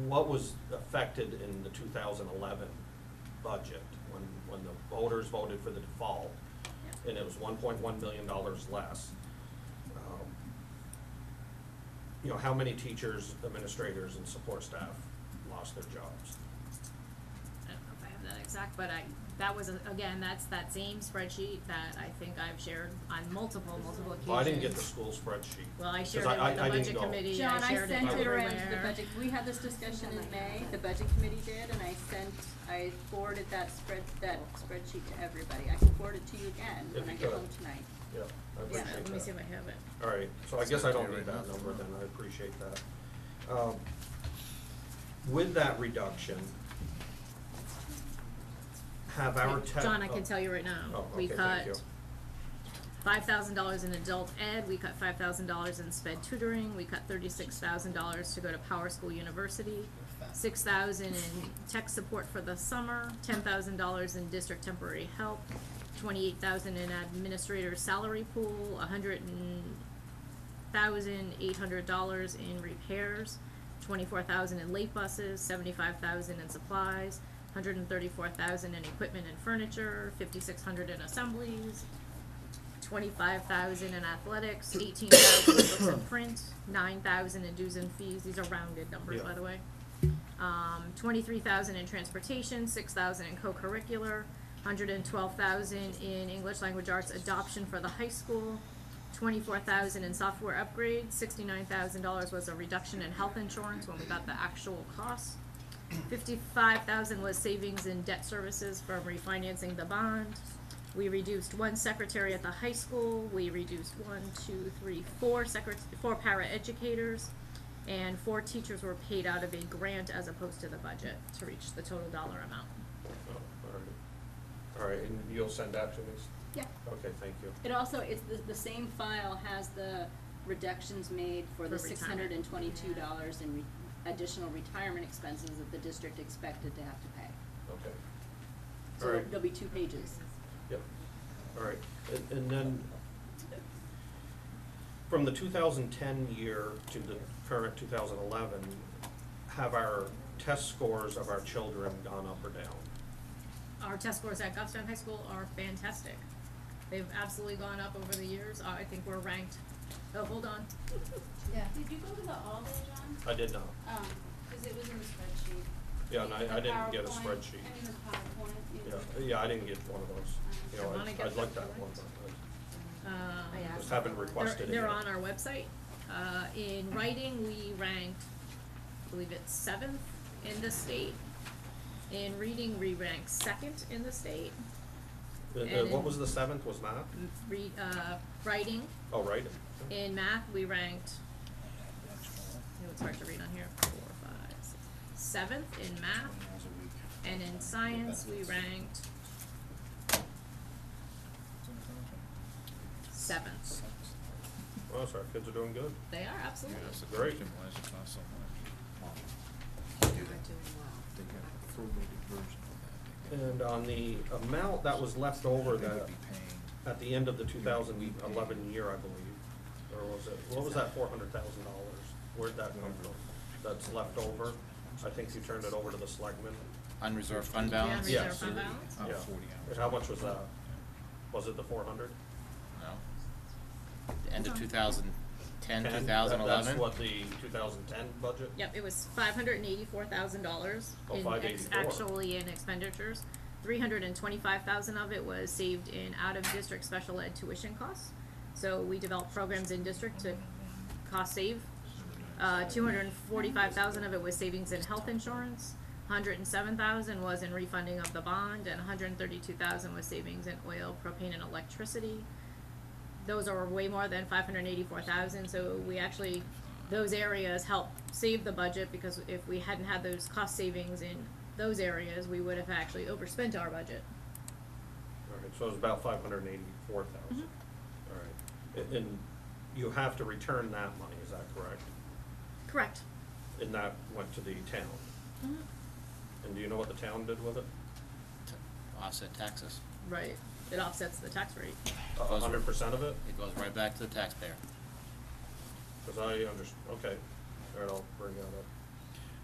Speaker 2: What was affected in the 2011 budget, when the voters voted for the default,
Speaker 5: Yeah.
Speaker 2: and it was $1.1 million less? You know, how many teachers, administrators, and support staff lost their jobs?
Speaker 5: I don't know if I have that exact, but that was, again, that's that same spreadsheet that I think I've shared on multiple occasions.
Speaker 2: Well, I didn't get the school spreadsheet.
Speaker 5: Well, I
Speaker 2: 'cause
Speaker 5: shared it with the
Speaker 2: I didn't
Speaker 5: budget
Speaker 2: go.
Speaker 5: committee,
Speaker 8: John, I
Speaker 5: shared it
Speaker 8: sent it around to the
Speaker 5: everywhere.
Speaker 8: budget, we had this discussion in May, the budget committee did, and I forwarded that spreadsheet to everybody. I can forward it to you again
Speaker 2: If
Speaker 8: when I
Speaker 2: you
Speaker 8: get
Speaker 2: could.
Speaker 8: home tonight.
Speaker 2: Yeah, I
Speaker 5: Yeah,
Speaker 2: appreciate that.
Speaker 5: let me see if I have it.
Speaker 2: All right, so I guess I don't need that number then, I appreciate that. With that reduction, have our
Speaker 5: John, I can tell you right now,
Speaker 2: Oh,
Speaker 5: we
Speaker 2: okay,
Speaker 5: cut
Speaker 2: thank you.
Speaker 5: $5,000 in adult ed, we cut $5,000 in sped tutoring, we cut $36,000 to go to Power School University, $6,000 in tech support for the summer, $10,000 in district temporary help, $28,000 in administrator salary pool, $100,800 in repairs, $24,000 in late buses, $75,000 in supplies, $134,000 in equipment and furniture, $5,600 in assemblies, $25,000 in athletics, $18,000 in books and print, $9,000 in dues and fees. These are rounded numbers,
Speaker 2: Yeah.
Speaker 5: by the way. $23,000 in transportation, $6,000 in co-curricular, $112,000 in English language arts adoption for the high school, $24,000 in software upgrades, $69,000 was a reduction in health insurance when we got the actual cost. $55,000 was savings in debt services from refinancing the bond. We reduced 1 secretary at the high school. We reduced 4 para educators, and 4 teachers were paid out of a grant as opposed to the budget to reach the total dollar amount.
Speaker 2: Oh, all right, and you'll send that to me?
Speaker 8: Yeah.
Speaker 2: Okay, thank you.
Speaker 8: It also, it's the same file has the reductions made for the
Speaker 5: For
Speaker 8: $622 in additional retirement expenses that the district expected to have to pay.
Speaker 2: Okay.
Speaker 8: So
Speaker 2: All right.
Speaker 8: there'll be 2 pages.
Speaker 2: Yep, all right, and then, from the 2010 year to the current 2011, have our test scores of our children gone up or down?
Speaker 5: Our test scores at Goffstown High School are fantastic. They've absolutely gone up over the years. I think we're ranked, oh, hold on.
Speaker 7: Yeah. Did you go to the all-day, John?
Speaker 2: I did not.
Speaker 7: Cause it was in the spreadsheet.
Speaker 2: Yeah, and I
Speaker 7: The
Speaker 2: didn't get a
Speaker 7: PowerPoint,
Speaker 2: spreadsheet.
Speaker 7: I mean, the PowerPoint. you know.
Speaker 2: Yeah, I didn't get one of those. You know,
Speaker 5: I wanna get
Speaker 2: I'd like
Speaker 5: them
Speaker 2: that one,
Speaker 5: correct.
Speaker 2: but
Speaker 5: Um,
Speaker 2: I just haven't requested it
Speaker 5: They're
Speaker 2: yet.
Speaker 5: on our website. In writing, we ranked, I believe it's 7th in the state. In reading, we ranked 2nd in the state. and
Speaker 2: What
Speaker 5: in-
Speaker 2: was the 7th, was math?
Speaker 5: Writing,
Speaker 2: Oh, right.
Speaker 5: in math, we ranked, it's hard to read on here, 4, 5, 6, 7th in math. And in science, we ranked 7.
Speaker 2: Well, so our kids are doing good.
Speaker 5: They are, absolutely.
Speaker 1: That's the
Speaker 2: Great.
Speaker 1: question, why does it cost so much?
Speaker 11: Do
Speaker 1: They got a prorated version of that.
Speaker 2: And on the amount that was left over
Speaker 1: They would
Speaker 2: that,
Speaker 1: be paying.
Speaker 2: at the end of the 2011 year, I believe, or was it, what was that $400,000? Where'd that come from? That's left over? I think you turned it over to the selectmen.
Speaker 11: Unreserved fund
Speaker 5: Yeah,
Speaker 11: balance?
Speaker 5: reserve
Speaker 2: Yes.
Speaker 5: fund balance.
Speaker 1: Oh,
Speaker 2: Yeah.
Speaker 1: 40 hours.
Speaker 2: And how much was that? Was it the 400?
Speaker 11: No. End of 2010,
Speaker 2: That's
Speaker 11: 2011?
Speaker 2: what the 2010 budget?
Speaker 5: Yep, it was $584,000
Speaker 2: Oh,
Speaker 5: in
Speaker 2: 584.
Speaker 5: actually in expenditures. 325,000 of it was saved in out-of-district special ed tuition costs. So we developed programs in district to cost save. 245,000 of it was savings in health insurance. 107,000 was in refunding of the bond, and 132,000 was savings in oil, propane, and electricity. Those are way more than 584,000, so we actually, those areas help save the budget, because if we hadn't had those cost savings in those areas, we would have actually overspent our budget.
Speaker 2: All right, so it was about 584,000. All right. And you have to return that money, is that correct?
Speaker 5: Correct.
Speaker 2: And that went to the town?
Speaker 5: Mhm.
Speaker 2: And do you know what the town did with it?
Speaker 11: To offset taxes.
Speaker 5: Right, it offsets the tax rate.
Speaker 2: 100% of it?
Speaker 11: It goes right back to the taxpayer.
Speaker 2: Because I okay, all right, I'll bring that up.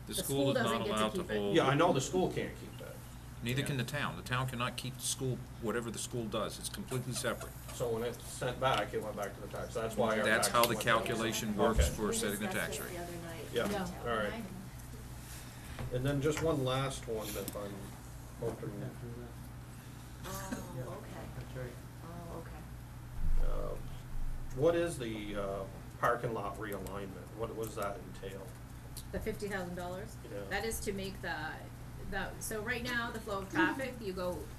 Speaker 1: The
Speaker 5: The
Speaker 1: school
Speaker 5: school
Speaker 1: is not
Speaker 5: doesn't get to
Speaker 1: allowed to
Speaker 5: keep it.
Speaker 1: hold.
Speaker 2: Yeah, I know the school can't keep that.
Speaker 1: Neither can the town. The town cannot keep the school, whatever the school does. It's completely separate.
Speaker 2: So when it's sent back, it went back to the tax, that's why our
Speaker 1: That's how the
Speaker 2: taxes went down.
Speaker 1: calculation works
Speaker 2: Okay.
Speaker 1: for setting the tax rate.
Speaker 2: Yeah,
Speaker 5: No.
Speaker 2: all right. And then just one last one if I'm open.
Speaker 3: After that.
Speaker 6: Oh, okay.
Speaker 3: That's right.
Speaker 6: Oh, okay.
Speaker 2: What is the parking lot realignment? What does that entail?
Speaker 5: The $50,000?
Speaker 2: Yeah.
Speaker 5: That is to make so right now, the flow of traffic,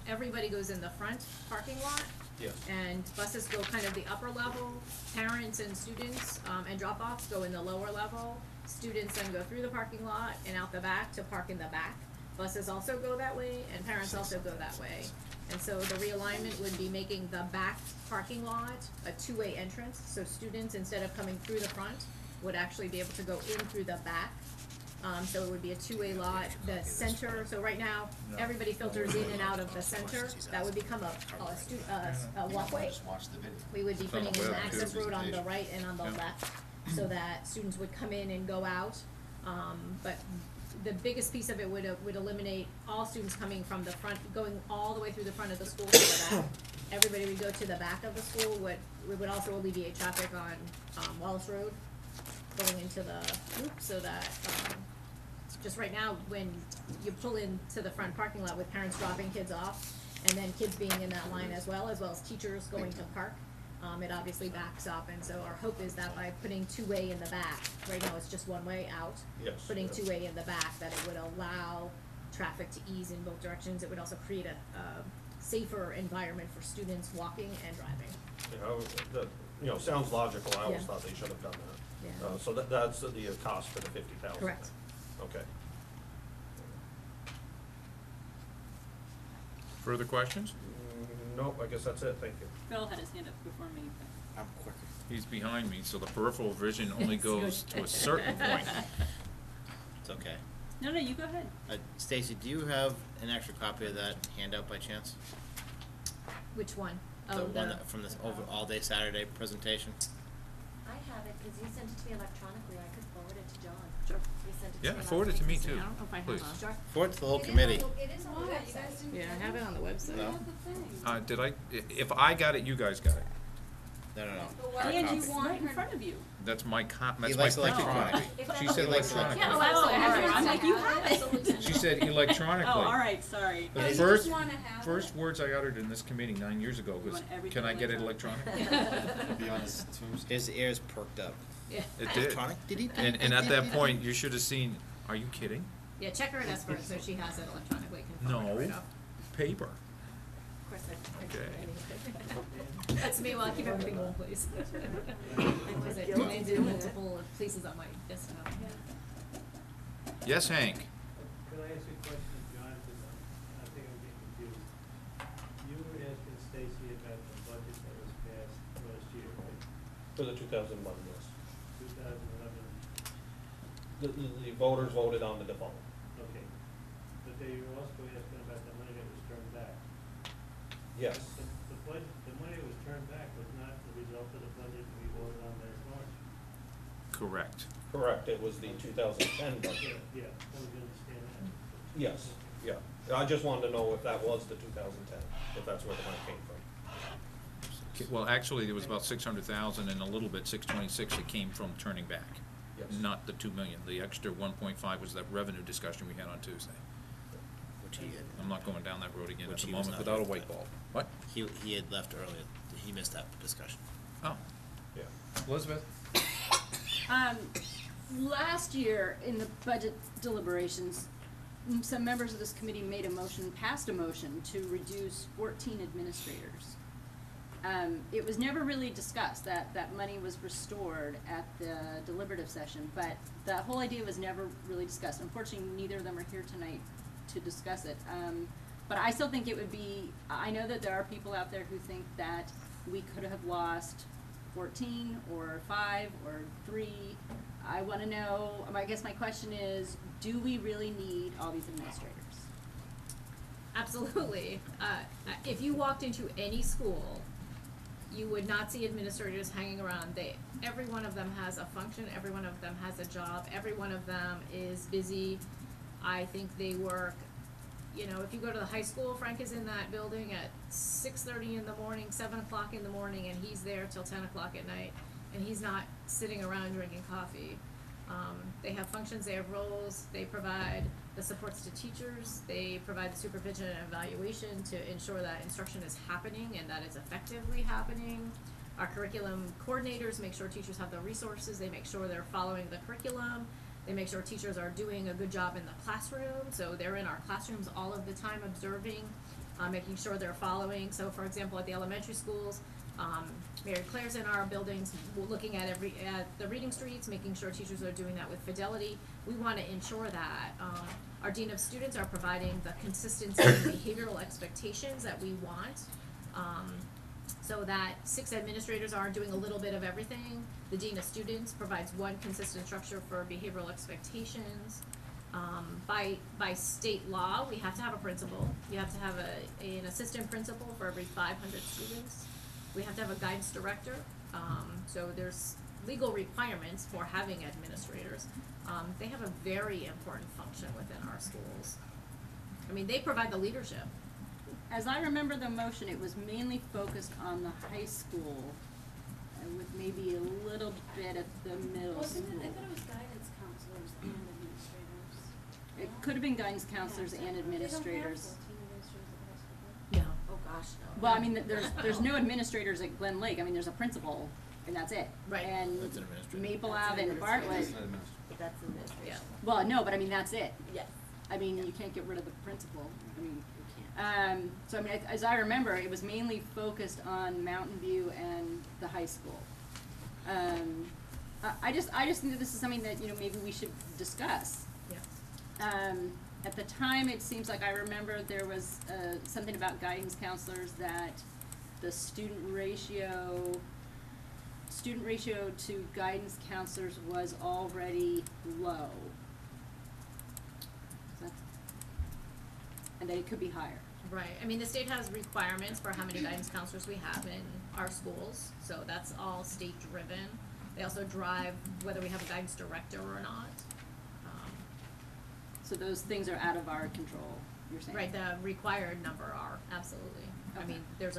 Speaker 5: everybody goes in the front parking lot,
Speaker 2: Yes.
Speaker 5: and buses go kind of the upper level, parents and students, and drop-offs go in the lower level. Students then go through the parking lot and out the back to park in the back. Buses also go that way, and parents also go that way. And so the realignment would be making the back parking lot a two-way entrance, so students, instead of coming through the front, would actually be able to go in through the back. So it would be a two-way lot. The center, so right now, everybody filters in and out of the center. That would become a walkway.
Speaker 4: Just watch the video.
Speaker 5: We would be
Speaker 1: It's on
Speaker 5: putting
Speaker 1: the
Speaker 5: in
Speaker 1: web,
Speaker 5: an access
Speaker 1: too.
Speaker 5: road on the right and on the
Speaker 1: Yeah.
Speaker 5: left, so that students would come in and go out. But the biggest piece of it would eliminate all students coming from the front, going all the way through the front of the school to the back. Everybody would go to the back of the school. We would also alleviate traffic on Wallace Road going into the loop, so that just right now, when you pull into the front parking lot with parents dropping kids off, and then kids being in that line as well as teachers going to park, it obviously backs up, and so our hope is that by putting two-way in the back, right now it's just one way out.
Speaker 2: Yes,
Speaker 5: Putting
Speaker 2: yes.
Speaker 5: two-way in the back, that it would allow traffic to ease in both directions. It would also create a safer environment for students walking and driving.
Speaker 2: Sounds logical, I always
Speaker 5: Yeah.
Speaker 2: thought they should have done that.
Speaker 5: Yeah.
Speaker 2: So that's the cost for the 50,000?
Speaker 5: Correct.
Speaker 2: Okay.
Speaker 1: Further questions?
Speaker 2: Nope, I guess that's it, thank you.
Speaker 8: Phil had his hand up before me.
Speaker 11: I'm quicker.
Speaker 1: He's behind me, so the peripheral vision only goes to a certain point.
Speaker 11: It's okay.
Speaker 8: No, you go ahead.
Speaker 11: Stacy, do you have an extra copy of that handout by chance?
Speaker 5: Which one?
Speaker 11: The
Speaker 5: Oh,
Speaker 11: one that, from this all day Saturday presentation?
Speaker 6: I have it, because you sent it to me electronically, I could forward it to John.
Speaker 5: Sure.
Speaker 6: You sent it to
Speaker 1: Yeah,
Speaker 6: me last
Speaker 1: forward it to
Speaker 6: night.
Speaker 1: me
Speaker 5: I
Speaker 1: too,
Speaker 5: don't know if I have
Speaker 1: please.
Speaker 5: a-
Speaker 6: Sure.
Speaker 11: Forward to the whole
Speaker 6: It is on
Speaker 11: committee.
Speaker 6: It is on the website.
Speaker 5: Yeah, I have it on the website.
Speaker 11: No?
Speaker 1: Did I, if I got it, you guys got it.
Speaker 11: No.
Speaker 8: And you
Speaker 11: copy.
Speaker 8: want right in front of you.
Speaker 1: That's my that's
Speaker 11: He
Speaker 1: my
Speaker 11: likes
Speaker 1: printed
Speaker 11: electronic.
Speaker 1: copy.
Speaker 6: If
Speaker 1: She
Speaker 6: I-
Speaker 1: said
Speaker 11: He likes
Speaker 1: electronically.
Speaker 5: Yeah, oh,
Speaker 8: Oh,
Speaker 5: everyone-
Speaker 8: I'm like, you have it.
Speaker 1: She said electronically.
Speaker 8: Oh, all right, sorry.
Speaker 1: The
Speaker 11: Yeah, you
Speaker 1: first,
Speaker 7: just wanna have
Speaker 1: first words I uttered in this committee 9 years ago
Speaker 8: You
Speaker 1: was,
Speaker 8: want everything
Speaker 1: can I get it
Speaker 8: electronic?"
Speaker 1: electronic?
Speaker 4: It'll be on his tombstone.
Speaker 11: His ears perked up.
Speaker 5: Yeah.
Speaker 1: It did.
Speaker 11: Electronic? Did he?
Speaker 1: And at that point, you should have seen, are you kidding?
Speaker 5: Yeah, check her at Esper, so she has it electronically, can forward it
Speaker 1: No,
Speaker 5: right up.
Speaker 1: paper.
Speaker 5: Of course, I
Speaker 1: Okay.
Speaker 5: That's me, well, I keep everything in one place. Because it remains in multiple places on my desktop.
Speaker 1: Yes, Hank?
Speaker 3: Can I ask you a question, John, because I think I'm getting confused. You were asking Stacy about the budget that was passed last
Speaker 2: For the 2001, yes.
Speaker 9: 2011,
Speaker 2: The voters voted on the default.
Speaker 9: okay. But they were also asking about the money that was turned back.
Speaker 2: Yes.
Speaker 9: The money that was turned back was not the result of the budget we voted on last March.
Speaker 1: Correct.
Speaker 2: Correct, it was the 2010 budget.
Speaker 9: Yeah, I was understand that.
Speaker 2: Yes, yeah. I just wanted to know if that was the 2010, if that's where the money came from.
Speaker 1: Well, actually, there was about 600,000 and a little bit, 626, that came from turning back.
Speaker 2: Yes.
Speaker 1: Not the 2 million. The extra 1.5 was that revenue discussion we had on Tuesday.
Speaker 11: Which he had,
Speaker 1: I'm not going down that road again at
Speaker 11: Which
Speaker 1: the
Speaker 11: he was
Speaker 1: moment
Speaker 11: not
Speaker 1: without a
Speaker 11: here
Speaker 1: white
Speaker 11: for.
Speaker 1: ball. What?
Speaker 11: he had left earlier, he missed that discussion.
Speaker 1: Oh,
Speaker 2: Yeah.
Speaker 1: Elizabeth?
Speaker 8: Last year, in the budget deliberations, some members of this committee made a motion, passed a motion to reduce 14 administrators. It was never really discussed, that money was restored at the deliberative session, but the whole idea was never really discussed. Unfortunately, neither of them are here tonight to discuss it. But I still think it would be, I know that there are people out there who think that we could have lost 14 or 5 or 3. I wanna know, I guess my question is, do we really need all these administrators?
Speaker 5: Absolutely. If you walked into any school, you would not see administrators hanging around. Every one of them has a function, every one of them has a job, every one of them is busy. I think they work, you know, if you go to the high school, Frank is in that building at 6:30 in the morning, 7 o'clock in the morning, and he's there till 10 o'clock at night, and he's not sitting around drinking coffee. They have functions, they have roles, they provide the supports to teachers, they provide the supervision and evaluation to ensure that instruction is happening and that it's effectively happening. Our curriculum coordinators make sure teachers have the resources, they make sure they're following the curriculum, they make sure teachers are doing a good job in the classroom, so they're in our classrooms all of the time observing, making sure they're following. So for example, at the elementary schools, Mary Claire's in our buildings, looking at the reading streets, making sure teachers are doing that with fidelity. We want to ensure that. Our Dean of Students are providing the consistency and behavioral expectations that we want, so that 6 administrators aren't doing a little bit of everything. The Dean of Students provides one consistent structure for behavioral expectations. By state law, we have to have a principal. You have to have an assistant principal for every 500 students. We have to have a guidance director, so there's legal requirements for having administrators. They have a very important function within our schools. I mean, they provide the leadership.
Speaker 8: As I remember the motion, it was mainly focused on the high school, with maybe a little bit at the middle
Speaker 7: Wasn't
Speaker 8: school.
Speaker 7: it, I thought it was guidance counselors and administrators.
Speaker 8: It could have been guidance counselors and
Speaker 7: They don't have
Speaker 8: administrators.
Speaker 7: 14 administrators at the high school.
Speaker 5: No.
Speaker 6: Oh, gosh, no.
Speaker 8: Well, I mean, there's no administrators at Glen Lake, I mean, there's a principal, and that's it.
Speaker 5: Right.
Speaker 8: And
Speaker 11: That's an administrator.
Speaker 8: Maple
Speaker 6: That's
Speaker 8: Ave
Speaker 6: an
Speaker 8: and Bartlett,
Speaker 6: administrator. But that's administration.
Speaker 5: Yeah.
Speaker 8: well, no, but I mean, that's it.
Speaker 6: Yes.
Speaker 8: I mean, you can't get rid of the principal, I mean,
Speaker 6: You can't.
Speaker 8: so I mean, as I remember, it was mainly focused on Mountain View and the high school. I just think that this is something that, you know, maybe we should discuss.
Speaker 5: Yeah.
Speaker 8: At the time, it seems like I remember there was, something about guidance counselors that the student ratio to guidance counselors was already low. And that it could be higher.
Speaker 5: Right, I mean, the state has requirements for how many guidance counselors we have in our schools, so that's all state driven. They also drive whether we have a guidance director or not.
Speaker 8: So those things are out of our control, you're saying?
Speaker 5: Right, the required number are, absolutely. I
Speaker 8: Okay.
Speaker 5: mean, if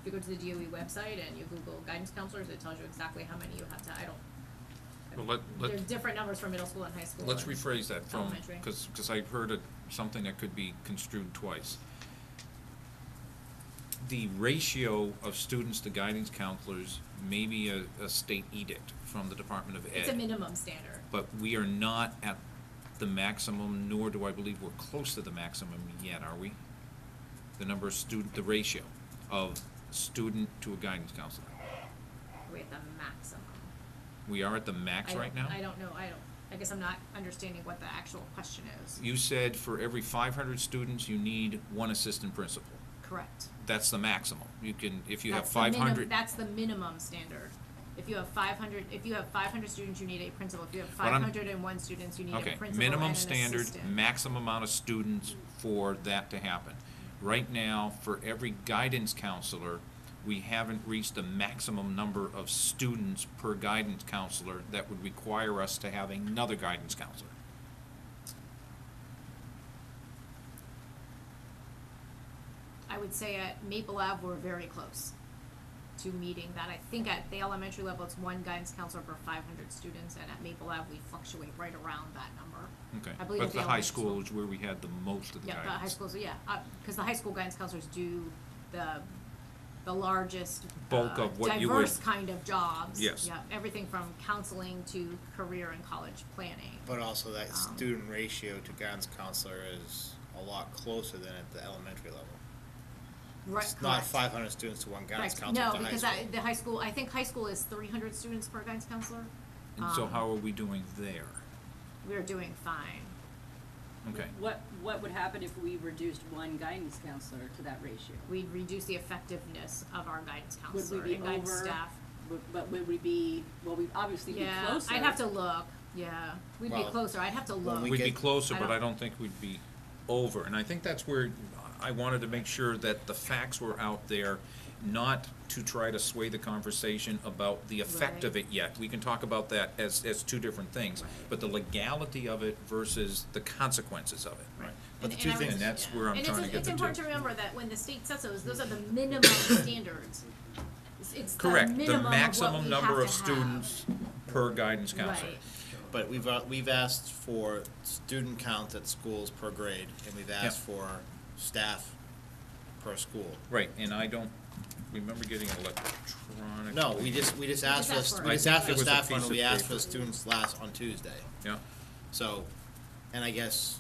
Speaker 5: you go to the DOE website and you Google guidance counselors, it tells you exactly how many you have to,
Speaker 1: Well,
Speaker 5: there's different numbers for middle school and high school.
Speaker 1: let's
Speaker 5: and
Speaker 1: rephrase that from,
Speaker 5: elementary.
Speaker 1: because I heard something that could be construed twice. The ratio of students to guidance counselors may be a state edict from the Department of Ed.
Speaker 5: It's a minimum standard.
Speaker 1: But we are not at the maximum, nor do I believe we're close to the maximum yet, are we? The number of the ratio of student to a guidance counselor.
Speaker 5: We're at the maximum.
Speaker 1: We are at the max right now?
Speaker 5: I don't know, I guess I'm not understanding what the actual question is.
Speaker 1: You said for every 500 students, you need 1 assistant principal.
Speaker 5: Correct.
Speaker 1: That's the maximum. You can, if you have
Speaker 5: That's the
Speaker 1: 500.
Speaker 5: That's the minimum standard. If you have 500 students, you need a principal. If you have
Speaker 1: But I'm-
Speaker 5: 501 students, you need a
Speaker 1: Okay,
Speaker 5: principal and
Speaker 1: minimum
Speaker 5: an
Speaker 1: standard,
Speaker 5: assistant.
Speaker 1: maximum amount of students for that to happen. Right now, for every guidance counselor, we haven't reached the maximum number of students per guidance counselor that would require us to have another guidance counselor.
Speaker 5: I would say at Maple Ave, we're very close to meeting that. I think at the elementary level, it's one guidance counselor per 500 students, and at Maple Ave, we fluctuate right around that number.
Speaker 1: Okay,
Speaker 5: I believe
Speaker 1: but
Speaker 5: at
Speaker 1: the high
Speaker 5: elementary
Speaker 1: school is where we had the most of the
Speaker 5: Yeah,
Speaker 1: guidance.
Speaker 5: the high schools, yeah, because the high school guidance counselors do the largest.
Speaker 1: Bulk of what you would-
Speaker 5: Diverse kind of jobs.
Speaker 1: Yes.
Speaker 5: Yeah, everything from counseling to career and college planning.
Speaker 11: But also that student ratio to guidance counselor is a lot closer than at the elementary level.
Speaker 5: Right,
Speaker 11: It's not
Speaker 5: correct.
Speaker 11: 500 students to one guidance
Speaker 5: Correct.
Speaker 11: counselor
Speaker 5: No,
Speaker 11: at the high
Speaker 5: because
Speaker 11: school.
Speaker 5: the high school, I think high school is 300 students per guidance counselor.
Speaker 1: And so how are we doing there?
Speaker 5: We're doing fine.
Speaker 1: Okay.
Speaker 8: What would happen if we reduced one guidance counselor to that ratio?
Speaker 5: We'd reduce the effectiveness of our guidance
Speaker 8: Would
Speaker 5: counselor
Speaker 8: we be
Speaker 5: and guidance
Speaker 8: over,
Speaker 5: staff.
Speaker 8: but would we be, well, we'd obviously be
Speaker 5: Yeah,
Speaker 8: closer.
Speaker 5: I'd have to look, yeah, we'd be
Speaker 11: Well,
Speaker 5: closer, I'd have to look.
Speaker 11: we
Speaker 1: We'd be
Speaker 11: get-
Speaker 1: closer,
Speaker 5: I
Speaker 1: but
Speaker 5: don't-
Speaker 1: I don't think we'd be over, and I think that's where I wanted to make sure that the facts were out there, not to try to sway the conversation about the effect of
Speaker 5: Right.
Speaker 1: it yet. We can talk about that as two different things, but the legality of it versus the consequences of it.
Speaker 5: Right.
Speaker 11: But the
Speaker 5: And
Speaker 11: two
Speaker 5: I would-
Speaker 11: things-
Speaker 1: And that's
Speaker 5: yeah.
Speaker 1: where I'm
Speaker 5: And
Speaker 1: trying to get
Speaker 5: it's
Speaker 1: the
Speaker 5: important to
Speaker 1: two.
Speaker 5: remember that when the state sets those are the minimum standards. It's the
Speaker 1: Correct,
Speaker 5: minimum
Speaker 1: the
Speaker 5: of what
Speaker 1: maximum
Speaker 5: we
Speaker 1: number
Speaker 5: have
Speaker 1: of
Speaker 5: to have.
Speaker 1: students per guidance counselor.
Speaker 5: Right.
Speaker 11: But we've asked for student count at schools per grade, and we've asked for staff per school.
Speaker 1: Right, and I don't remember getting an electronic.
Speaker 11: No, we just asked
Speaker 5: asked
Speaker 11: for,
Speaker 5: for
Speaker 11: we
Speaker 5: it.
Speaker 11: just asked for
Speaker 1: It was a
Speaker 11: staff
Speaker 1: piece
Speaker 11: and we
Speaker 1: of
Speaker 11: asked for the
Speaker 1: paper.
Speaker 11: students last on Tuesday.
Speaker 1: Yeah,
Speaker 11: So, and I guess,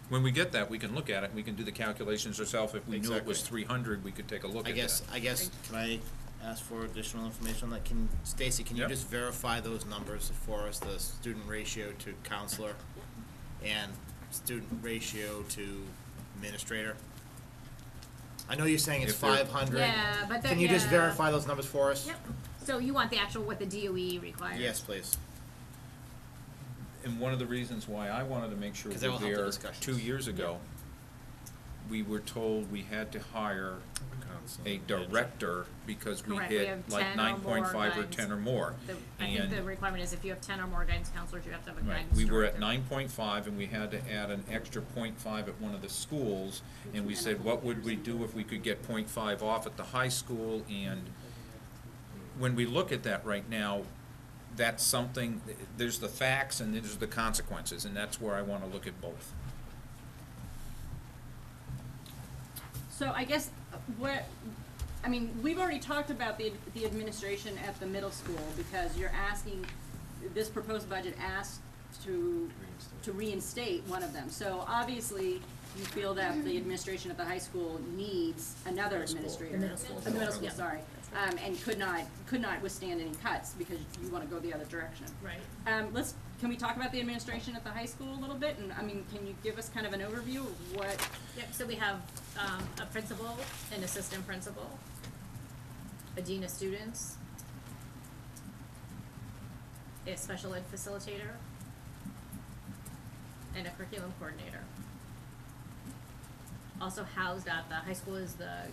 Speaker 1: when we get that, we can look at it, we can do the calculations ourselves. If we knew it was
Speaker 11: Exactly.
Speaker 1: 300, we could take a look at that.
Speaker 11: I guess, can I ask for additional information on that? Stacy, can you
Speaker 1: Yep.
Speaker 11: just verify those numbers for us, the student ratio to counselor and student ratio to administrator? I know you're saying it's
Speaker 1: If they're-
Speaker 11: 500.
Speaker 5: Yeah, but
Speaker 11: Can you just
Speaker 5: yeah.
Speaker 11: verify those numbers for us?
Speaker 5: Yep, so you want the actual, what the DOE requires?
Speaker 11: Yes, please.
Speaker 1: And one of the reasons why I wanted to make sure
Speaker 11: 'Cause that will
Speaker 1: we're
Speaker 11: help the
Speaker 1: there
Speaker 11: discussions.
Speaker 1: 2 years ago, we were told we had to hire a director because we
Speaker 5: Correct, we
Speaker 1: hit
Speaker 5: have
Speaker 1: like
Speaker 5: 10 or
Speaker 1: 9.5 or
Speaker 5: more
Speaker 1: 10 or more.
Speaker 5: I think the
Speaker 1: And-
Speaker 5: requirement is if you have 10 or more guidance counselors, you have to have a
Speaker 1: Right,
Speaker 5: guidance
Speaker 1: we were at
Speaker 5: director.
Speaker 1: 9.5 and we had to add an extra 0.5 at one of the schools. And we said, what would we do if we could get 0.5 off at the high school? And when we look at that right now, that's something, there's the facts and there's the consequences, and that's where I wanna look at both.
Speaker 8: So I guess we've already talked about the administration at the middle school, because you're asking, this proposed budget asks to reinstate one of them. So obviously, you feel that the administration at the high school needs another administrator.
Speaker 5: The middle school.
Speaker 8: The middle school,
Speaker 5: Yeah.
Speaker 8: sorry, and could not withstand any cuts because you wanna go the other direction.
Speaker 5: Right.
Speaker 8: Can we talk about the administration at the high school a little bit? And, can you give us kind of an overview of what?
Speaker 5: Yep, so we have, a principal, an assistant principal, a dean of students, a special ed facilitator, and a curriculum coordinator. Also housed at the high school is the,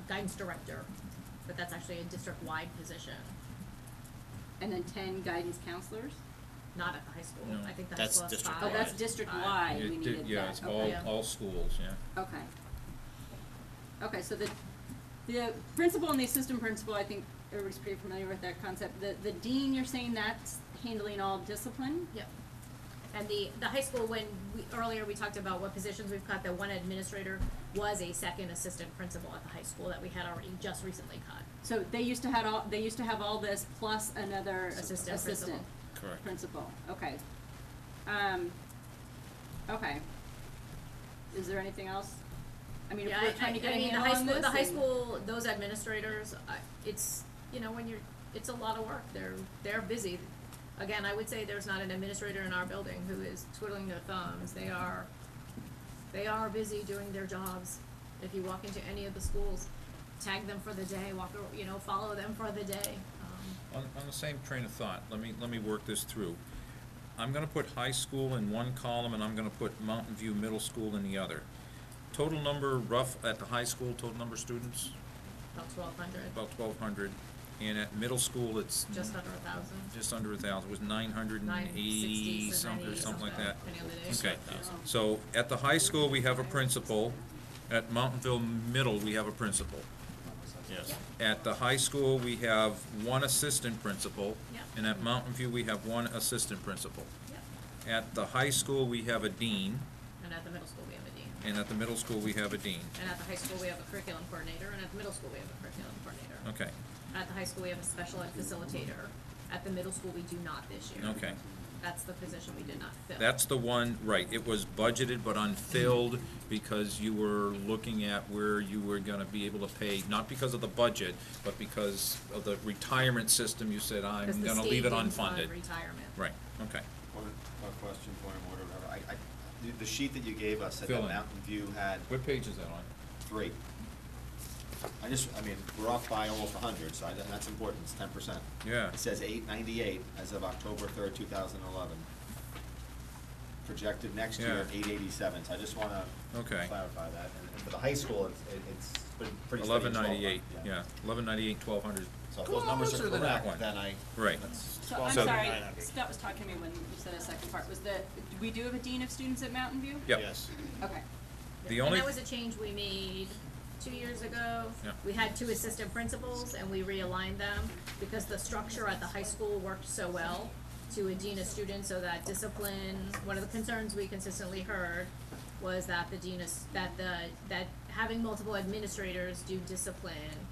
Speaker 5: guidance director, but that's actually a district-wide position,
Speaker 8: And then 10 guidance counselors?
Speaker 5: not at the high school.
Speaker 1: No.
Speaker 5: I think the high
Speaker 11: That's
Speaker 5: school has
Speaker 11: district-wide.
Speaker 5: five.
Speaker 8: Oh, that's district-wide, we
Speaker 1: It
Speaker 8: needed
Speaker 1: did-
Speaker 8: that,
Speaker 1: Yeah, it's
Speaker 8: okay.
Speaker 1: all schools, yeah.
Speaker 8: Okay. Okay, so the principal and the assistant principal, I think everybody's pretty familiar with that concept. The dean, you're saying that's handling all discipline?
Speaker 5: Yep. And the high school, earlier we talked about what positions we've cut, the one administrator was a second assistant principal at the high school that we had already just recently cut.
Speaker 8: So they used to have all this plus another
Speaker 5: Assistant
Speaker 8: assistant
Speaker 11: Correct.
Speaker 8: principal, okay. Okay. Is there anything else? If
Speaker 5: Yeah,
Speaker 8: we're trying to get a handle on this.
Speaker 5: the high
Speaker 8: and-
Speaker 5: school, those administrators, it's, it's a lot of work, they're busy. Again, I would say there's not an administrator in our building who is twiddling their thumbs, they are busy doing their jobs. If you walk into any of the schools, tag them for the day, follow them for the day.
Speaker 1: On the same train of thought, let me work this through. I'm gonna put high school in one column, and I'm gonna put Mountain View Middle School in the other. Total number rough at the high school, total number of students,
Speaker 5: About 1,200,
Speaker 1: about 1,200, and at middle school, it's
Speaker 5: just under 1,000.
Speaker 1: just under 1,000, it was 980
Speaker 5: 960s or
Speaker 1: something,
Speaker 5: 980s,
Speaker 1: something like that.
Speaker 5: depending on the day.
Speaker 1: Okay, so at the high school, we have a principal, at Mountainville Middle, we have a principal.
Speaker 11: Yes.
Speaker 1: At the high school, we have one assistant principal,
Speaker 5: Yep.
Speaker 1: and at Mountain View, we have one assistant principal.
Speaker 5: Yep.
Speaker 1: At the high school, we have a dean,
Speaker 5: And at the middle school, we have a dean.
Speaker 1: and at the middle school, we have a dean.
Speaker 5: And at the high school, we have a curriculum coordinator, and at the middle school, we have a curriculum coordinator.
Speaker 1: Okay,
Speaker 5: At the high school, we have a special ed facilitator. At the middle school, we do not this year.
Speaker 1: okay.
Speaker 5: That's the position we did not fill.
Speaker 1: That's the one, right, it was budgeted but unfilled because you were looking at where you were gonna be able to pay, not because of the budget, but because of the retirement system, you said,
Speaker 5: Because
Speaker 1: I'm
Speaker 5: the
Speaker 1: gonna
Speaker 5: state
Speaker 1: leave it
Speaker 5: didn't fund
Speaker 1: unfunded.
Speaker 5: retirement.
Speaker 1: Right, okay.
Speaker 4: One question, point of order, whatever. The sheet that you gave us said
Speaker 1: Fill
Speaker 4: that
Speaker 1: in.
Speaker 4: Mountain View had
Speaker 1: What page is that on?
Speaker 4: 3. I mean, we're off by almost 100, so that's important, it's 10%.
Speaker 1: Yeah.
Speaker 4: It says 898 as of October 3rd, 2011. Projected next year,
Speaker 1: Yeah.
Speaker 4: 887, so I just wanna
Speaker 1: Okay.
Speaker 4: clarify that. And for the high school, it's been pretty steady.
Speaker 1: 1198, yeah, 1198, 1200.
Speaker 4: So if those numbers
Speaker 1: Closer
Speaker 4: are
Speaker 1: to that one.
Speaker 4: correct, then I.
Speaker 1: Right.
Speaker 4: that's-
Speaker 8: So I'm
Speaker 1: So-
Speaker 8: sorry, Scott was talking to me when you said a second part, was that, do we do have a dean of students at Mountain View?
Speaker 1: Yep.
Speaker 11: Yes.
Speaker 8: Okay.
Speaker 1: The
Speaker 5: And
Speaker 1: only,
Speaker 5: that was a change we made 2 years ago.
Speaker 1: Yeah.
Speaker 5: We had 2 assistant principals and we realigned them because the structure at the high school worked so well to a dean of students, so that discipline, one of the concerns we consistently heard was that the dean is, that having multiple administrators do discipline,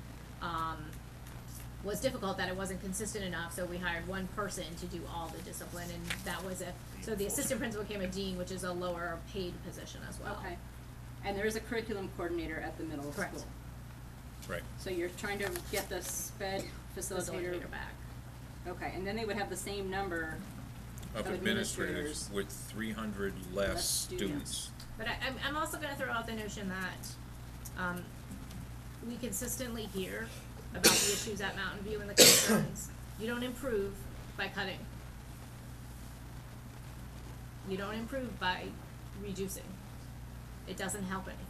Speaker 5: was difficult, that it wasn't consistent enough, so we hired one person to do all the discipline, and that was so the assistant principal became a dean, which is a lower paid position as well.
Speaker 8: Okay. And there is a curriculum coordinator at the middle school.
Speaker 5: Correct.
Speaker 1: right,
Speaker 8: So you're trying to get the sped facilitator.
Speaker 5: Facilitator back.
Speaker 8: Okay, and then they would have the same number
Speaker 1: of
Speaker 8: of
Speaker 1: administrators
Speaker 8: administrators.
Speaker 1: with 300 less
Speaker 8: Less students.
Speaker 1: students.
Speaker 5: But I'm also gonna throw out the notion that, we consistently hear about the issues at Mountain View and the concerns. You don't improve by cutting. You don't improve by reducing. It doesn't help anything.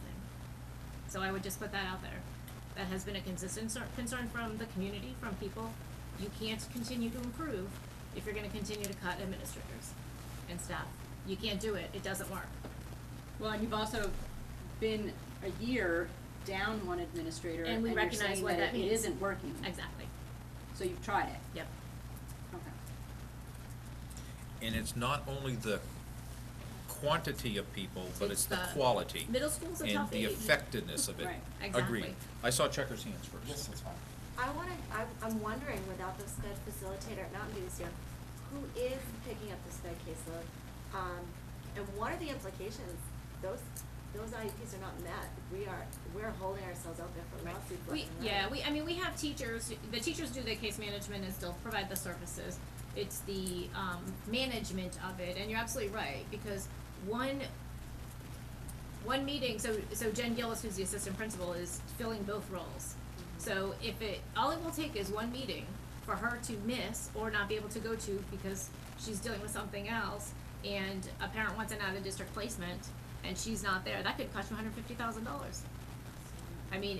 Speaker 5: So I would just put that out there. That has been a consistent concern from the community, from people. You can't continue to improve if you're gonna continue to cut administrators and staff. You can't do it, it doesn't work.
Speaker 8: Well, and you've also been a year down one administrator,
Speaker 5: And
Speaker 8: and
Speaker 5: we
Speaker 8: you're
Speaker 5: recognize
Speaker 8: saying
Speaker 5: what
Speaker 8: that
Speaker 5: that
Speaker 8: it
Speaker 5: means.
Speaker 8: isn't working.
Speaker 5: Exactly,
Speaker 8: So you've tried it.
Speaker 5: yep.
Speaker 8: Okay.
Speaker 1: And it's not only the quantity of people, but it's the
Speaker 5: the-
Speaker 1: quality.
Speaker 5: Middle school's a tough
Speaker 1: And the
Speaker 5: age.
Speaker 1: effectiveness of it.
Speaker 8: Right.
Speaker 5: Exactly.
Speaker 1: Agreed. I saw Checker's hands first.
Speaker 4: Yes, that's fine.
Speaker 6: I'm wondering, without the sped facilitator at Mountain View this year, who is picking up the sped caseload? And what are the implications? Those IEPs are not met. We're holding ourselves out there for lawsuits left and right.
Speaker 5: We have teachers, the teachers do the case management and still provide the services. It's the, management of it, and you're absolutely right, because one meeting, so Jen Gillis, who's the assistant principal, is filling both roles. So all it will take is one meeting for her to miss or not be able to go to because she's dealing with something else, and a parent wants an out-of-district placement, and she's not there, that could cost you $150,000. I mean,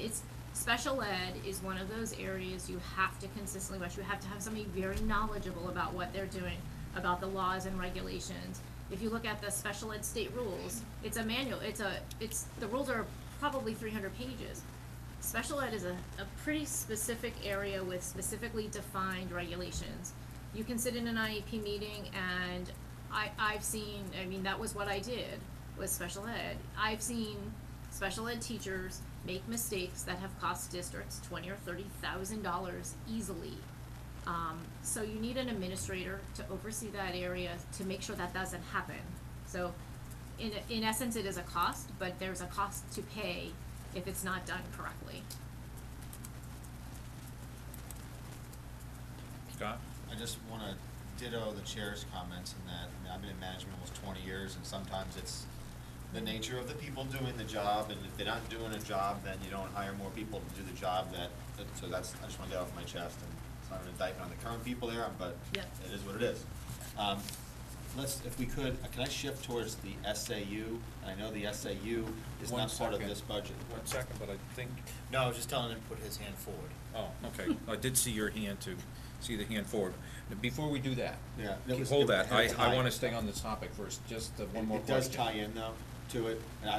Speaker 5: special ed is one of those areas you have to consistently watch. You have to have somebody very knowledgeable about what they're doing, about the laws and regulations. If you look at the special ed state rules, it's a manual, the rules are probably 300 pages. Special ed is a pretty specific area with specifically defined regulations. You can sit in an IEP meeting and I've seen, that was what I did, was special ed. I've seen special ed teachers make mistakes that have cost districts $20,000 or $30,000 easily. So you need an administrator to oversee that area to make sure that doesn't happen. So in essence, it is a cost, but there's a cost to pay if it's not done correctly.
Speaker 1: Scott?
Speaker 4: I just wanna ditto the chair's comments in that, I've been in management almost 20 years, and sometimes it's the nature of the people doing the job, and if they're not doing a job, then you don't hire more people to do the job so I just wanna get off my chest and it's not an indictment on the current people there, but
Speaker 5: Yep.
Speaker 4: it is what it is. If we could, can I shift towards the SAU? I know the SAU is
Speaker 1: One
Speaker 4: not part of
Speaker 1: second.
Speaker 4: this budget.
Speaker 1: 1 second, but I think,
Speaker 11: No, I was just telling him to put his hand forward.
Speaker 1: oh, okay, I did see your hand too, see the hand forward. Before we do that,
Speaker 4: Yeah. it was-
Speaker 1: hold
Speaker 4: it
Speaker 1: that,
Speaker 4: had a
Speaker 1: I
Speaker 4: tie.
Speaker 1: wanna stay on this topic first, just one more
Speaker 4: It does
Speaker 1: question.
Speaker 4: tie in though, to it, and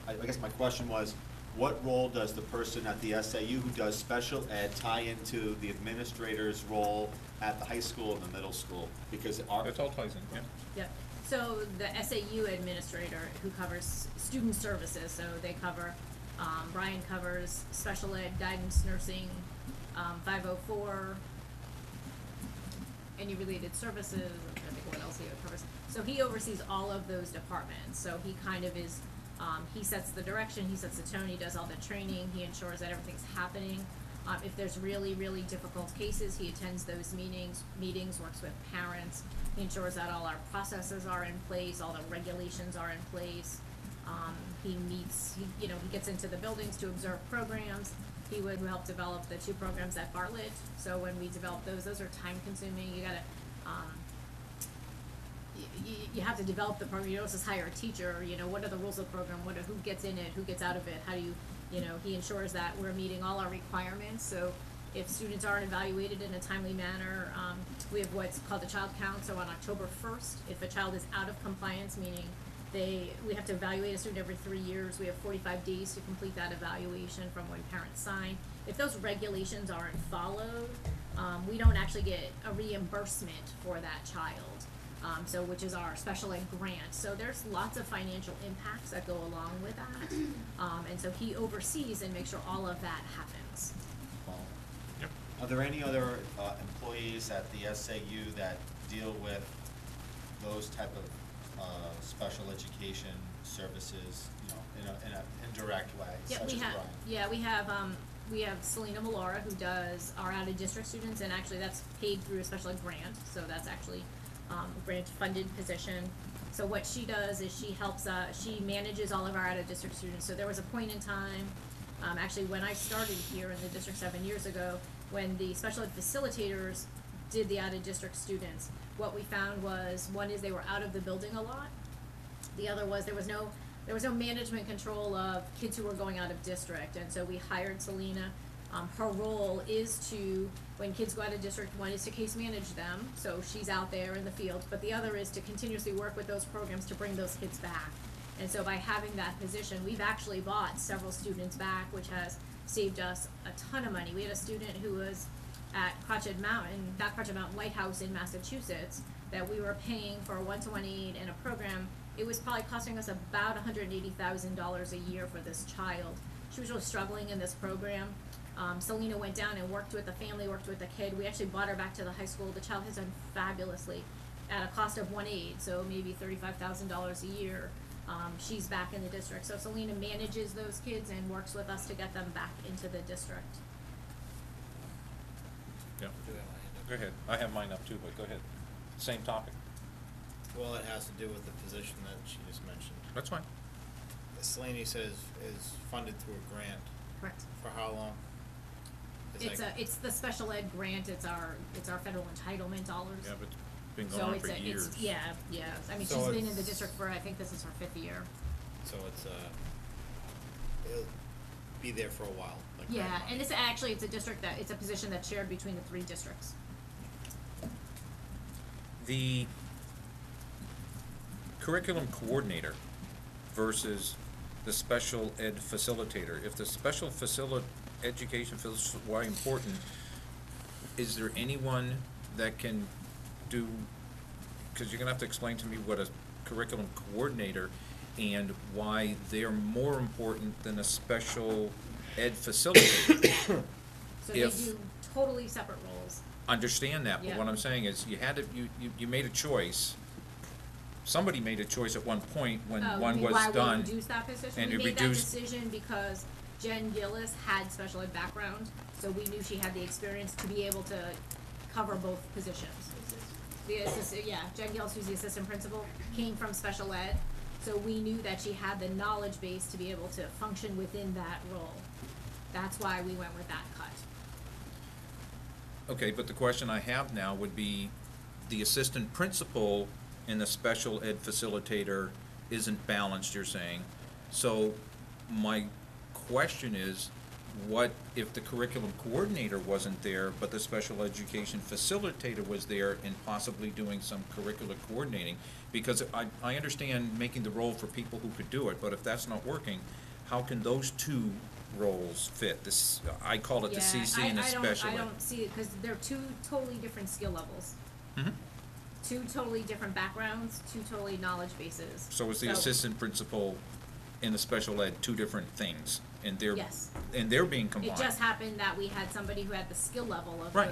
Speaker 4: I guess my question was, what role does the person at the SAU who does special ed tie into the administrator's role at the high school and the middle school? Because our.
Speaker 1: It's all ties in, yeah.
Speaker 5: Yep, so the SAU administrator who covers student services, so they cover, Brian covers special ed, guidance, nursing, 504, any related services, I'm trying to think what else he covers. So he oversees all of those departments, so he kind of is, he sets the direction, he sets the tone, he does all the training, he ensures that everything's happening. If there's really, really difficult cases, he attends those meetings, works with parents, he ensures that all our processes are in place, all the regulations are in place. He meets, he gets into the buildings to observe programs. He would help develop the 2 programs at Bartlett, so when we develop those are time consuming, you gotta, you have to develop the program, you don't just hire a teacher, what are the rules of the program, who gets in it, who gets out of it, how do you, he ensures that we're meeting all our requirements, so if students aren't evaluated in a timely manner, we have what's called the child count, so on October 1st, if a child is out of compliance, meaning we have to evaluate a student every 3 years, we have 45 days to complete that evaluation from when parents sign. If those regulations aren't followed, we don't actually get a reimbursement for that child, which is our special ed grant. So there's lots of financial impacts that go along with that, and so he oversees and makes sure all of that happens.
Speaker 1: Yep.
Speaker 4: Are there any other employees at the SAU that deal with those type of special education services, in an indirect way,
Speaker 5: Yeah,
Speaker 4: such as Brian?
Speaker 5: we have Selena Malora who does our out-of-district students, and actually that's paid through a special ed grant, so that's actually a grant-funded position. So what she does is she helps, she manages all of our out-of-district students. So there was a point in time, actually when I started here in the district 7 years ago, when the special ed facilitators did the out-of-district students, what we found was, one is they were out of the building a lot. The other was there was no management control of kids who were going out of district, and so we hired Selena. Her role is to, when kids go out of district, one is to case manage them, so she's out there in the field, but the other is to continuously work with those programs to bring those kids back. And so by having that position, we've actually bought several students back, which has saved us a ton of money. We had a student who was at Crotched Mountain, not Crotched Mountain, Lighthouse in Massachusetts, that we were paying for a one-to-one aid and a program. It was probably costing us about $180,000 a year for this child. She was really struggling in this program. Selena went down and worked with the family, worked with the kid. We actually brought her back to the high school. The child has done fabulously at a cost of one aid, so maybe $35,000 a year. She's back in the district. So Selena manages those kids and works with us to get them back into the district.
Speaker 1: Yeah,
Speaker 11: Do have my hand up.
Speaker 1: go ahead, I have mine up too, but go ahead, same topic,
Speaker 11: Well, it has to do with the position that she just mentioned.
Speaker 1: that's fine.
Speaker 11: Selene says is funded through a grant.
Speaker 5: Correct.
Speaker 11: For how long? Is that-
Speaker 5: It's the special ed grant, it's our federal entitlement dollars.
Speaker 1: Yeah, but it's been
Speaker 5: So
Speaker 1: going on
Speaker 5: it's
Speaker 1: for
Speaker 5: a-
Speaker 1: years.
Speaker 5: yeah, I mean,
Speaker 11: So
Speaker 5: she's been in the
Speaker 11: it's-
Speaker 5: district for, I think this is her 5th year.
Speaker 11: So it's it'll be there for a while. Like
Speaker 5: Yeah,
Speaker 11: grant
Speaker 5: and
Speaker 11: money.
Speaker 5: it's a position that's shared between the 3 districts.
Speaker 1: The curriculum coordinator versus the special ed facilitator. If the special education feels why important, is there anyone that can do, because you're gonna have to explain to me what a curriculum coordinator and why they're more important than a special ed facilitator.
Speaker 5: So they
Speaker 1: If-
Speaker 5: do totally separate roles.
Speaker 1: Understand that, but
Speaker 5: Yeah.
Speaker 1: what I'm saying is, you had to, you made a choice. Somebody made a choice at one point when
Speaker 5: Oh,
Speaker 1: one
Speaker 5: you mean
Speaker 1: was
Speaker 5: why
Speaker 1: done.
Speaker 5: we reduced that position?
Speaker 1: and
Speaker 5: We
Speaker 1: it
Speaker 5: made that
Speaker 1: reduced-
Speaker 5: decision because Jen Gillis had special ed background, so we knew she had the experience to be able to cover both positions. Jen Gillis, who's the assistant principal, came from special ed, so we knew that she had the knowledge base to be able to function within that role. That's why we went with that cut.
Speaker 1: Okay, but the question I have now would be, the assistant principal and the special ed facilitator isn't balanced, you're saying. So my question is, what if the curriculum coordinator wasn't there, but the special education facilitator was there and possibly doing some curricular coordinating? Because I understand making the role for people who could do it, but if that's not working, how can those two roles fit? This, I call it the CC and the special ed.
Speaker 5: I don't see it, cause they're two totally different skill levels,
Speaker 1: Mhm.
Speaker 5: two totally different backgrounds, two totally knowledge bases.
Speaker 1: So is the assistant principal and the special ed two different things? And they're,
Speaker 5: Yes.
Speaker 1: and they're being combined?
Speaker 5: It just happened that we had somebody who had the skill level of
Speaker 1: Right.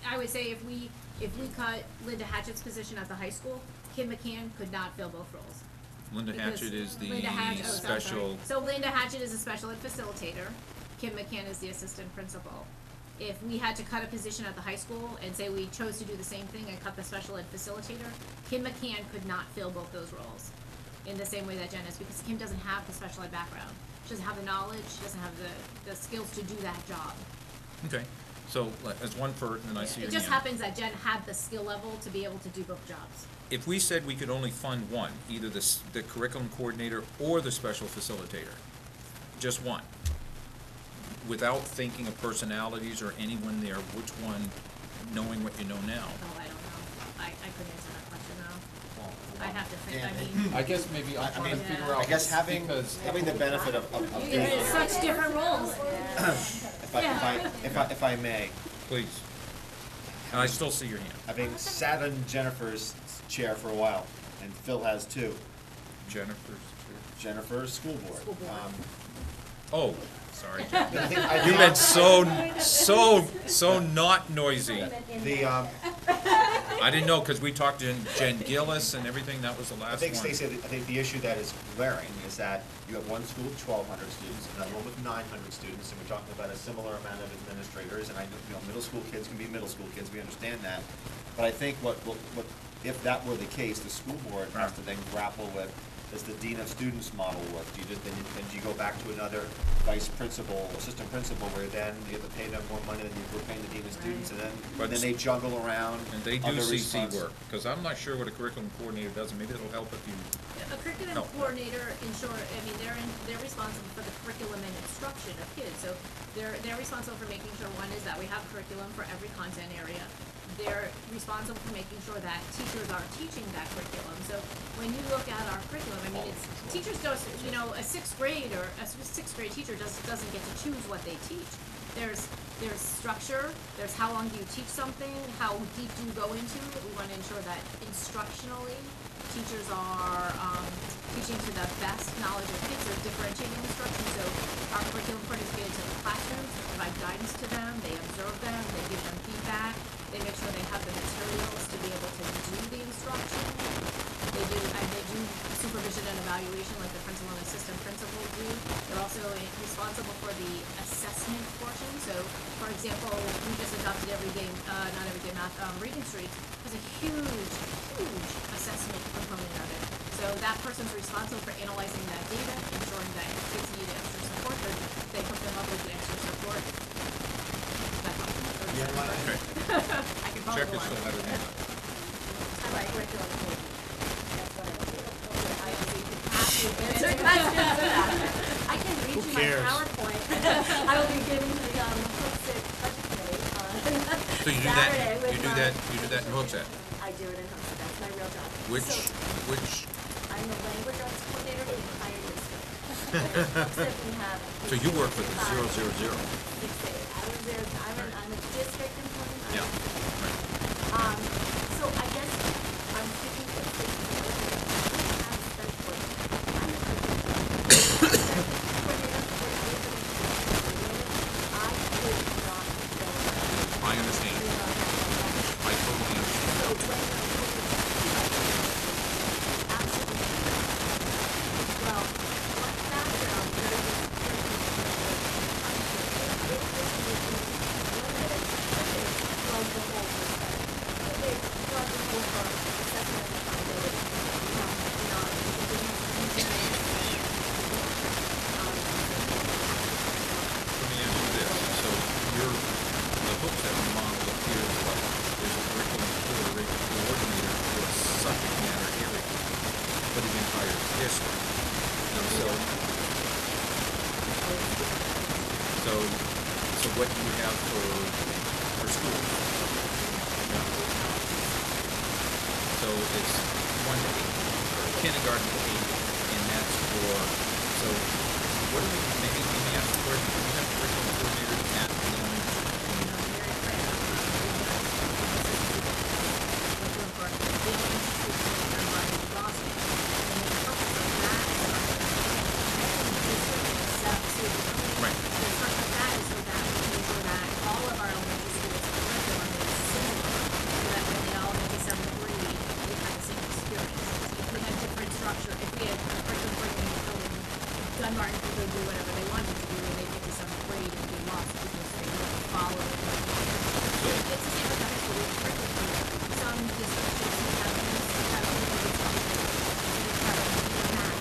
Speaker 5: I would say if we cut Linda Hatchett's position at the high school, Kim McCann could not fill both roles.
Speaker 1: Linda
Speaker 5: Because
Speaker 1: Hatchett is the
Speaker 5: Linda Hatch- oh, sorry.
Speaker 1: special,
Speaker 5: So Linda Hatchett is a special ed facilitator, Kim McCann is the assistant principal. If we had to cut a position at the high school and say we chose to do the same thing and cut the special ed facilitator, Kim McCann could not fill both those roles in the same way that Jen is, because Kim doesn't have the special ed background. She doesn't have the knowledge, she doesn't have the skills to do that job.
Speaker 1: okay, so as one for, and I see your
Speaker 5: It
Speaker 1: hand.
Speaker 5: just happens that Jen had the skill level to be able to do both jobs.
Speaker 1: If we said we could only fund one, either the curriculum coordinator or the special facilitator, just one, without thinking of personalities or anyone there, which one, knowing what you know now?
Speaker 5: Oh, I don't know, I couldn't answer that question now.
Speaker 4: Well,
Speaker 5: I'd have to think, I
Speaker 4: and-
Speaker 5: mean,
Speaker 1: I guess maybe I'm
Speaker 4: I
Speaker 1: trying to
Speaker 4: mean,
Speaker 1: figure
Speaker 5: Yeah.
Speaker 1: out.
Speaker 4: I guess having the benefit of being
Speaker 5: it's
Speaker 4: on,
Speaker 5: such different roles.
Speaker 4: if I may,
Speaker 1: Please. And I still see your hand.
Speaker 4: having sat in Jennifer's chair for a while, and Phil has too,
Speaker 1: Jennifer's.
Speaker 4: Jennifer's school board.
Speaker 5: School board.
Speaker 1: Oh, sorry.
Speaker 4: I
Speaker 1: You
Speaker 4: think-
Speaker 1: meant so not noisy.
Speaker 4: The,
Speaker 1: I didn't know, cause we talked to Jen Gillis and everything, that was the
Speaker 4: I
Speaker 1: last
Speaker 4: think,
Speaker 1: one.
Speaker 4: Stacy, I think the issue that is glaring is that you have one school with 1,200 students, another one with 900 students, and we're talking about a similar amount of administrators, and I know, middle school kids can be middle school kids, we understand that. But I think what, if that were the case, the school board has to then grapple with, does the dean of students model work? Do you just, then do you go back to another vice principal, assistant principal, where then you have to pay them more money than you were paying the dean of students, and
Speaker 1: But
Speaker 4: then they juggle around
Speaker 1: And they do
Speaker 4: other
Speaker 1: CC
Speaker 4: respons-
Speaker 1: work, cause I'm not sure what a curriculum coordinator does, and maybe it'll help if you,
Speaker 5: A curriculum
Speaker 1: No.
Speaker 5: coordinator they're responsible for the curriculum and instruction of kids, so they're responsible for making sure, one is that we have curriculum for every content area. They're responsible for making sure that teachers are teaching that curriculum, so when you look at our curriculum, I mean, it's, teachers don't, a sixth grade teacher doesn't get to choose what they teach. There's structure, there's how long do you teach something, how deep do you go into it, we wanna ensure that instructionally, teachers are, teaching to the best knowledge of kids, they're differentiating instruction, so our curriculum coordinators get into the classrooms, they provide guidance to them, they observe them, they give them feedback, they make sure they have the materials to be able to do the instruction. They do supervision and evaluation like the principal and assistant principal do. They're also responsible for the assessment portion, so, for example, we just adopted math, Reading Street has a huge assessment component of it. So that person's responsible for analyzing that data, ensuring that if kids need extra support, they hook them up with the extra support. That's all.
Speaker 4: Yeah, well,
Speaker 1: okay.
Speaker 5: I can follow
Speaker 1: Check
Speaker 5: the
Speaker 1: is still
Speaker 5: line.
Speaker 1: had her hand up.
Speaker 6: I like curriculum coordinator. That's what I was
Speaker 5: Answer questions.
Speaker 6: I can read
Speaker 11: Who
Speaker 6: you my
Speaker 11: cares?
Speaker 6: PowerPoint. I will be giving to the Hooksett budget committee on
Speaker 1: So you do that,
Speaker 6: Saturday with
Speaker 1: you do
Speaker 6: my-
Speaker 1: that in Hooksett?
Speaker 6: I do it in Hooksett, that's my real job.
Speaker 1: Which,
Speaker 6: So, I'm the language arts coordinator in the entire district. Hooksett, we have.
Speaker 1: so you work for the 000?
Speaker 6: 6 days. I was there, I'm a district employee.
Speaker 1: Yeah, right.
Speaker 6: So I guess I'm thinking that this is a little bit, I have a special coordinator. I'm a coordinator I could not go.
Speaker 1: I understand. I totally understand.
Speaker 6: Well, my background, very
Speaker 1: Let me ask you this, so you're, the Hooksett it's 1 to 8, or kindergarten to 8, and that's for, so, what do we, maybe we may ask for, do we have curriculum coordinators at the elementary? Right.
Speaker 5: The purpose of that is so that we make sure that all of our elementary schools curriculum is similar, so that when they all get to 7th grade, we have the same experience. If we had different structure, if we had a curriculum coordinator from Dunbarton could go do whatever they wanted to do, and they get to 7th grade and be lost because they don't follow. It's the same with the high school, we have curriculum coordinator. Some districts just have these, have English, have math,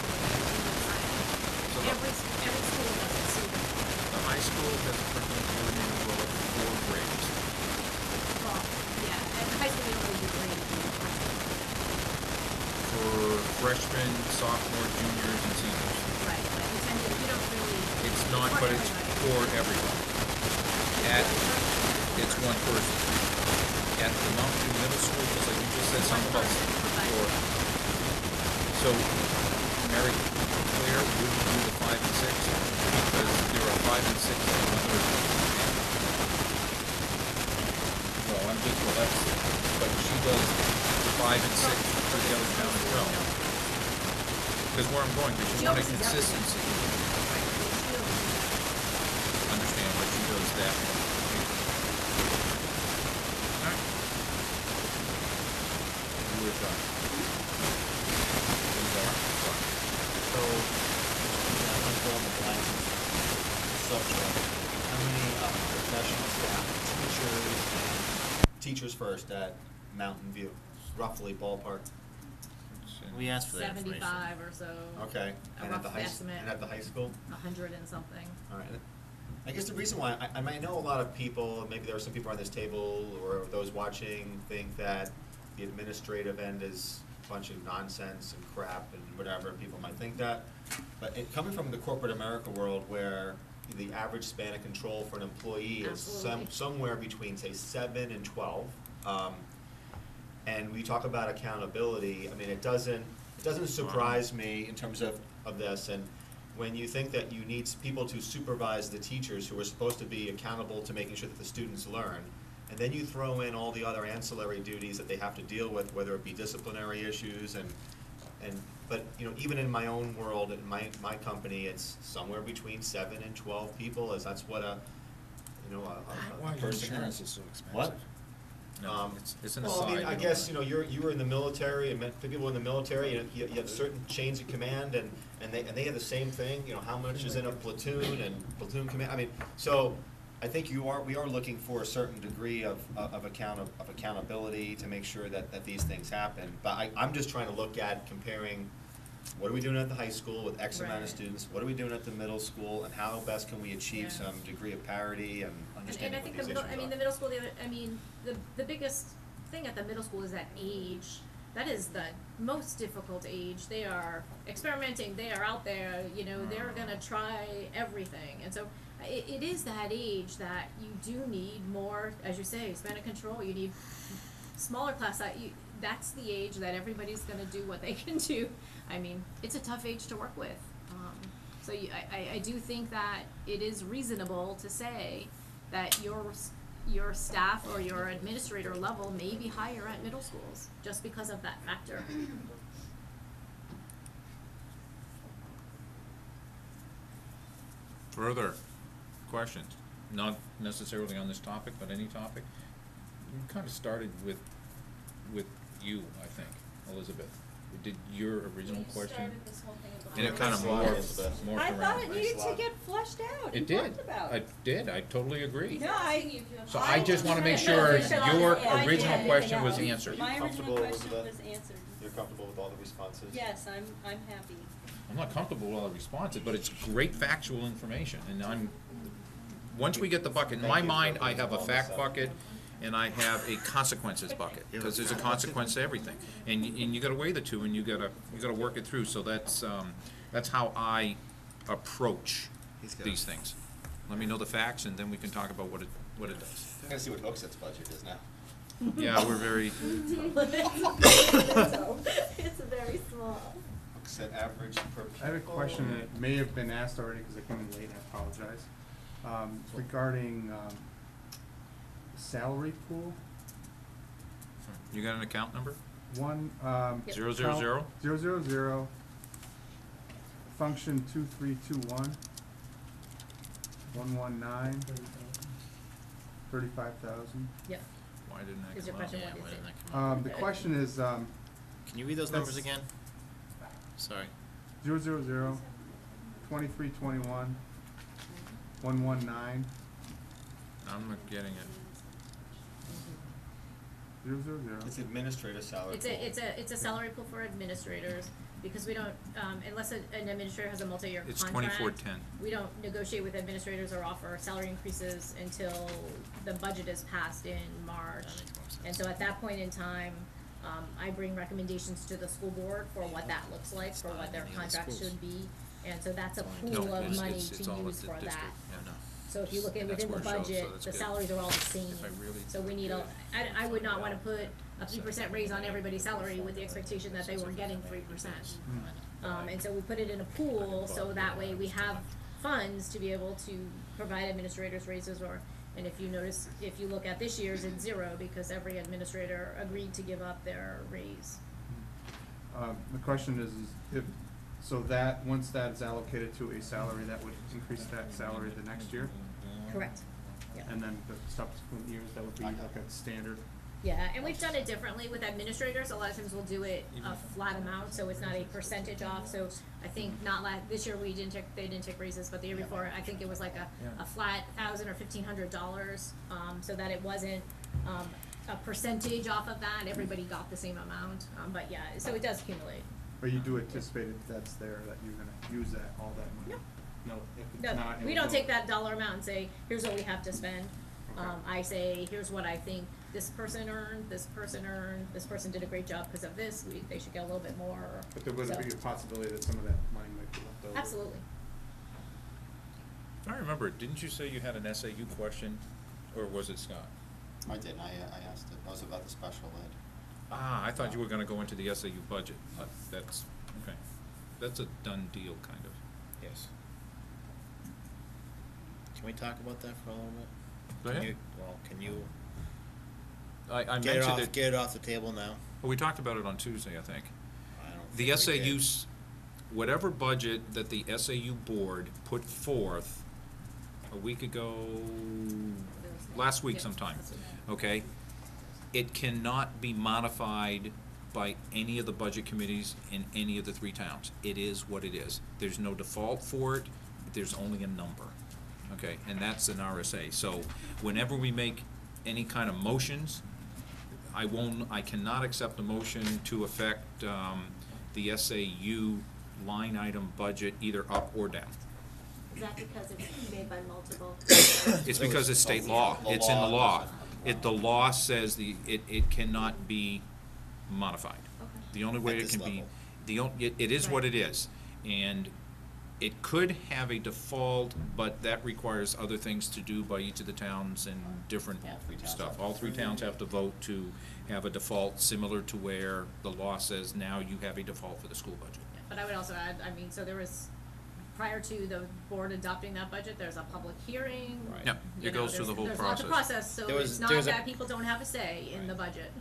Speaker 5: English science.
Speaker 1: So
Speaker 5: Every school does it, so
Speaker 1: The high school has a curriculum coordinator role at 4 grades.
Speaker 5: well, yeah, at the high school, we don't really do grading.
Speaker 1: For freshmen, sophomore, juniors, and seniors.
Speaker 5: Right, but you tend to, you don't really.
Speaker 1: It's not, but it's for everyone. It's one person. At the Mountain View Middle School, because like you just said something about, or, so, Mary Claire, would you do the 5 and 6? Because there are 5 and 6 in another. Well, I'm just, well, that's, but she does 5 and 6 for the other town as well. Because where I'm going, because you want a consistency. Understand, but she does that. Alright. You were done.
Speaker 4: So, I want to go on the blank subject. How many professional staff, teachers first at Mountain View, roughly ballpark?
Speaker 11: We asked for that information.
Speaker 5: 75 or so.
Speaker 4: Okay.
Speaker 5: A
Speaker 4: And at the
Speaker 5: rough
Speaker 4: high,
Speaker 5: estimate.
Speaker 4: and at the high school?
Speaker 5: 100 and something.
Speaker 4: All right. I guess the reason why, I mean, I know a lot of people, maybe there are some people on this table or those watching think that the administrative end is a bunch of nonsense and crap and whatever, people might think that. But coming from the corporate America world where the average span of control for an employee is
Speaker 5: Absolutely.
Speaker 4: somewhere between, say, 7 and 12, and we talk about accountability, I mean, it doesn't surprise me in terms of this, and when you think that you need people to supervise the teachers who are supposed to be accountable to making sure that the students learn, and then you throw in all the other ancillary duties that they have to deal with, whether it be disciplinary issues but, you know, even in my own world, in my company, it's somewhere between 7 and 12 people, as that's what a person has.
Speaker 11: Is so expensive?
Speaker 4: What?
Speaker 1: No, it's an
Speaker 4: Well,
Speaker 1: aside.
Speaker 4: I mean, I
Speaker 1: we don't
Speaker 4: guess,
Speaker 1: wanna-
Speaker 4: you were in the military, and for people in the military, you have certain chains of command, and they have the same thing, you know, how much is in a platoon, and platoon command, I mean, so, I think we are looking for a certain degree of accountability to make sure that these things happen, but I'm just trying to look at comparing, what are we doing at the high school with X amount of
Speaker 5: Right.
Speaker 4: students, what are we doing at the middle school, and how best can we achieve
Speaker 5: Yeah.
Speaker 4: some degree of parity and
Speaker 5: And
Speaker 4: understanding
Speaker 5: I
Speaker 4: what
Speaker 5: think
Speaker 4: these
Speaker 5: the
Speaker 4: issues
Speaker 5: middle,
Speaker 4: are.
Speaker 5: the middle school, the biggest thing at the middle school is that age. That is the most difficult age. They are experimenting, they are out there, you know, they're gonna try everything. And so it is that age that you do need more, as you say, span of control. You need smaller class size. That's the age that everybody's gonna do what they can do. I mean, it's a tough age to work with. So I do think that it is reasonable to say that your staff or your administrator level may be higher at middle schools, just because of that factor.
Speaker 1: Further questions, not necessarily on this topic, but any topic? You kind of started with you, I think, Elizabeth. Did your original
Speaker 7: You
Speaker 1: question?
Speaker 7: started this whole thing about.
Speaker 1: And it kind of
Speaker 4: Slide,
Speaker 1: morphed
Speaker 4: Elizabeth.
Speaker 1: around.
Speaker 12: I thought it needed to get flushed out
Speaker 1: It
Speaker 12: and
Speaker 1: did,
Speaker 12: talked about.
Speaker 1: I did, I totally agree.
Speaker 12: No,
Speaker 7: Asking you if you have-
Speaker 1: So I just wanna make sure your original question was answered.
Speaker 12: My original
Speaker 4: Comfortable,
Speaker 12: question
Speaker 4: Elizabeth?
Speaker 12: was answered.
Speaker 4: You're comfortable with all the responses?
Speaker 12: Yes, I'm happy.
Speaker 1: I'm not comfortable with all the responses, but it's great factual information, and once we get the bucket, in my mind, I have a fact bucket, and I have a consequences bucket, because there's a consequence to everything. And you gotta weigh the two, and you gotta work it through, so that's how I approach these things. Let me know the facts, and then we can talk about what it does.
Speaker 4: I'm gonna see what Hookseth's budget is now.
Speaker 1: Yeah, we're very,
Speaker 6: It's very small.
Speaker 4: Set average per pupil.
Speaker 13: I have a question that may have been asked already, because I came in late, I apologize. Regarding, salary pool,
Speaker 1: you got an account number?
Speaker 13: one,
Speaker 5: Yep.
Speaker 1: 000?
Speaker 13: 000, function 2321, 119, 35,000.
Speaker 5: Yep.
Speaker 1: Why didn't that
Speaker 5: Is your
Speaker 1: come up?
Speaker 5: question
Speaker 11: Yeah,
Speaker 5: what
Speaker 11: why
Speaker 5: is
Speaker 11: didn't
Speaker 5: it?
Speaker 11: that come up?
Speaker 13: The question is,
Speaker 11: Can you read those numbers
Speaker 13: That's-
Speaker 11: again? Sorry.
Speaker 13: 000, 2321, 119,
Speaker 1: I'm not getting it.
Speaker 13: 000.
Speaker 4: It's administrator salary.
Speaker 5: It's a salary pool for administrators, because we don't, unless an administrator has a multi-year
Speaker 1: It's
Speaker 5: contract.
Speaker 1: 2410.
Speaker 5: We don't negotiate with administrators or offer salary increases until the budget is passed in March.
Speaker 11: That makes more sense.
Speaker 5: And so at that point in time, I bring recommendations to the school board for what that looks like,
Speaker 11: It's
Speaker 5: for
Speaker 11: not
Speaker 5: what their
Speaker 11: in any of the
Speaker 5: contract
Speaker 11: schools.
Speaker 5: should be. And so that's a
Speaker 11: No,
Speaker 5: pool of
Speaker 1: it's-
Speaker 5: money
Speaker 1: it's
Speaker 5: to
Speaker 1: all at
Speaker 5: use
Speaker 1: the
Speaker 5: for
Speaker 1: district.
Speaker 5: that.
Speaker 11: Yeah, no.
Speaker 5: So if you look at
Speaker 1: And that's
Speaker 5: within the
Speaker 1: where it shows, so
Speaker 5: budget,
Speaker 1: that's
Speaker 5: the
Speaker 1: good.
Speaker 5: salaries are all the same.
Speaker 1: If I really-
Speaker 5: So we need I would not wanna put a 3% raise on everybody's salary with the expectation that they were getting 3%. And so we put it in a pool, so that way we have funds to be able to provide administrators raises, and if you notice, if you look at this year's, it's 0, because every administrator agreed to give up their raise.
Speaker 13: The question is if, so that, once that is allocated to a salary, that would increase that salary the next year?
Speaker 5: Correct. Yeah.
Speaker 13: And then the subsequent years, that would be like a standard?
Speaker 5: Yeah, and we've done it differently with administrators. A lot of times we'll do it a flat amount, so it's not a percentage off. So I think this year they didn't take raises, but the year before, I think it was like a flat $1,000 or $1,500, so that it wasn't, a percentage off of that. Everybody got the same amount, but yeah, so it does accumulate.
Speaker 13: But you do anticipate if that's there, that you're gonna use that, all that money? No, if it's
Speaker 5: No,
Speaker 13: not.
Speaker 5: we don't take that dollar amount and say, here's what we have to spend.
Speaker 13: Okay.
Speaker 5: I say, here's what I think this person earned, this person did a great job because of this, they should get a little bit more.
Speaker 13: But there would
Speaker 5: So-
Speaker 13: be a possibility that some of that money might be left over.
Speaker 5: Absolutely.
Speaker 1: I remember, didn't you say you had an SAU question, or was it Scott?
Speaker 4: I did, I asked it, that was about the special ed.
Speaker 1: Ah, I thought you were gonna go into the SAU budget. That's, okay. That's a done deal, kind of.
Speaker 11: Yes. Can we talk about that for a little bit?
Speaker 1: Go
Speaker 11: Can
Speaker 1: ahead.
Speaker 11: you- Well, can you
Speaker 1: I
Speaker 11: get it
Speaker 1: mentioned
Speaker 11: off,
Speaker 1: it,
Speaker 11: get it off the table now?
Speaker 1: well, we talked about it on Tuesday, I think.
Speaker 11: I don't
Speaker 1: The
Speaker 11: think we did.
Speaker 1: SAU's, whatever budget that the SAU board put forth a week ago, last week
Speaker 5: Yeah.
Speaker 1: sometime, okay? It cannot be modified by any of the budget committees in any of the 3 towns. It is what it is. There's no default for it, there's only a number, okay? And that's an RSA. So whenever we make any kind of motions, I cannot accept a motion to affect, the SAU line item budget either up or down.
Speaker 6: Is that because it's made by multiple?
Speaker 1: It's because it's state law,
Speaker 4: The
Speaker 1: it's in the law.
Speaker 4: doesn't-
Speaker 1: The law says it cannot be modified.
Speaker 6: Okay.
Speaker 1: The only way
Speaker 11: At
Speaker 1: it
Speaker 11: this
Speaker 1: can be,
Speaker 11: level.
Speaker 1: it is what it is. And it could have a default, but that requires other things to do by each of the towns and different
Speaker 4: All 3 towns
Speaker 1: stuff.
Speaker 4: have to
Speaker 1: All 3 towns have to vote to have a default similar to where the law says now you have a default for the school budget.
Speaker 5: But I would also add, so there was, prior to the board adopting that budget, there's a public hearing.
Speaker 11: Right.
Speaker 1: Yep,
Speaker 5: You
Speaker 1: it
Speaker 5: know,
Speaker 1: goes through the whole
Speaker 5: There's lots of
Speaker 1: process.
Speaker 5: process, so
Speaker 11: There was-
Speaker 5: it's not
Speaker 11: there was a-
Speaker 5: that people don't have a say in the budget.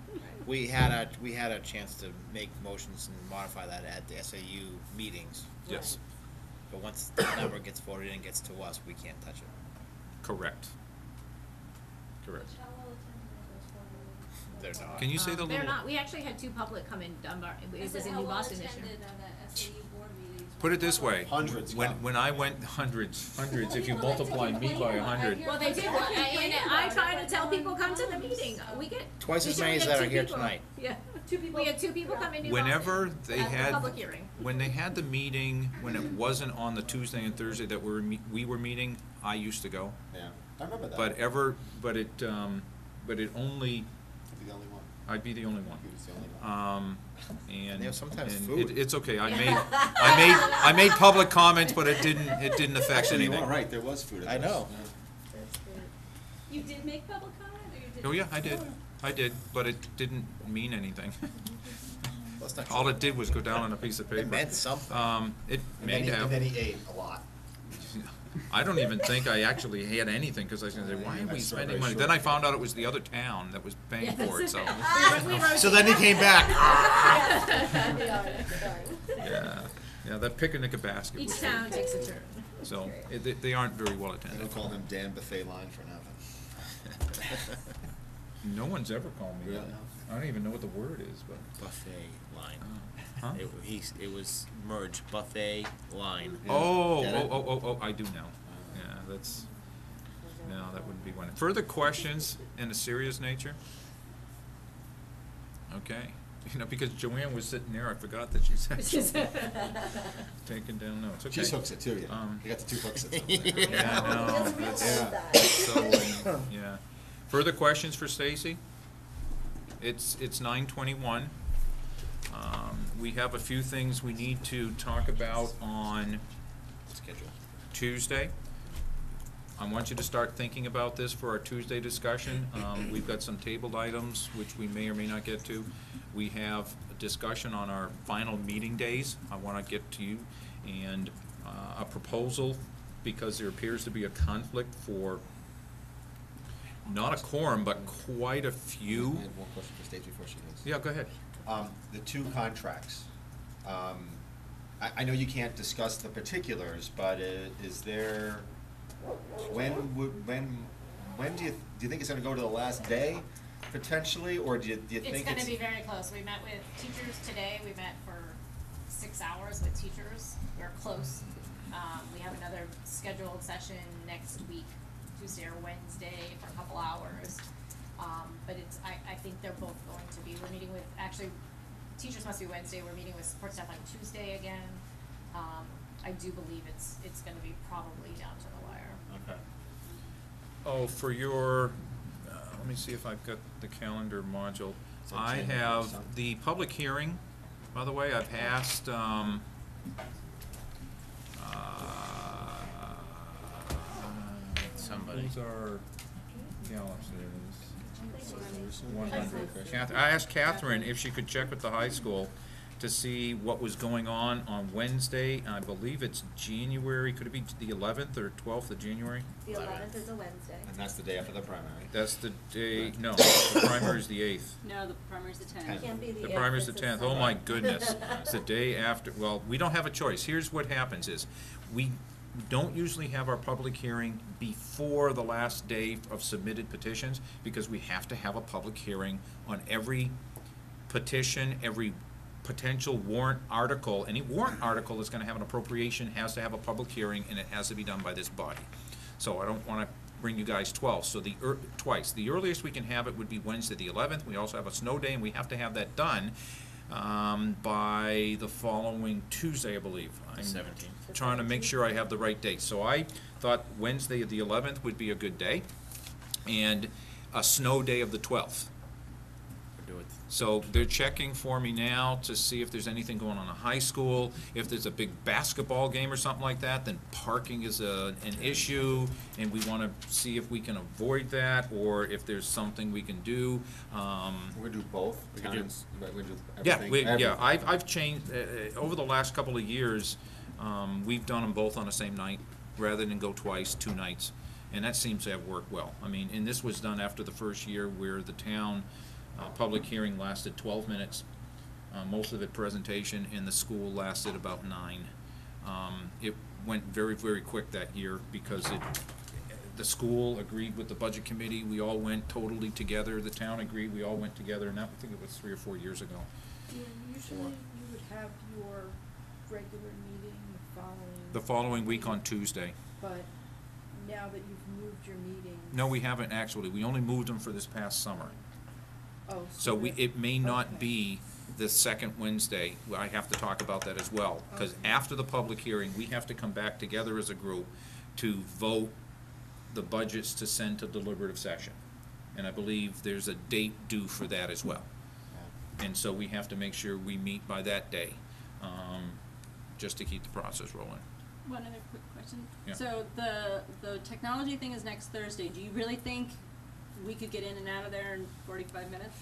Speaker 11: We had a chance to make motions and modify that at the SAU meetings.
Speaker 1: Yes,
Speaker 11: But once the number gets voted and gets to us, we can't touch it.
Speaker 1: correct. Correct.
Speaker 7: How well attended are those
Speaker 11: They're
Speaker 7: formal-
Speaker 11: not.
Speaker 1: Can you say the
Speaker 5: They're
Speaker 1: little?
Speaker 5: not, we actually had 2 public come in Dunbar, it
Speaker 7: I
Speaker 5: was
Speaker 7: said
Speaker 5: in
Speaker 7: how
Speaker 5: New
Speaker 7: well
Speaker 5: Boston this year.
Speaker 7: attended are the SAU board meetings?
Speaker 1: Put it this way.
Speaker 4: Hundreds
Speaker 1: When,
Speaker 4: come.
Speaker 1: when I went, hundreds, if you
Speaker 7: Well, that's
Speaker 1: multiply
Speaker 7: a
Speaker 1: me by 100.
Speaker 5: Well, they did, and I try to tell people, come to the meeting, we get.
Speaker 11: Twice as
Speaker 5: we
Speaker 11: many
Speaker 5: should
Speaker 11: as
Speaker 5: get
Speaker 11: that are
Speaker 5: 2
Speaker 11: here
Speaker 5: people.
Speaker 11: tonight.
Speaker 5: Yeah,
Speaker 6: 2 people.
Speaker 5: we had 2 people come in New Boston.
Speaker 1: Whenever they
Speaker 5: at the
Speaker 1: had,
Speaker 5: public hearing.
Speaker 1: when they had the meeting, when it wasn't on the Tuesday and Thursday that we were meeting, I used to go.
Speaker 4: Yeah, I remember that.
Speaker 1: But it only,
Speaker 4: I'd be the only one.
Speaker 1: I'd be the only one.
Speaker 4: He was the only one.
Speaker 1: And
Speaker 11: There's sometimes
Speaker 1: and
Speaker 11: food.
Speaker 1: it's okay. I made public comments, but it didn't affect
Speaker 4: Actually, you
Speaker 1: anything.
Speaker 4: are right, there was food at
Speaker 11: I
Speaker 4: this.
Speaker 11: know.
Speaker 4: Yeah.
Speaker 6: That's great.
Speaker 7: You did make public comment, or you did?
Speaker 1: Oh, yeah, I did. I did, but it didn't mean anything.
Speaker 11: That's not
Speaker 1: All
Speaker 11: true.
Speaker 1: it did was go down on a piece of paper.
Speaker 11: It meant something.
Speaker 1: It
Speaker 4: And
Speaker 1: may
Speaker 4: then he,
Speaker 1: have.
Speaker 4: and then he ate a lot.
Speaker 1: I don't even think I actually had anything, because I was gonna say, why are we
Speaker 4: That's
Speaker 1: spending
Speaker 4: very
Speaker 1: money?
Speaker 4: short.
Speaker 1: Then I found out it was the other town that was paying for it, so,
Speaker 4: So then he came back.
Speaker 1: yeah. Yeah, that picnic basket was.
Speaker 5: Each town takes a turn.
Speaker 1: So, they aren't very well
Speaker 4: I
Speaker 1: attended.
Speaker 4: don't call him Dan Buffet Line for nothing.
Speaker 1: No one's ever called me that.
Speaker 4: Really?
Speaker 1: I don't even know what the word is, but.
Speaker 11: Buffet line.
Speaker 1: Huh?
Speaker 11: It was merged, buffet line.
Speaker 1: Oh,
Speaker 4: Get it?
Speaker 1: I do now. Yeah, that's, no, that wouldn't be one. Further questions in a serious nature? Okay, you know, because Joanne was sitting there, I forgot that she's actually taking down notes, okay.
Speaker 4: She hooks it too, yeah. They got the 2 hooks it.
Speaker 1: Yeah, I know,
Speaker 6: Doesn't realize
Speaker 1: that's,
Speaker 6: that.
Speaker 1: so, yeah. Further questions for Stacy? It's 9:21. We have a few things we need to talk about on
Speaker 11: Schedule.
Speaker 1: Tuesday. I want you to start thinking about this for our Tuesday discussion. We've got some tabled items which we may or may not get to. We have a discussion on our final meeting days. I want to get to you, and a proposal, because there appears to be a conflict for not a quorum, but quite a few.
Speaker 4: I have one question for Stacy before she goes.
Speaker 1: Yeah, go ahead.
Speaker 4: The 2 contracts. I know you can't discuss the particulars, but is there, when do you think it's gonna go to the last day, potentially, or do you think
Speaker 5: It's gonna be very close. We met with teachers today. We met for 6 hours with teachers. We're close. We have another scheduled session next week, Tuesday or Wednesday, for a couple hours. But I think they're both going to be, we're meeting with, actually, teachers must be Wednesday. We're meeting with support staff on Tuesday again. I do believe it's gonna be probably down to the wire.
Speaker 4: Okay.
Speaker 1: Oh, for your, let me see if I've got the calendar module.
Speaker 4: Is that
Speaker 1: I
Speaker 4: January
Speaker 1: have
Speaker 4: something?
Speaker 1: the public hearing, by the way, I've asked,
Speaker 11: Somebody.
Speaker 1: who's our Gallup, there it is. 100. I asked Catherine if she could check with the high school to see what was going on Wednesday. I believe it's January, could it be the 11th or 12th of January?
Speaker 6: The 11th is a Wednesday.
Speaker 4: And that's the day after the primary.
Speaker 1: That's the day, no, the primary's the 8th.
Speaker 8: No, the primary's the 10th.
Speaker 6: Can't be the
Speaker 1: The
Speaker 6: 8th,
Speaker 1: primary's the
Speaker 6: it's a
Speaker 1: 10th, oh my
Speaker 6: Sunday.
Speaker 1: goodness, it's the day after, well, we don't have a choice. Here's what happens is, we don't usually have our public hearing before the last day of submitted petitions, because we have to have a public hearing on every petition, every potential warrant article. Any warrant article that's gonna have an appropriation has to have a public hearing, and it has to be done by this body. So I don't wanna bring you guys twice, so twice. The earliest we can have it would be Wednesday the 11th. We also have a snow day, and we have to have that done by the following Tuesday, I believe. I'm
Speaker 11: 17th.
Speaker 1: trying to make sure I have the right date. So I thought Wednesday the 11th would be a good day, and a snow day of the 12th.
Speaker 11: Do it.
Speaker 1: So they're checking for me now to see if there's anything going on in the high school. If there's a big basketball game or something like that, then parking is an issue, and we want to see if we can avoid that, or if there's something we can do.
Speaker 4: We're gonna do both
Speaker 1: We could do-
Speaker 4: towns, but we do
Speaker 1: Yeah,
Speaker 4: everything.
Speaker 1: yeah,
Speaker 4: everything.
Speaker 1: I've changed, over the last couple of years, we've done them both on the same night, rather than go twice, 2 nights, and that seems to have worked well. I mean, and this was done after the first year where the town, public hearing lasted 12 minutes, most of it presentation, and the school lasted about 9. It went very, very quick that year, because the school agreed with the budget committee, we all went totally together, the town agreed, we all went together, and that, I think it was 3 or 4 years ago.
Speaker 12: Usually you would have your regular meeting
Speaker 1: The following week on Tuesday.
Speaker 12: but now that you've moved your meeting.
Speaker 1: No, we haven't actually, we only moved them for this past summer.
Speaker 12: Oh,
Speaker 1: So it may not
Speaker 12: okay.
Speaker 1: be the second Wednesday. I have to talk about that as well, because
Speaker 12: Okay.
Speaker 1: after the public hearing, we have to come back together as a group to vote the budgets to send to deliberative session. And I believe there's a date due for that as well. And so we have to make sure we meet by that day, just to keep the process rolling.
Speaker 8: One other quick question.
Speaker 1: Yeah.
Speaker 8: So the technology thing is next Thursday. Do you really think we could get in and out of there in 45 minutes?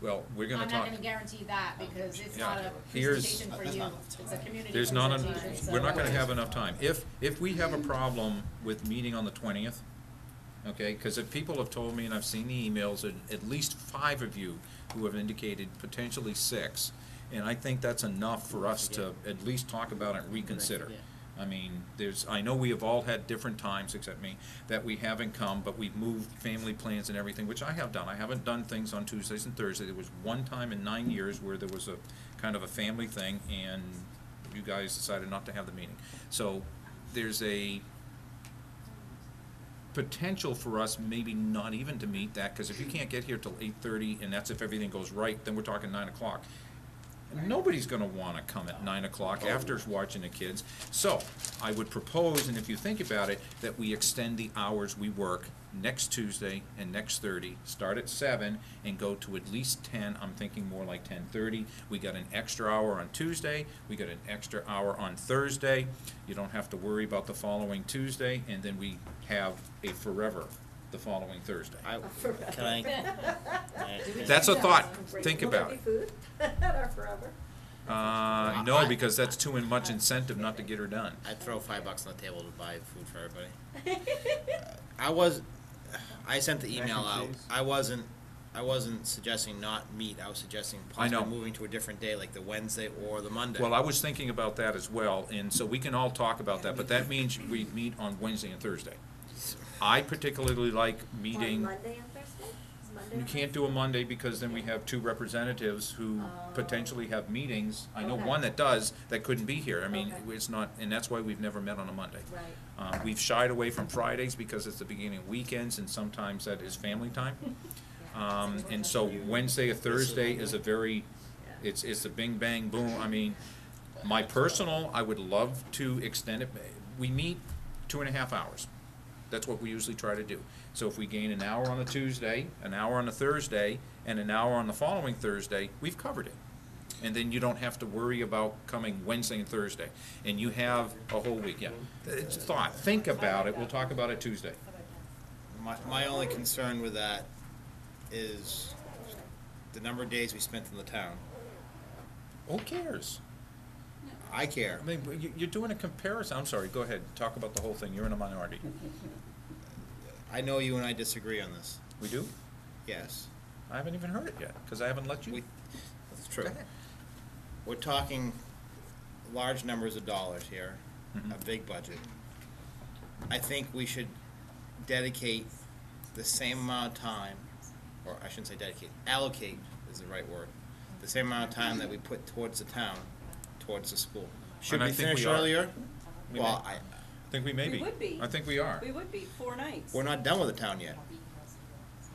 Speaker 1: Well, we're gonna
Speaker 5: I'm
Speaker 1: talk.
Speaker 5: not gonna guarantee that, because it's
Speaker 1: Yeah.
Speaker 5: not a
Speaker 1: Here's-
Speaker 5: presentation for
Speaker 4: That's
Speaker 5: you,
Speaker 4: not enough
Speaker 5: it's a community
Speaker 1: There's not,
Speaker 5: presentation, so.
Speaker 1: we're not gonna have enough time. If we have a problem with meeting on the 20th, okay, because if people have told me, and I've seen the emails, at least 5 of you who have indicated potentially 6, and I think that's enough for us to at least talk about it and reconsider. I mean, I know we have all had different times, except me, that we haven't come, but we've moved family plans and everything, which I have done. I haven't done things on Tuesdays and Thursdays. There was one time in 9 years where there was a kind of a family thing, and you guys decided not to have the meeting. So there's a potential for us maybe not even to meet that, because if you can't get here till 8:30, and that's if everything goes right, then we're talking 9 o'clock. Nobody's gonna wanna come at 9 o'clock after watching the kids. So, I would propose, and if you think about it, that we extend the hours we work next Tuesday and next Thursday, start at 7 and go to at least 10, I'm thinking more like 10:30. We got an extra hour on Tuesday, we got an extra hour on Thursday. You don't have to worry about the following Tuesday, and then we have a forever the following Thursday.
Speaker 11: Can I?
Speaker 1: That's a thought, think about it.
Speaker 6: Will there be food at our forever?
Speaker 1: No, because that's too much incentive not to get her done.
Speaker 11: I'd throw $5 on the table to buy food for everybody. I sent the email
Speaker 13: Mac and
Speaker 11: out.
Speaker 13: cheese.
Speaker 11: I wasn't suggesting not meet. I was suggesting
Speaker 1: I know.
Speaker 11: possibly moving to a different day, like the Wednesday or the Monday.
Speaker 1: Well, I was thinking about that as well, and so we can all talk about that, but that means we meet on Wednesday and Thursday. I particularly like
Speaker 6: On
Speaker 1: meeting,
Speaker 6: Monday and Thursday? Is Monday
Speaker 1: you
Speaker 6: on
Speaker 1: can't do a Monday because then we have 2 representatives who potentially have meetings. I know
Speaker 6: Okay.
Speaker 1: one that does, that couldn't be here. I mean,
Speaker 6: Okay.
Speaker 1: it's not, and that's why we've never met on a Monday.
Speaker 6: Right.
Speaker 1: We've shied away from Fridays because it's the beginning of weekends, and sometimes that is family time. And so Wednesday or Thursday is a very, it's a bing, bang, boom. I mean, my personal, I would love to extend it. We meet 2.5 hours. That's what we usually try to do. So if we gain an hour on a Tuesday, an hour on a Thursday, and an hour on the following Thursday, we've covered it. And then you don't have to worry about coming Wednesday and Thursday. And you have a whole week, yeah. It's a thought, think about it, we'll talk about it Tuesday.
Speaker 11: My only concern with that is the number of days we spent in the town.
Speaker 1: Who cares?
Speaker 11: I care.
Speaker 1: I mean, you're doing a comparison, I'm sorry, go ahead, talk about the whole thing, you're in a minority.
Speaker 11: I know you and I disagree on this.
Speaker 1: We do?
Speaker 11: Yes.
Speaker 1: I haven't even heard it yet, because I haven't let you.
Speaker 11: That's true.
Speaker 1: Go ahead.
Speaker 11: We're talking large numbers of dollars here,
Speaker 1: Mhm.
Speaker 11: a big budget. I think we should dedicate the same amount of time, or I shouldn't say dedicate, allocate is the right word, the same amount of time that we put towards the town, towards the school. Should
Speaker 1: And I
Speaker 11: we
Speaker 1: think
Speaker 11: finish
Speaker 1: we are.
Speaker 11: earlier?
Speaker 1: We
Speaker 11: Well,
Speaker 1: may. I think we may be.
Speaker 8: We would be.
Speaker 1: I think we are.
Speaker 8: We would be, 4 nights.
Speaker 11: we're not done with the town yet.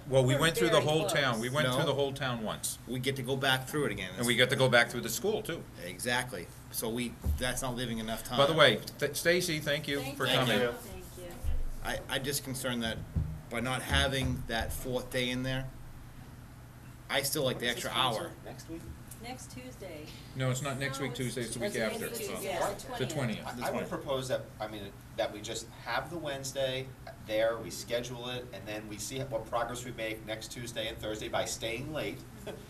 Speaker 1: Well, we
Speaker 8: We're
Speaker 1: went through the
Speaker 8: very
Speaker 1: whole
Speaker 8: close.
Speaker 1: town, we went through
Speaker 11: No.
Speaker 1: the whole town once.
Speaker 11: We get to go back through it again.
Speaker 1: And we get to go back through the school, too.
Speaker 11: Exactly. So that's not leaving enough time.
Speaker 1: By the way, Stacy, thank you for
Speaker 11: Thank
Speaker 1: coming.
Speaker 11: you.
Speaker 6: Thank you.
Speaker 11: I'm just concerned that by not having that 4th day in there, I still like the extra hour.
Speaker 10: Next week?
Speaker 8: Next Tuesday.
Speaker 1: No, it's not next
Speaker 8: No,
Speaker 1: week Tuesday, it's the week
Speaker 8: That's
Speaker 1: after.
Speaker 8: next
Speaker 1: so-
Speaker 8: Tuesday, yeah,
Speaker 1: The 20th.
Speaker 4: I would propose that, that we just have the Wednesday there, we schedule it, and then we see what progress we make next Tuesday and Thursday by staying late,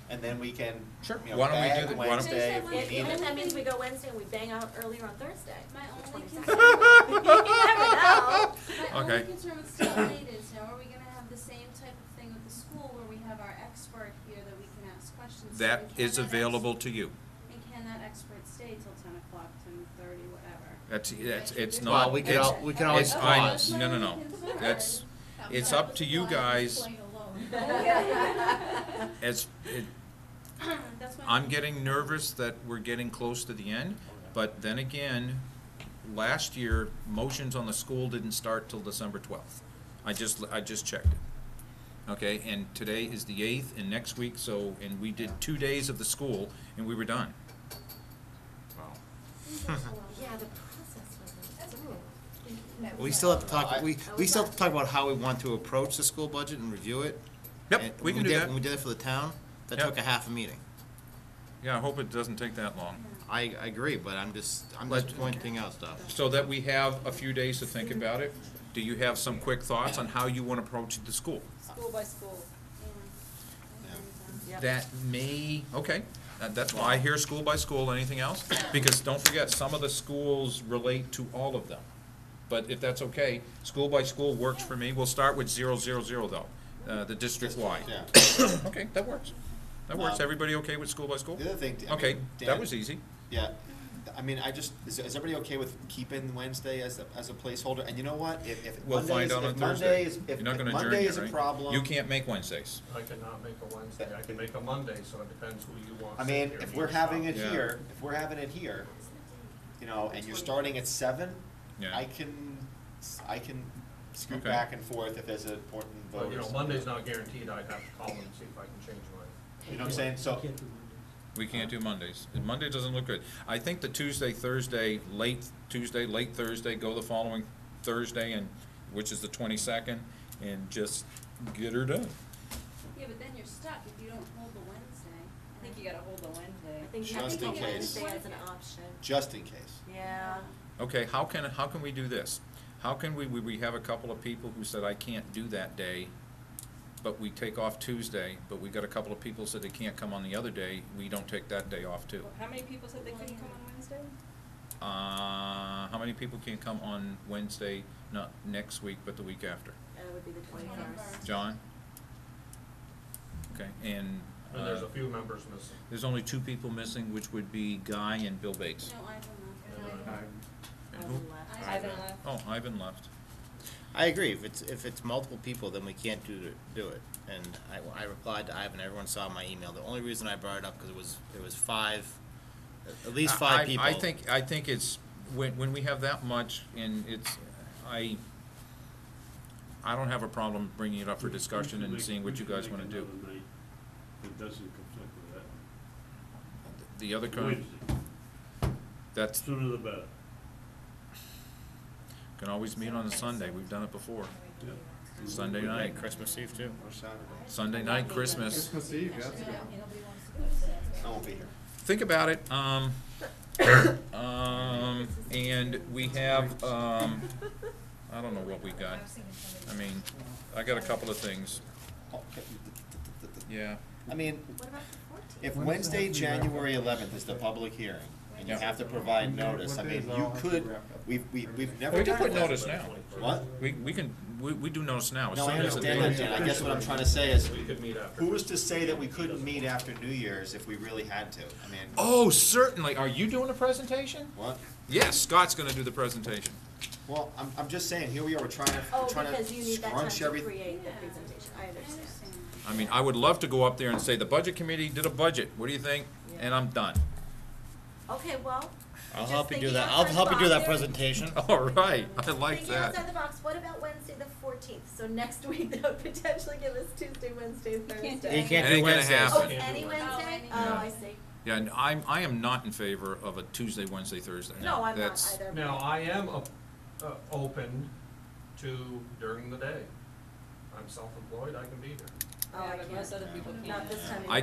Speaker 4: and then we can,
Speaker 1: Sure.
Speaker 4: you know,
Speaker 1: Why don't we do
Speaker 4: bag
Speaker 1: that? Why don't-
Speaker 4: Wednesday if we
Speaker 6: If,
Speaker 4: need
Speaker 6: even if
Speaker 4: it.
Speaker 6: that means we go Wednesday and we bang out earlier on Thursday.
Speaker 7: My
Speaker 6: the
Speaker 7: only
Speaker 6: 22nd.
Speaker 7: concern,
Speaker 6: You never know.
Speaker 7: my
Speaker 1: Okay.
Speaker 7: only concern with staying late is, now are we gonna have the same type of thing with the school where we have our expert here that we can ask questions to?
Speaker 1: That
Speaker 7: And can
Speaker 1: is
Speaker 7: that ex-
Speaker 1: available to you.
Speaker 7: And can that expert stay till 10 o'clock, 10:30, whatever?
Speaker 1: It's
Speaker 11: Well,
Speaker 1: not,
Speaker 11: we could
Speaker 1: it's,
Speaker 11: we can always
Speaker 1: it's, I,
Speaker 11: pause.
Speaker 1: no, that's, it's up to you guys. As,
Speaker 7: That's my
Speaker 1: I'm getting nervous that we're getting close to the end, but then again, last year, motions on the school didn't start till December 12th. I just checked it. Okay, and today is the 8th, and next week, and we did 2 days of the school, and we were done.
Speaker 6: Yeah, the process wasn't through.
Speaker 11: We still have to talk, we still have to talk about how we want to approach the school budget and review it.
Speaker 1: Yep,
Speaker 11: And
Speaker 1: we can
Speaker 11: when
Speaker 1: do
Speaker 11: did-
Speaker 1: that.
Speaker 11: When we did it for the town, that
Speaker 1: Yep.
Speaker 11: took a half a meeting.
Speaker 1: Yeah, I hope it doesn't take that long.
Speaker 11: I agree, but I'm just pointing out stuff.
Speaker 1: So that we have a few days to think about it, do you have some quick thoughts on how you want to approach the school?
Speaker 8: School by school.
Speaker 4: Yeah.
Speaker 1: That may, okay, that's why I hear school by school, anything else? Because don't forget, some of the schools relate to all of them. But if that's okay, school by school works for me. We'll start with 000 though, the district-wide.
Speaker 4: Yeah.
Speaker 1: Okay, that works. That works.
Speaker 4: Um,
Speaker 1: Everybody okay with school by school?
Speaker 4: The other thing, I
Speaker 1: Okay,
Speaker 4: mean,
Speaker 1: that
Speaker 4: Dan-
Speaker 1: was easy.
Speaker 4: Yeah, I mean, is everybody okay with keeping Wednesday as a placeholder? And you know what, if
Speaker 1: We'll
Speaker 4: Monday
Speaker 1: find
Speaker 4: is,
Speaker 1: out on
Speaker 4: if Monday
Speaker 1: Thursday.
Speaker 4: is,
Speaker 1: You're not
Speaker 4: if
Speaker 1: gonna adjourn
Speaker 4: Monday
Speaker 1: yet,
Speaker 4: is a
Speaker 1: right?
Speaker 4: problem.
Speaker 1: You can't make Wednesdays.
Speaker 2: I cannot make a Wednesday, I can make a Monday, so it depends who you want.
Speaker 4: I
Speaker 2: sit
Speaker 4: mean,
Speaker 2: here.
Speaker 4: if we're having it
Speaker 1: Yeah.
Speaker 4: here, you know, and you're starting at 7,
Speaker 1: Yeah.
Speaker 4: I can scoot
Speaker 1: Okay.
Speaker 4: back and forth if there's an important vote.
Speaker 2: But, you
Speaker 4: or
Speaker 2: know,
Speaker 4: something.
Speaker 2: Monday's not guaranteed, I'd have to call them and see if I can change mine.
Speaker 4: You know what I'm saying? So,
Speaker 3: Can't do Mondays.
Speaker 1: We can't do Mondays. And Monday doesn't look good. I think the Tuesday, late Thursday, go the following Thursday, and, which is the 22nd, and just get her done.
Speaker 7: Yeah, but then you're stuck if you don't hold the Wednesday.
Speaker 8: I think you gotta hold the Wednesday.
Speaker 6: I think
Speaker 4: Just
Speaker 6: having
Speaker 4: in
Speaker 6: a
Speaker 4: case.
Speaker 6: Wednesday as an option.
Speaker 4: just in case.
Speaker 6: Yeah.
Speaker 1: Okay, how can we do this? How can we have a couple of people who said, I can't do that day, but we take off Tuesday, but we got a couple of people said they can't come on the other day, we don't take that day off too.
Speaker 8: How many people said they couldn't come on Wednesday?
Speaker 1: How many people can come on Wednesday, not next week, but the week after?
Speaker 6: That would be the 21st.
Speaker 1: John? Okay, and,
Speaker 2: And there's a few members missing.
Speaker 1: there's only 2 people missing, which would be Guy and Bill Bates.
Speaker 7: No, I don't know.
Speaker 1: And who?
Speaker 6: Ivan left.
Speaker 8: Ivan left.
Speaker 1: Oh, Ivan left.
Speaker 11: I agree, if it's multiple people, then we can't do it. And I replied to Ivan, everyone saw my email. The only reason I brought it up, because it was 5, at least 5 people.
Speaker 1: I think it's, when we have that much, and it's, I don't have a problem bringing it up for discussion and seeing what you guys wanna do.
Speaker 9: It doesn't conflict with that.
Speaker 1: The other,
Speaker 9: Wednesday,
Speaker 1: that's,
Speaker 9: sooner the better.
Speaker 1: can always meet on a Sunday, we've done it before.
Speaker 9: Yeah.
Speaker 1: Sunday night,
Speaker 11: Christmas Eve too.
Speaker 4: Or Saturday.
Speaker 1: Sunday night, Christmas.
Speaker 13: Christmas Eve, that's good.
Speaker 4: I won't be here.
Speaker 1: Think about it, and we have, I don't know what we got. I mean, I got a couple of things, yeah.
Speaker 4: I mean,
Speaker 6: What about the 14th?
Speaker 4: if
Speaker 13: When does it
Speaker 4: Wednesday,
Speaker 13: have to be wrapped
Speaker 4: January 11th is the public hearing, and you
Speaker 1: Yeah.
Speaker 4: have to provide notice, I
Speaker 13: What
Speaker 4: mean,
Speaker 13: days
Speaker 4: you
Speaker 13: all have to
Speaker 4: could,
Speaker 13: be wrapped up?
Speaker 4: we've never
Speaker 1: We can
Speaker 4: done
Speaker 1: put
Speaker 4: that.
Speaker 1: notice now.
Speaker 4: What?
Speaker 1: We do notice now. as
Speaker 4: No, I
Speaker 1: soon as the
Speaker 4: understand
Speaker 1: date-
Speaker 4: that, Dan. I guess what I'm trying to say is,
Speaker 2: We could meet after.
Speaker 4: who is to say that we couldn't meet after New Year's if we really had to? I mean,
Speaker 1: Oh, certainly. Are you doing a presentation?
Speaker 4: what?
Speaker 1: Yes, Scott's gonna do the presentation.
Speaker 4: Well, I'm just saying, here we are, we're trying
Speaker 6: Oh,
Speaker 4: to
Speaker 6: because you need that time
Speaker 4: scrunch
Speaker 6: to
Speaker 4: everything.
Speaker 6: create the presentation, I understand.
Speaker 1: I mean, I would love to go up there and say, the budget committee did a budget. What do you think? And I'm done.
Speaker 6: Okay, well,
Speaker 11: I'll
Speaker 6: just
Speaker 11: help you do
Speaker 6: thinking
Speaker 11: that. I'll
Speaker 6: outside
Speaker 11: help
Speaker 6: the
Speaker 11: you do that
Speaker 6: box.
Speaker 11: presentation.
Speaker 1: All right, I like
Speaker 6: Thinking
Speaker 1: that.
Speaker 6: outside the box, what about Wednesday the 14th? So next week, that would potentially give us Tuesday, Wednesday, Thursday.
Speaker 8: can't do
Speaker 11: You can't
Speaker 1: It
Speaker 11: do
Speaker 1: ain't gonna
Speaker 11: Wednesdays.
Speaker 6: Oh,
Speaker 1: happen.
Speaker 6: it's any
Speaker 2: Oh,
Speaker 6: Wednesday?
Speaker 7: any
Speaker 6: Oh, I see.
Speaker 1: Yeah, and I am not in favor of a Tuesday, Wednesday, Thursday.
Speaker 6: No, I'm not
Speaker 1: That's-
Speaker 6: either.
Speaker 2: Now, I am open to during the day. I'm self-employed, I can be here.
Speaker 6: Oh, I
Speaker 8: Yeah, but most
Speaker 6: can't.
Speaker 8: other people can't.
Speaker 6: Not this time of
Speaker 1: I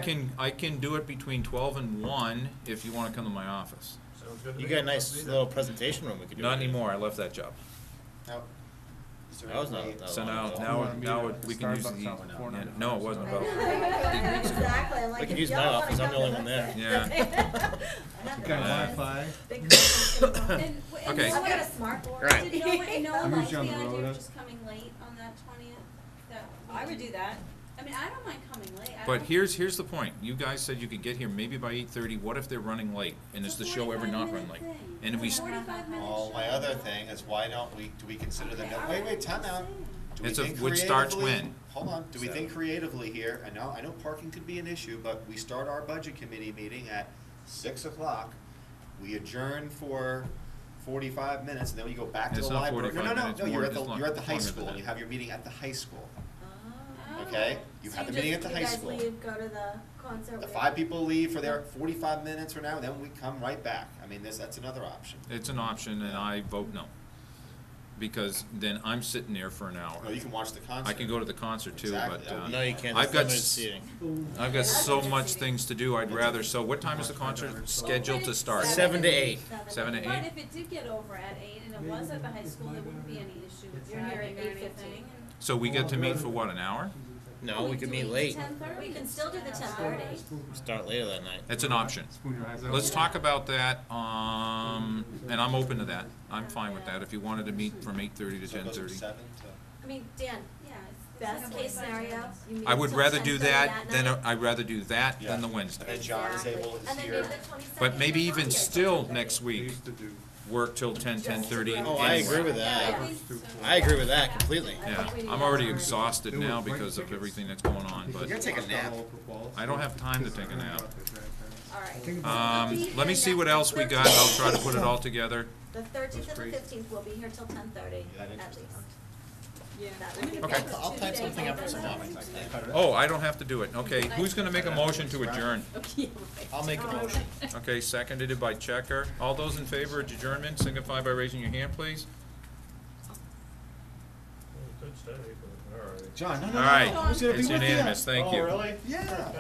Speaker 6: year.
Speaker 1: can do it between 12 and 1 if you wanna come to my office.
Speaker 2: Sounds good to me.
Speaker 11: You got a
Speaker 2: I'll
Speaker 11: nice
Speaker 2: be there.
Speaker 11: little presentation room we could do.
Speaker 1: Not
Speaker 11: it in.
Speaker 1: anymore, I left that job.
Speaker 4: Now, is there
Speaker 11: That was
Speaker 4: any
Speaker 11: not-
Speaker 4: way-
Speaker 11: that was
Speaker 1: So
Speaker 11: not
Speaker 1: now,
Speaker 11: at all.
Speaker 1: now,
Speaker 13: wanna meet
Speaker 1: now
Speaker 13: at
Speaker 1: we can use
Speaker 13: Starbucks
Speaker 1: the,
Speaker 13: out in
Speaker 1: yeah,
Speaker 13: Fortnite.
Speaker 1: no, it wasn't about.
Speaker 6: Exactly, I'm like,
Speaker 11: We could
Speaker 6: if
Speaker 11: use
Speaker 6: y'all
Speaker 11: my
Speaker 6: wanna
Speaker 11: office, I'm
Speaker 6: come
Speaker 11: the only
Speaker 6: to
Speaker 11: one
Speaker 6: this-
Speaker 1: Yeah.
Speaker 13: You got Wi-Fi?
Speaker 6: Big Christmas gonna come.
Speaker 7: And
Speaker 1: Okay.
Speaker 6: I've got a smart board.
Speaker 11: Right.
Speaker 7: Did no one
Speaker 13: I'm
Speaker 7: like
Speaker 13: usually
Speaker 7: the
Speaker 13: on the
Speaker 7: idea
Speaker 13: road.
Speaker 7: of just coming late on that 20th? That
Speaker 8: I would do that.
Speaker 7: I mean, I don't mind coming late. I
Speaker 1: But
Speaker 7: don't-
Speaker 1: here's the point. You guys said you could get here maybe by 8:30. What if they're running late? And is
Speaker 7: It's a
Speaker 1: the show ever not run
Speaker 7: 45-minute
Speaker 1: late?
Speaker 7: thing.
Speaker 1: And if we,
Speaker 7: It's a 45-minute
Speaker 4: Oh, my
Speaker 7: show.
Speaker 4: other thing is, why don't we, do we consider the,
Speaker 7: Okay, all
Speaker 4: wait,
Speaker 7: right,
Speaker 4: time
Speaker 7: I'm just
Speaker 4: out.
Speaker 7: saying.
Speaker 4: Do we
Speaker 1: It's a-
Speaker 4: think
Speaker 1: which starts
Speaker 4: creatively-
Speaker 1: when?
Speaker 4: Hold on, do we think
Speaker 1: 7.
Speaker 4: creatively here, I know parking could be an issue, but we start our budget committee meeting at 6 o'clock. We adjourn for 45 minutes, and then we go back to
Speaker 1: It's
Speaker 4: the
Speaker 1: not
Speaker 4: library.
Speaker 1: 45 minutes,
Speaker 4: No,
Speaker 1: more-
Speaker 4: you're at
Speaker 1: it's
Speaker 4: the,
Speaker 1: long-
Speaker 4: you're at the high
Speaker 1: longer than
Speaker 4: school, and
Speaker 1: that.
Speaker 4: you have your meeting at the high school.
Speaker 6: Oh.
Speaker 4: Okay? You
Speaker 6: So
Speaker 4: have the meeting at the high school.
Speaker 6: You guys leave, go to the concert.
Speaker 4: The
Speaker 6: with-
Speaker 4: 5 people leave for their 45 minutes from now, and then we come right back. I mean, that's another option.
Speaker 1: it's an option and I vote no. Because then I'm sitting there for an hour.
Speaker 4: No, you can watch the concert.
Speaker 1: I can go to the concert too,
Speaker 4: Exactly,
Speaker 1: but,
Speaker 4: that would be-
Speaker 11: No, you can't.
Speaker 1: I've
Speaker 11: There's
Speaker 1: got
Speaker 11: limited
Speaker 1: s-
Speaker 11: seating.
Speaker 1: I've got so much things to do, I'd rather, so what time is the concert scheduled to start?
Speaker 11: 7 to 8.
Speaker 1: 7 to
Speaker 7: But
Speaker 1: 8?
Speaker 7: if it did get over at 8 and it was at the high school, there wouldn't be any issue with
Speaker 6: You're here at
Speaker 7: driving or
Speaker 6: 8:15.
Speaker 7: anything.
Speaker 1: So we get to meet for what, an hour?
Speaker 11: No, we could meet late,
Speaker 7: 10:30.
Speaker 6: We can still do the 10:30.
Speaker 11: start later that night.
Speaker 1: It's an option.
Speaker 13: Spoon your eyes out.
Speaker 1: Let's talk about that, and I'm open to that. I'm fine with that, if you wanted to meet from 8:30 to
Speaker 4: So it goes from
Speaker 1: 10:30.
Speaker 4: 7
Speaker 6: I mean, Dan,
Speaker 7: Yeah, it's
Speaker 6: best
Speaker 7: like a
Speaker 6: case
Speaker 7: budget.
Speaker 6: scenario, you meet
Speaker 1: I would
Speaker 6: till
Speaker 1: rather do
Speaker 6: 10:30
Speaker 1: that than,
Speaker 6: night.
Speaker 1: I'd rather do that
Speaker 4: Yeah.
Speaker 1: than the Wednesday.
Speaker 4: And John is able, is
Speaker 6: And then
Speaker 4: here.
Speaker 6: maybe the 22nd.
Speaker 1: But maybe
Speaker 6: you're not
Speaker 1: even
Speaker 6: here till
Speaker 1: still
Speaker 6: 10:30.
Speaker 1: next
Speaker 13: We
Speaker 1: week,
Speaker 13: used to do.
Speaker 1: work till 10:30.
Speaker 11: Oh, I agree with that.
Speaker 6: Yeah.
Speaker 11: I agree with that completely.
Speaker 1: Yeah, I'm already exhausted now because of everything that's going on,
Speaker 11: You're gonna
Speaker 1: but
Speaker 11: take a nap.
Speaker 1: I don't have time to take a nap.
Speaker 6: All right.
Speaker 1: Let me see what else we got, I'll try to put it all together.
Speaker 6: The 13th and the 15th will be here till 10:30
Speaker 4: That
Speaker 6: at
Speaker 4: interesting.
Speaker 6: least.
Speaker 8: Yeah.
Speaker 6: That would be
Speaker 1: Okay.
Speaker 6: good.
Speaker 11: I'll type something up for some options.
Speaker 1: Oh, I don't have to do it, okay, who's gonna make a motion to adjourn?
Speaker 8: Okay, right.
Speaker 11: I'll make a motion.
Speaker 1: Okay, seconded by Checker. All those in favor of adjournment, signify by raising your hand, please.
Speaker 2: Well, you could stay, but, all right.
Speaker 4: John, no,
Speaker 1: All right,
Speaker 4: I was gonna be
Speaker 1: it's
Speaker 4: with you.
Speaker 1: unanimous, thank you.
Speaker 4: Oh, really? Yeah.